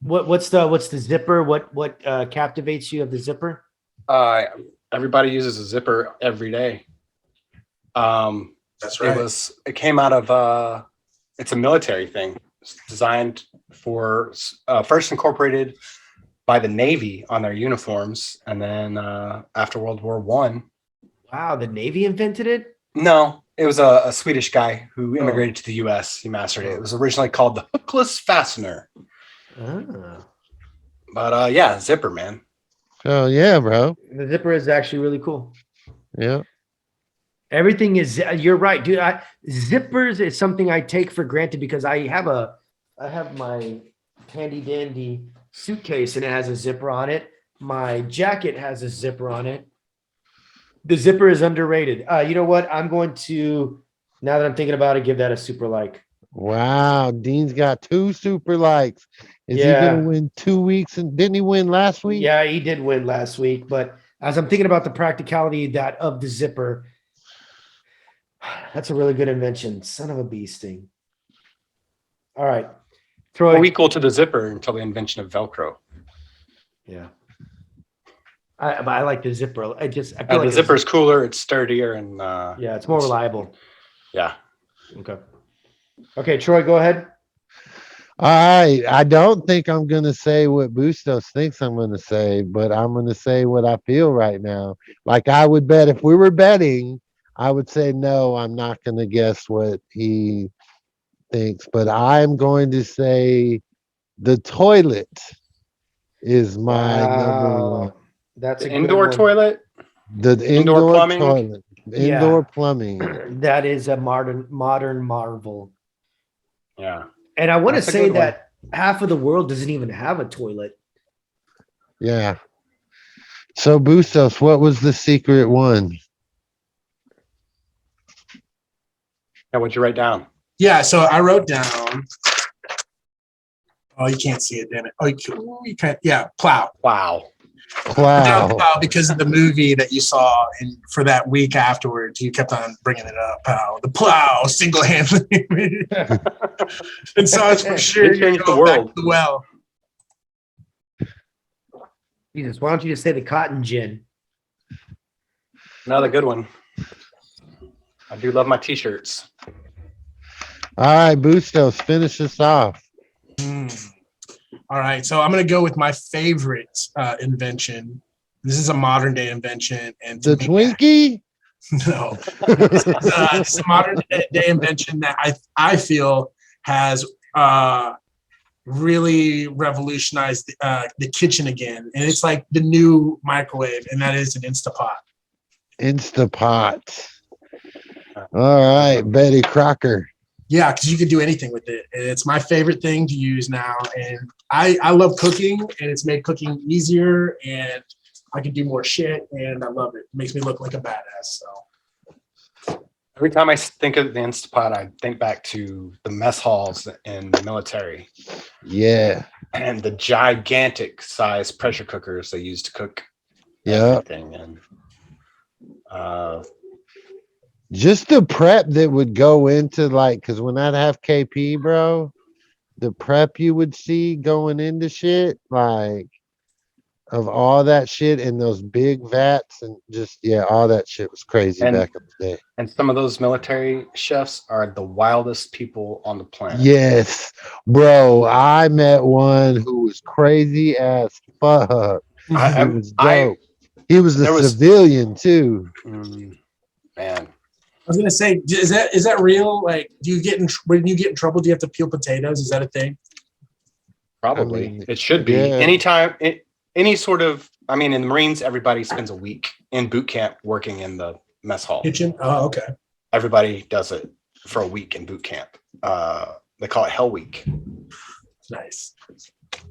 what's the zipper? What captivates you of the zipper? Everybody uses a zipper every day. That's right. It came out of it's a military thing. It's designed for first incorporated by the Navy on their uniforms, and then after World War I. Wow, the Navy invented it? No, it was a Swedish guy who immigrated to the U.S. He mastered it. It was originally called the hookless fastener. Oh. But yeah, zipper, man. Oh, yeah, bro. The zipper is actually really cool. Yeah. Everything is, you're right, dude. Zippers is something I take for granted because I have my handy dandy suitcase and it has a zipper on it. My jacket has a zipper on it. The zipper is underrated. You know what? I'm going to, now that I'm thinking about it, give that a super like. Wow, Dean's got 2 super likes. Is he Yeah. gonna win 2 weeks? And didn't he win last week? Yeah, he did win last week, but as I'm thinking about the practicality of the zipper, that's a really good invention. Son of a bee sting. All right, Troy. Or equal to the zipper until the invention of Velcro. Yeah. I like the zipper. I feel like the zipper's cooler, it's sturdier, and yeah, it's more reliable. Yeah. Okay, Troy, go ahead. All right. I don't think I'm gonna say what Bustos thinks I'm gonna say, but I'm gonna say what I feel right now. Like I would bet if we were betting, I would say no, I'm not gonna guess what he thinks, but I'm going to say the toilet is my number one. That's the indoor toilet. The indoor plumbing? toilet, indoor plumbing. That is a modern marvel. Yeah. And I want to That's a say good that half of the world doesn't even have a toilet. Yeah. So Bustos, what was the secret one? Yeah, what'd you write down? Yeah, so I wrote down. Oh, you can't see it, damn it. Oh, you can't. Yeah, plow. Wow. Plow, because of the movie that you saw, and for that week afterwards, you kept on bringing it up. How the plow single-handedly, and so it's for sure It changed the back world. to the well. Jesus, why don't you just say the cotton gin? Another good one. I do love my t-shirts. All right, Bustos, finish us off. All right, so I'm gonna go with my favorite invention. This is a modern day invention, and The Twinkie? No, it's a modern day invention that I feel has really revolutionized the kitchen again, and it's like the new microwave, and that is an Instapot. Instapot. All right, Betty Crocker. Yeah, because you can do anything with it. And it's my favorite thing to use now, and I love cooking, and it's made cooking easier, and I can do more shit, and I love it. It makes me look like a badass. So Every time I think of the Instapot, I think back to the mess halls in the military. Yeah. And the gigantic size pressure cookers they used to cook everything. And just the prep that would go into, like, because when I'd have KP, bro, the prep you would see going into shit, like, of all that shit in those big vats, and just, yeah, all that shit was crazy back in the day. And some of those military chefs are the wildest people on the planet. Yes, bro, I met one who was crazy as fuck. He was dope. He was a civilian too. Man. I was gonna say, is that real? Like, do you when you get in trouble, do you have to peel potatoes? Is that a thing? Probably. I mean, it should be. yeah. Anytime, any sort of, I mean, in the Marines, everybody spends a week in boot camp working in the mess hall. Kitchen? Oh, okay. Everybody does it for a week in boot camp. They call it Hell Week. Nice.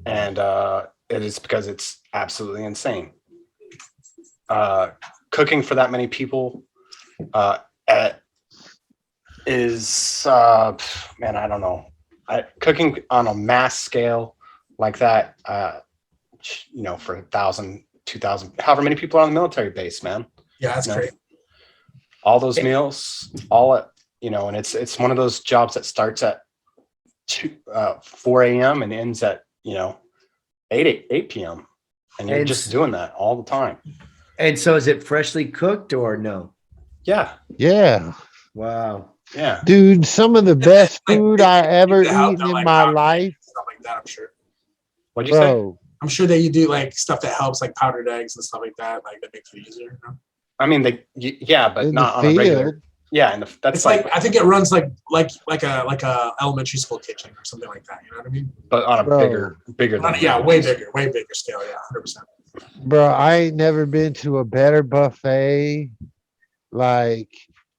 And it is because it's absolutely insane. Cooking for that many people is, man, I don't know. Cooking on a mass scale like that, you know, for 1,000, 2,000, however many people are on the military base, man. Yeah, that's great. All those meals, all at, you know, and it's one of those jobs that starts at 4 a.m. and ends at, you know, 8 p.m. And you're just doing that all the time. And so is it freshly cooked or no? Yeah. Yeah. Wow. Yeah. Dude, some of the best food I ever eaten in my life. Stuff like that, I'm sure. What'd you say? I'm sure that you do like stuff that helps, like powdered eggs and stuff like that, like that makes it easier. You know? I mean, yeah, but In not the on a regular. field. Yeah, and that's It's like I think it runs like a elementary school kitchen or something like that. You know what I mean? But on a Bro. bigger than Yeah, way bigger scale. Yeah, 100%. Bro, I ain't never been to a better buffet. Like,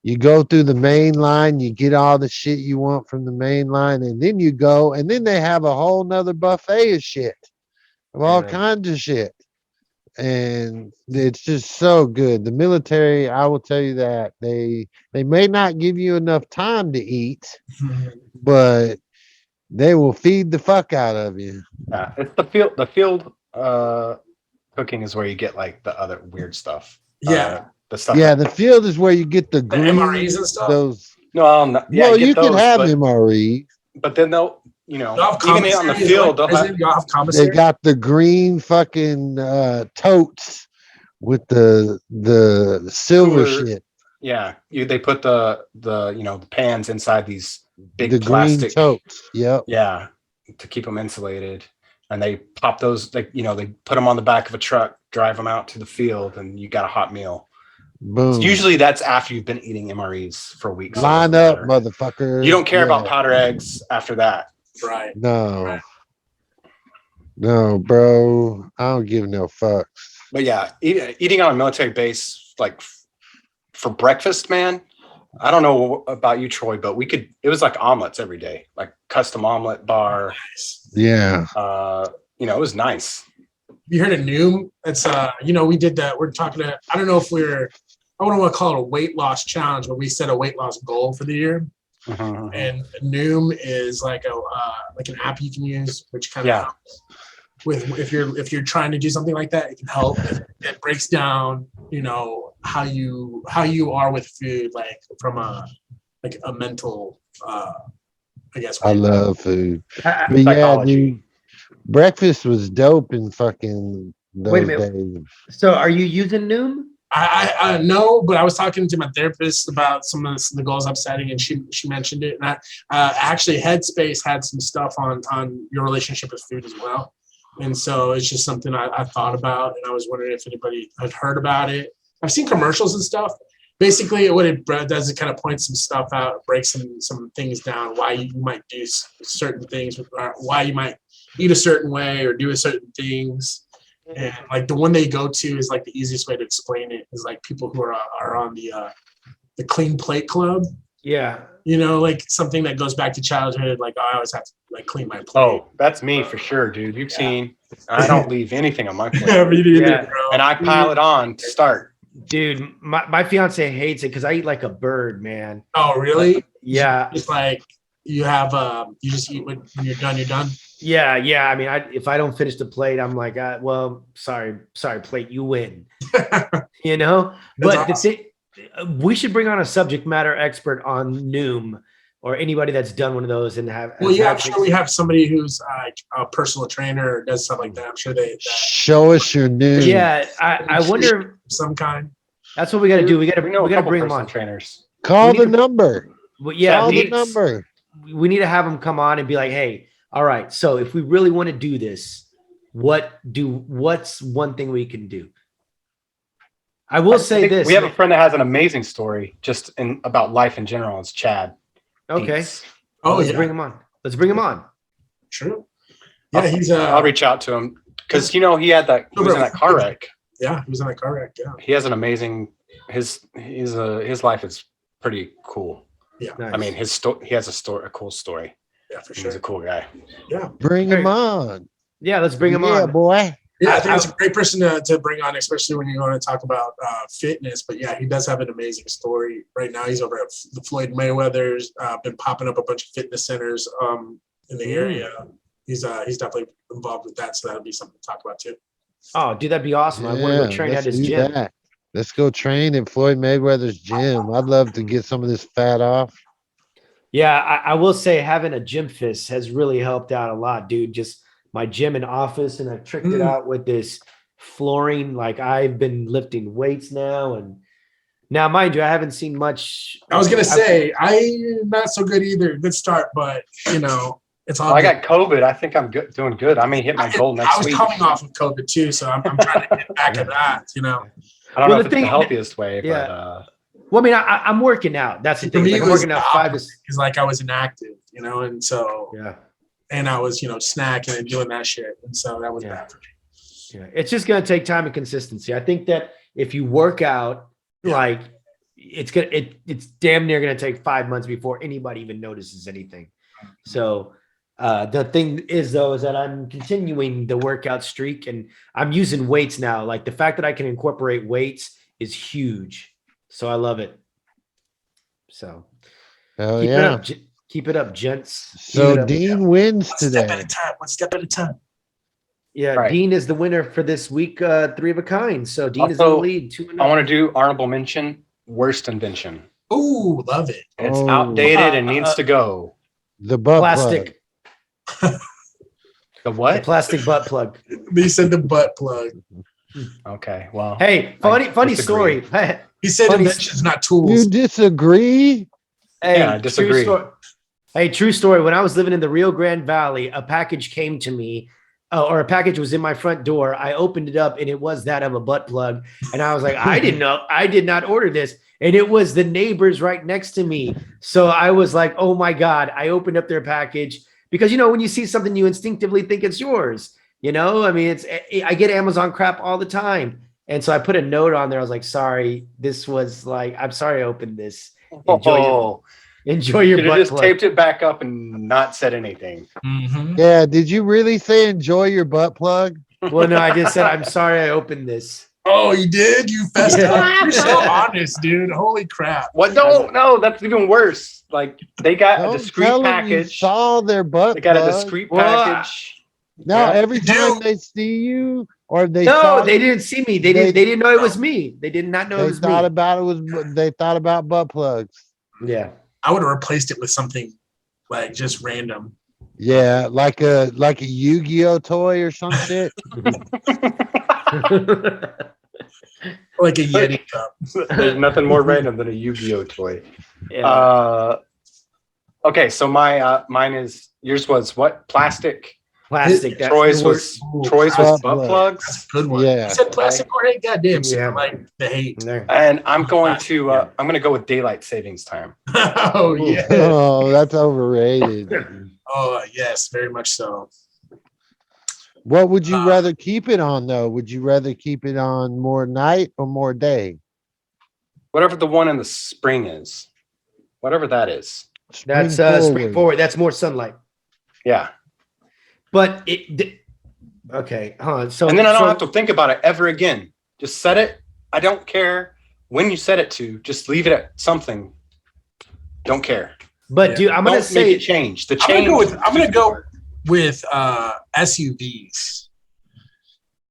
you go through the main line, you get all the shit you want from the main line, and then you go, and then they have a whole nother buffet of shit, of all kinds of shit. and it's just so good. The military, I will tell you that they may not give you enough time to eat, but they will feed the fuck out of you. Yeah, it's the field. The field cooking is where you get like the other weird stuff. Yeah. The stuff. Yeah, the field is where you get the green, MREs and stuff? Those. No, yeah, Well, get you can those, have but, MRE. but then they'll, Y'all have even on the commissary, field, they'll Isn't have, it? Y'all have They commissary? got the green fucking totes with the silver Cooler. shit. yeah, they put the the pans inside these big The green plastic totes. Yep. yeah, to keep them insulated, and they pop those they put them on the back of a truck, drive them out to the field, and you got a hot meal. Boom. Usually that's after you've been eating MREs for weeks. So it Line doesn't up, matter. motherfucker. You don't care about Yeah. powder eggs after that. Right. No. No, bro. I don't give no fucks. But yeah, eating on a military base, like for breakfast, man. I don't know about you, Troy, but it was like omelets every day, like custom omelet bar. Yeah. It was nice. You heard of Noom? It's we did that. We're talking to, I don't know if I wouldn't want to call it a weight loss challenge, but we set a weight loss goal for the year. And Noom is like an app you can use, which kind of helps with if you're trying to do something like that. It can help. It breaks down, how you are with food, like from a mental, I guess. I love food. But yeah, Psychology. dude, breakfast was dope in fucking those Wait a minute. days. So are you using Noom? I know, but I was talking to my therapist about some of the goals I'm setting, and she mentioned it. And actually, Headspace had some stuff on your relationship with food as well. And so it's just something I thought about, and I was wondering if anybody had heard about it. I've seen commercials and stuff. Basically, what it does, it kind of points some stuff out, breaks some things down, why you might do certain things, why you might eat a certain way or do certain things. And like the one they go to is like the easiest way to explain it is like people who are on the clean plate club. Yeah. Like something that goes back to childhood. Like I always have to like clean my plate. Oh, that's me for sure, dude. You've seen. I don't leave anything on my plate. Yeah, me neither, bro. And I pile it on to start. Dude, my fiance hates it because I eat like a bird, man. Oh, really? Yeah. It's like you have you just eat when you're done. You're done. Yeah. I mean, if I don't finish the plate, I'm like, well, sorry, plate, you win. But the thing, we should bring on a subject matter expert on Noom or anybody that's done one of those and have. Well, yeah, I'm sure we have somebody who's a personal trainer or does stuff like that. I'm sure they show us your Noom. Yeah, I wonder some kind. That's what we got to do. We got to bring them on. Trainers. Call the number. Well, yeah, call the number. We need to have them come on and be like, hey, all right, so if we really want to do this, what's one thing we can do? I will say this. We have a friend that has an amazing story just about life in general. It's Chad. Okay. Dietz. Let's bring him on. Let's bring him on. True. Yeah, I'll reach out to him because he was in that car wreck. Yeah, he was in that car wreck. Yeah. He has an amazing his life is pretty cool. Yeah. Nice. I mean he has a cool story. Yeah, for sure. He's a cool guy. Yeah. Bring him on. Yeah, let's bring him on. Yeah, boy. Yeah, I think it's a great person to bring on, especially when you want to talk about fitness. But yeah, he does have an amazing story. Right now, he's over at the Floyd Mayweather's. Been popping up a bunch of fitness centers in the area. He's definitely involved with that, so that'll be something to talk about too. Oh, dude, that'd be awesome. I want to go train at his gym. That. Let's go train at Floyd Mayweather's gym. I'd love to get some of this fat off. Yeah, I will say having a gym fist has really helped out a lot, dude. Just my gym and office, and I've tricked it out with this flooring. Like I've been lifting weights now, and now, mind you, I haven't seen much. I was gonna say I'm not so good either. Good start, but it's all. I got COVID. I think I'm doing good. I may hit my goal next week. I was coming off of COVID too, so I'm trying to get back at that. I don't know if it's the healthiest way, yeah. but. Well, I mean, I'm working out. That's the thing. Like, I'm working out 5 to 6. Because like I was inactive, and so yeah. And I was, snacking and doing that shit. And so that was bad for me. Yeah. It's just going to take time and consistency. I think that if you work out, like it's damn near going to take 5 months before anybody even notices anything. So The thing is though, is that I'm continuing the workout streak and I'm using weights now. Like the fact that I can incorporate weights is huge. So I love it. So Hell keep it yeah. up. Keep it up, gents. So Keep it up. Dean wins One step at today. a time. One step at a time. Yeah, Right. Dean is the winner for this week, 3 of a kind. So Dean is in the Also, lead. 2-0. I want to do honorable mention, worst invention. Ooh, love it. It's Oh. outdated and needs to go. The butt plastic. The The what? plastic butt plug. He said the butt plug. Okay, well. Hey, funny story. He said Funny inventions, not plug. tools. You disagree? Hey, Yeah, I disagree. True story. When I was living in the Rio Grande Valley, a package came to me, or a package was in my front door. I opened it up, and it was that of a butt plug. And I was like, I didn't know. I did not order this. And it was the neighbors right next to me. So I was like, oh my God. I opened up their package because, when you see something, you instinctively think it's yours. I mean, I get Amazon crap all the time. And so I put a note on there. I was like, sorry, this was like, I'm sorry I opened this. Enjoy your Should butt have just plug. taped it back up and not said anything. Mm-hmm. Yeah. Did you really say enjoy your butt plug? Well, no, I just said, I'm sorry I opened this. Oh, you did? You fessed Yeah. up? You're so honest, dude. Holy crap. What? No, that's even worse. Like they got Don't a discreet tell 'em you package. saw their butt They got a plug. discreet Well, package. Now Yeah. every time they see you or they No, saw they you, didn't see me. They didn't know it was me. They did not know it they was thought me. about they thought about butt plugs. Yeah. I would have replaced it with something like just random. Yeah, like a Yu-Gi-Oh toy or some shit. Like a Yeti cup. There's nothing more random than a Yu-Gi-Oh toy. Yeah. Okay, so mine is yours was what? Plastic. Plastic. That's Troy's the was worst. Troy's was butt plug. plugs. That's a good one. Yeah. You said plastic or hate? Goddamn, so Yeah. like the hate. There. And I'm going to go with daylight savings time. Oh, yeah. Oh, that's overrated. Oh, yes, very much so. What would you rather keep it on though? Would you rather keep it on more night or more day? Whatever the one in the spring is. Whatever that is. That's spring forward. That's more sunlight. Yeah. But okay, so And then I don't have to think about it ever again. Just set it. I don't care when you set it to. Just leave it at something. Don't care. But dude, I'm Don't gonna say make it change. The change. I'm gonna go with SUVs.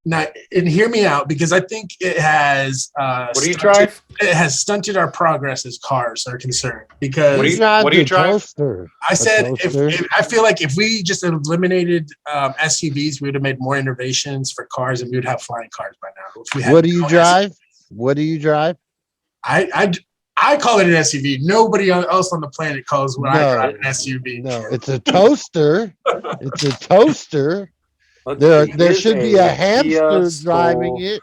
Now, and hear me out because I think it has. What do you drive? It has stunted our progress as cars are concerned. Because what do you drive? Toaster. I said, A toaster. I feel like if we just eliminated SUVs, we would have made more innovations for cars, and we would have flying cars by now. If we had What do you no drive? What do you drive? I call it an SUV. Nobody else on the planet calls what I drive an SUV. No, it's a toaster. It's a toaster. There should be a hamster driving it.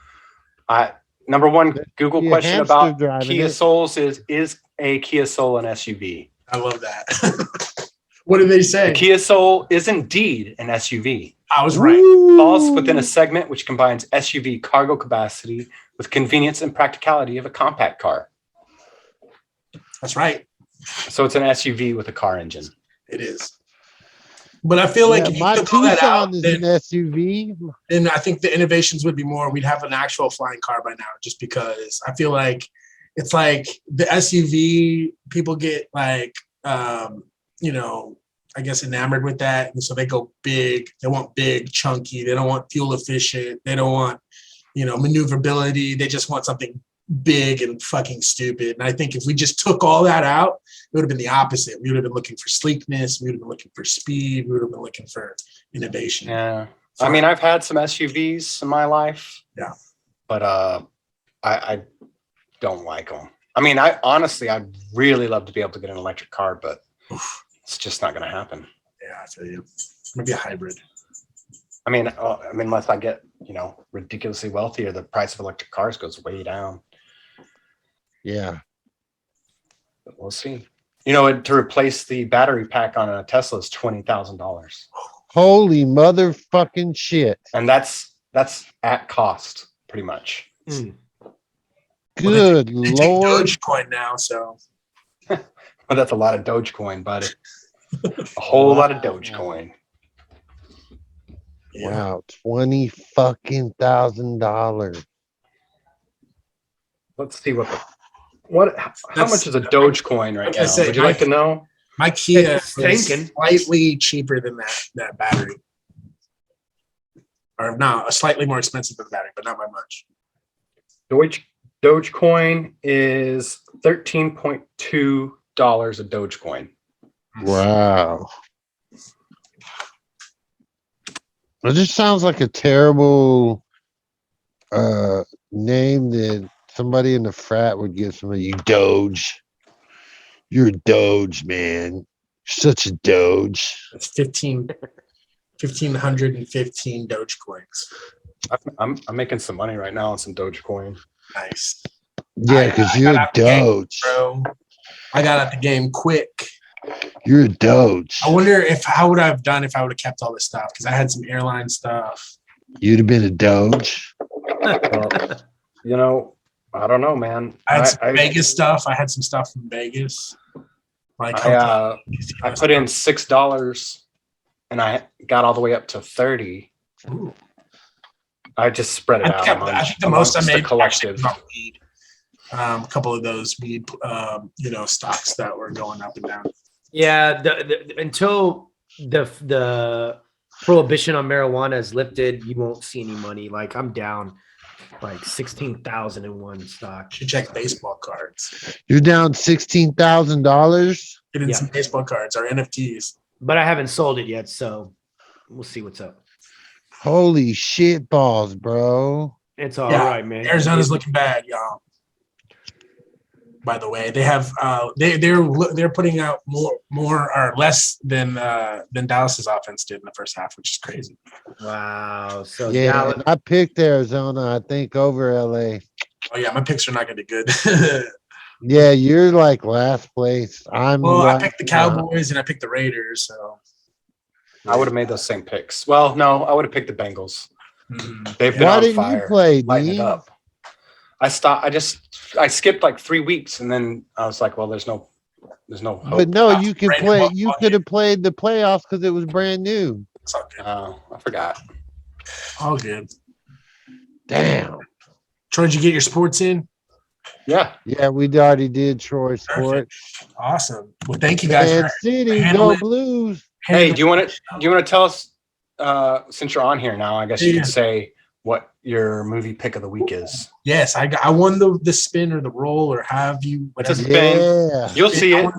Number one Google be a question hamster about driving Kia it. Souls is a Kia Soul an SUV? I love that. What did they say? The Kia Soul is indeed an SUV. I was right. Falls within a segment which combines SUV cargo capacity with convenience and practicality of a compact car. That's right. So it's an SUV with a car engine. It is. But I feel like if you my took all that out, Tucson is an SUV. then I think the innovations would be more. We'd have an actual flying car by now, just because I feel like it's like the SUV people get like, I guess enamored with that. And so they go big. They want big, chunky. They don't want fuel efficient. They don't want, maneuverability. They just want something big and fucking stupid. And I think if we just took all that out, it would have been the opposite. We would have been looking for sleekness. We would have been looking for speed. We would have been looking for innovation. Yeah. I mean, I've had some SUVs in my life. Yeah. But I don't like them. I mean, I'd really love to be able to get an electric car, but it's just not going to happen. Yeah, I feel you. Maybe a hybrid. I mean, unless I get, ridiculously wealthier, the price of electric cars goes way down. Yeah. But we'll see. To replace the battery pack on a Tesla is $20,000. Holy motherfucking shit. And that's at cost, pretty much. Good they take Lord. Dogecoin now, so. But that's a lot of Dogecoin, buddy. A whole lot of Dogecoin. Wow, $20,000. Let's see how much is a Dogecoin right now? Would you like to know? My Kia It's is tanking. slightly cheaper than that battery. Or no, slightly more expensive than the battery, but not by much. Dogecoin is $13.2 a Dogecoin. Wow. It just sounds like a terrible name that somebody in the frat would give somebody. You Doge. You're a Doge, man. You're such a Doge. It's 1,515 Dogecoins. I'm making some money right now on some Dogecoin. Nice. Yeah, because you're a Doge. Bro. I got out the game quick. You're a Doge. I wonder how would I have done if I would have kept all this stuff, because I had some airline stuff. You'd have been a Doge. Well, I don't know, man. I had some Vegas stuff. I had some stuff from Vegas. Like I put in $6 and I got all the way up to 30. Ooh. I just spread it out. I think the most I made collective. Weed. A couple of those weed, stocks that were going up and down. Yeah, until the prohibition on marijuana is lifted, you won't see any money. Like I'm down like 16,000 in one stock. You should check baseball cards. You're down $16,000. Get in some baseball cards or NFTs. But I haven't sold it yet, so we'll see what's up. Holy shit balls, bro. It's all right, man. Arizona's looking bad, y'all. By the way, they have they're putting out more or less than Dallas's offense did in the first half, which is crazy. Wow. So yeah, Dallas, I picked Arizona, I think, over LA. Oh yeah, my picks are not gonna be good. Yeah, you're like last place. I picked the Cowboys and I picked the Raiders, so I would have made those same picks. Well, no, I would have picked the Bengals. Mm-hmm. They've been Why on didn't fire. you play, lighting it D? up. I skipped like 3 weeks and then I was like, well, there's no hope. But no, you can play. You could have played the playoffs because it was brand new. It's all good. Oh, I forgot. All good. Damn. Troy, did you get your sports in? Yeah. Yeah, we already did Troy Sports. Awesome. Well, thank you guys. And City, go Blues. Hey, do you want to tell us since you're on here now? I guess you could say what your movie pick of the week is. Yes, I won the spin or the roll or have you. It's a spin. Yeah. You'll see it.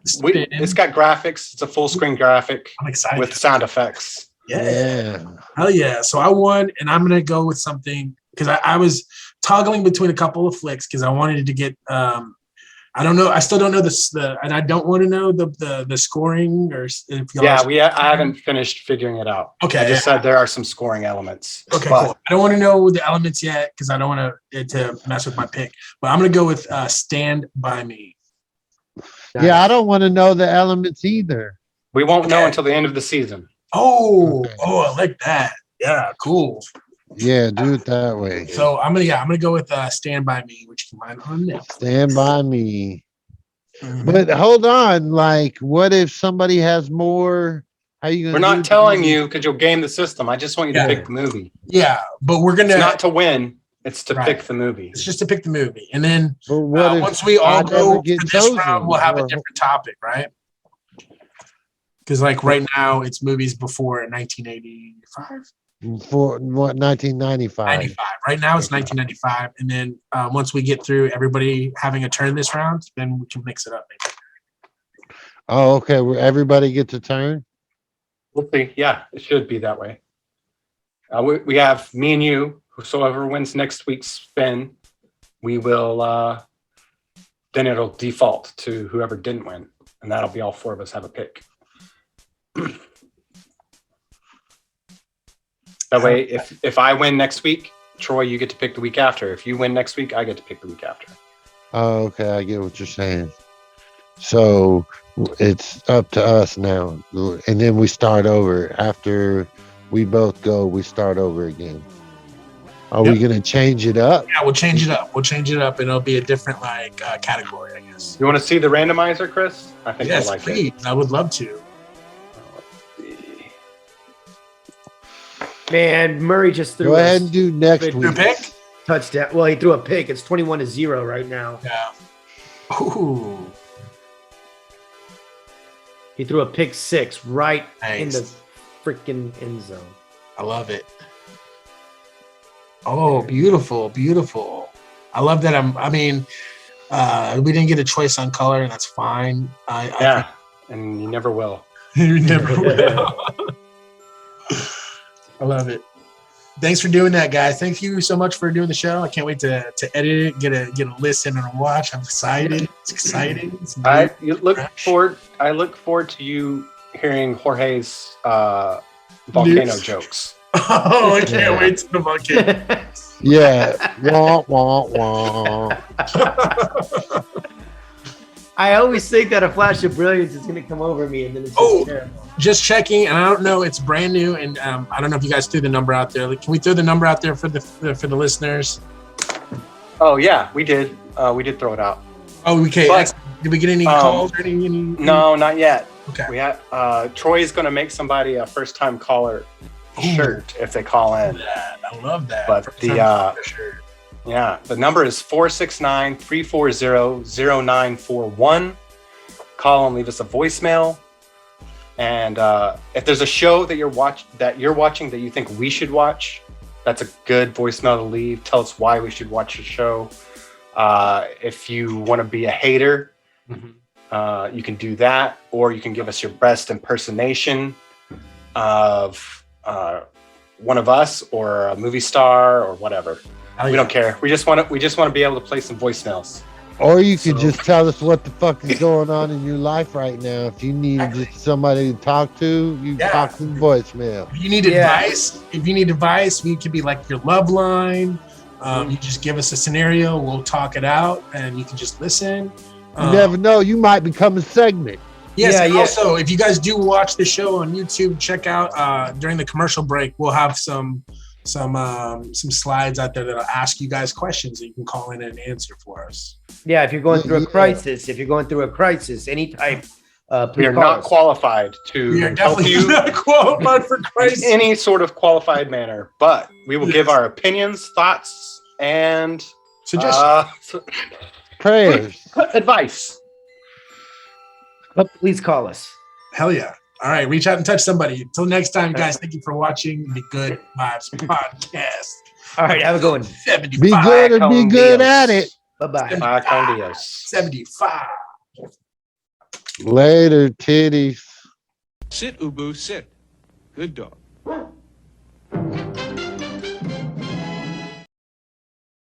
It's got graphics. It's a full screen graphic. I'm excited with sound effects. Yeah. Hell yeah. So I won, and I'm gonna go with something because I was toggling between a couple of flicks because I wanted to get I don't know. I still don't know and I don't want to know the scoring or if y'all. Yeah, I haven't finished figuring it out. Okay, I just said there are some scoring elements. Okay, cool. I don't want to know the elements yet because I don't want to mess with my pick. But I'm gonna go with Stand By Me. Yeah, I don't want to know the elements either. We won't know until the end of the season. Oh, I like that. Yeah, cool. Yeah, do it that way. So I'm gonna go with Stand By Me, which you can find on Netflix. Stand By Me. Mm-hmm. But hold on, like, what if somebody has more? How you gonna? We're not telling you because you'll game the system. I just want you to pick the movie. Yeah, but we're gonna it's not to win. It's to pick the movie. It's just to pick the movie, and then what once we all go get for this chosen, round, we'll have a different topic, right? Because like right now, it's movies before 1985. For what? 1995. 95. Right now, it's 1995, and then once we get through everybody having a turn this round, then we can mix it up. Maybe. Oh, okay. Where everybody gets a turn. We'll see. Yeah, it should be that way. We have me and you. Whoever wins next week's spin, we will. Then it'll default to whoever didn't win, and that'll be all four of us have a pick. That way, if I win next week, Troy, you get to pick the week after. If you win next week, I get to pick the week after. Oh, okay. I get what you're saying. So it's up to us now. And then we start over. After we both go, we start over again. Are we going to change it up? Yeah, we'll change it up. And it'll be a different category, I guess. You want to see the randomizer, Chris? I think yes, I like please. it. I would love to. Man, Murray just threw Go ahead and do next big week. pick? touchdown. Well, he threw a pick. It's 21-0 right now. Yeah. Ooh. He threw a pick 6 right in Nice. the freaking end zone. I love it. Oh, beautiful, beautiful. I love that. We didn't get a choice on color, and that's fine. Yeah, and you never will. You never will. I love it. Thanks for doing that, guys. Thank you so much for doing the show. I can't wait to edit it, get a listen and a watch. I'm excited. It's exciting. I look forward to you hearing Jorge's volcano jokes. Oh, I can't wait to the volcano. Yeah. Wah, wah, wah. I always think that a flash of brilliance is going to come over me, and then it's just terrible. Just checking, and I don't know, it's brand new, and I don't know if you guys threw the number out there. Like, can we throw the number out there for the listeners? Oh yeah, we did. We did throw it out. Oh, okay. But, did we get any calls or any? No, not yet. Okay. We had Troy's going to make somebody a first-time caller shirt if they call in. I love that. But the number is 469-340-0941. Call and leave us a voicemail. And if there's a show that you're watching that you think we should watch, that's a good voicemail to leave. Tell us why we should watch the show. If you want to be a hater, you can do that, or you can give us your best impersonation of one of us or a movie star or whatever. We don't care. We just want to be able to play some voicemails. Or you could just tell us what the fuck is going on in your life right now. If you need just somebody to talk to, you talk to the voicemail. If you need advice, we could be like your love line. You just give us a scenario, we'll talk it out, and you can just listen. You never know, you might become a segment. Yes, and also, if you guys do watch the show on YouTube, check out during the commercial break, we'll have some slides out there that'll ask you guys questions that you can call in and answer for us. Yeah, if you're going through a crisis, any type, we are not qualified to help you not qualified for crisis in any sort of qualified manner, but we will give our opinions, thoughts, and suggestions, prayers, advice. But please call us. Hell yeah. All right, reach out and touch somebody. Until next time, guys, thank you for watching the GüD Vibes podcast. All right, have a good one. 75. Be good or be good at it. Bye-bye. 75. Later, titties. Sit, Ubu, sit. Good dog.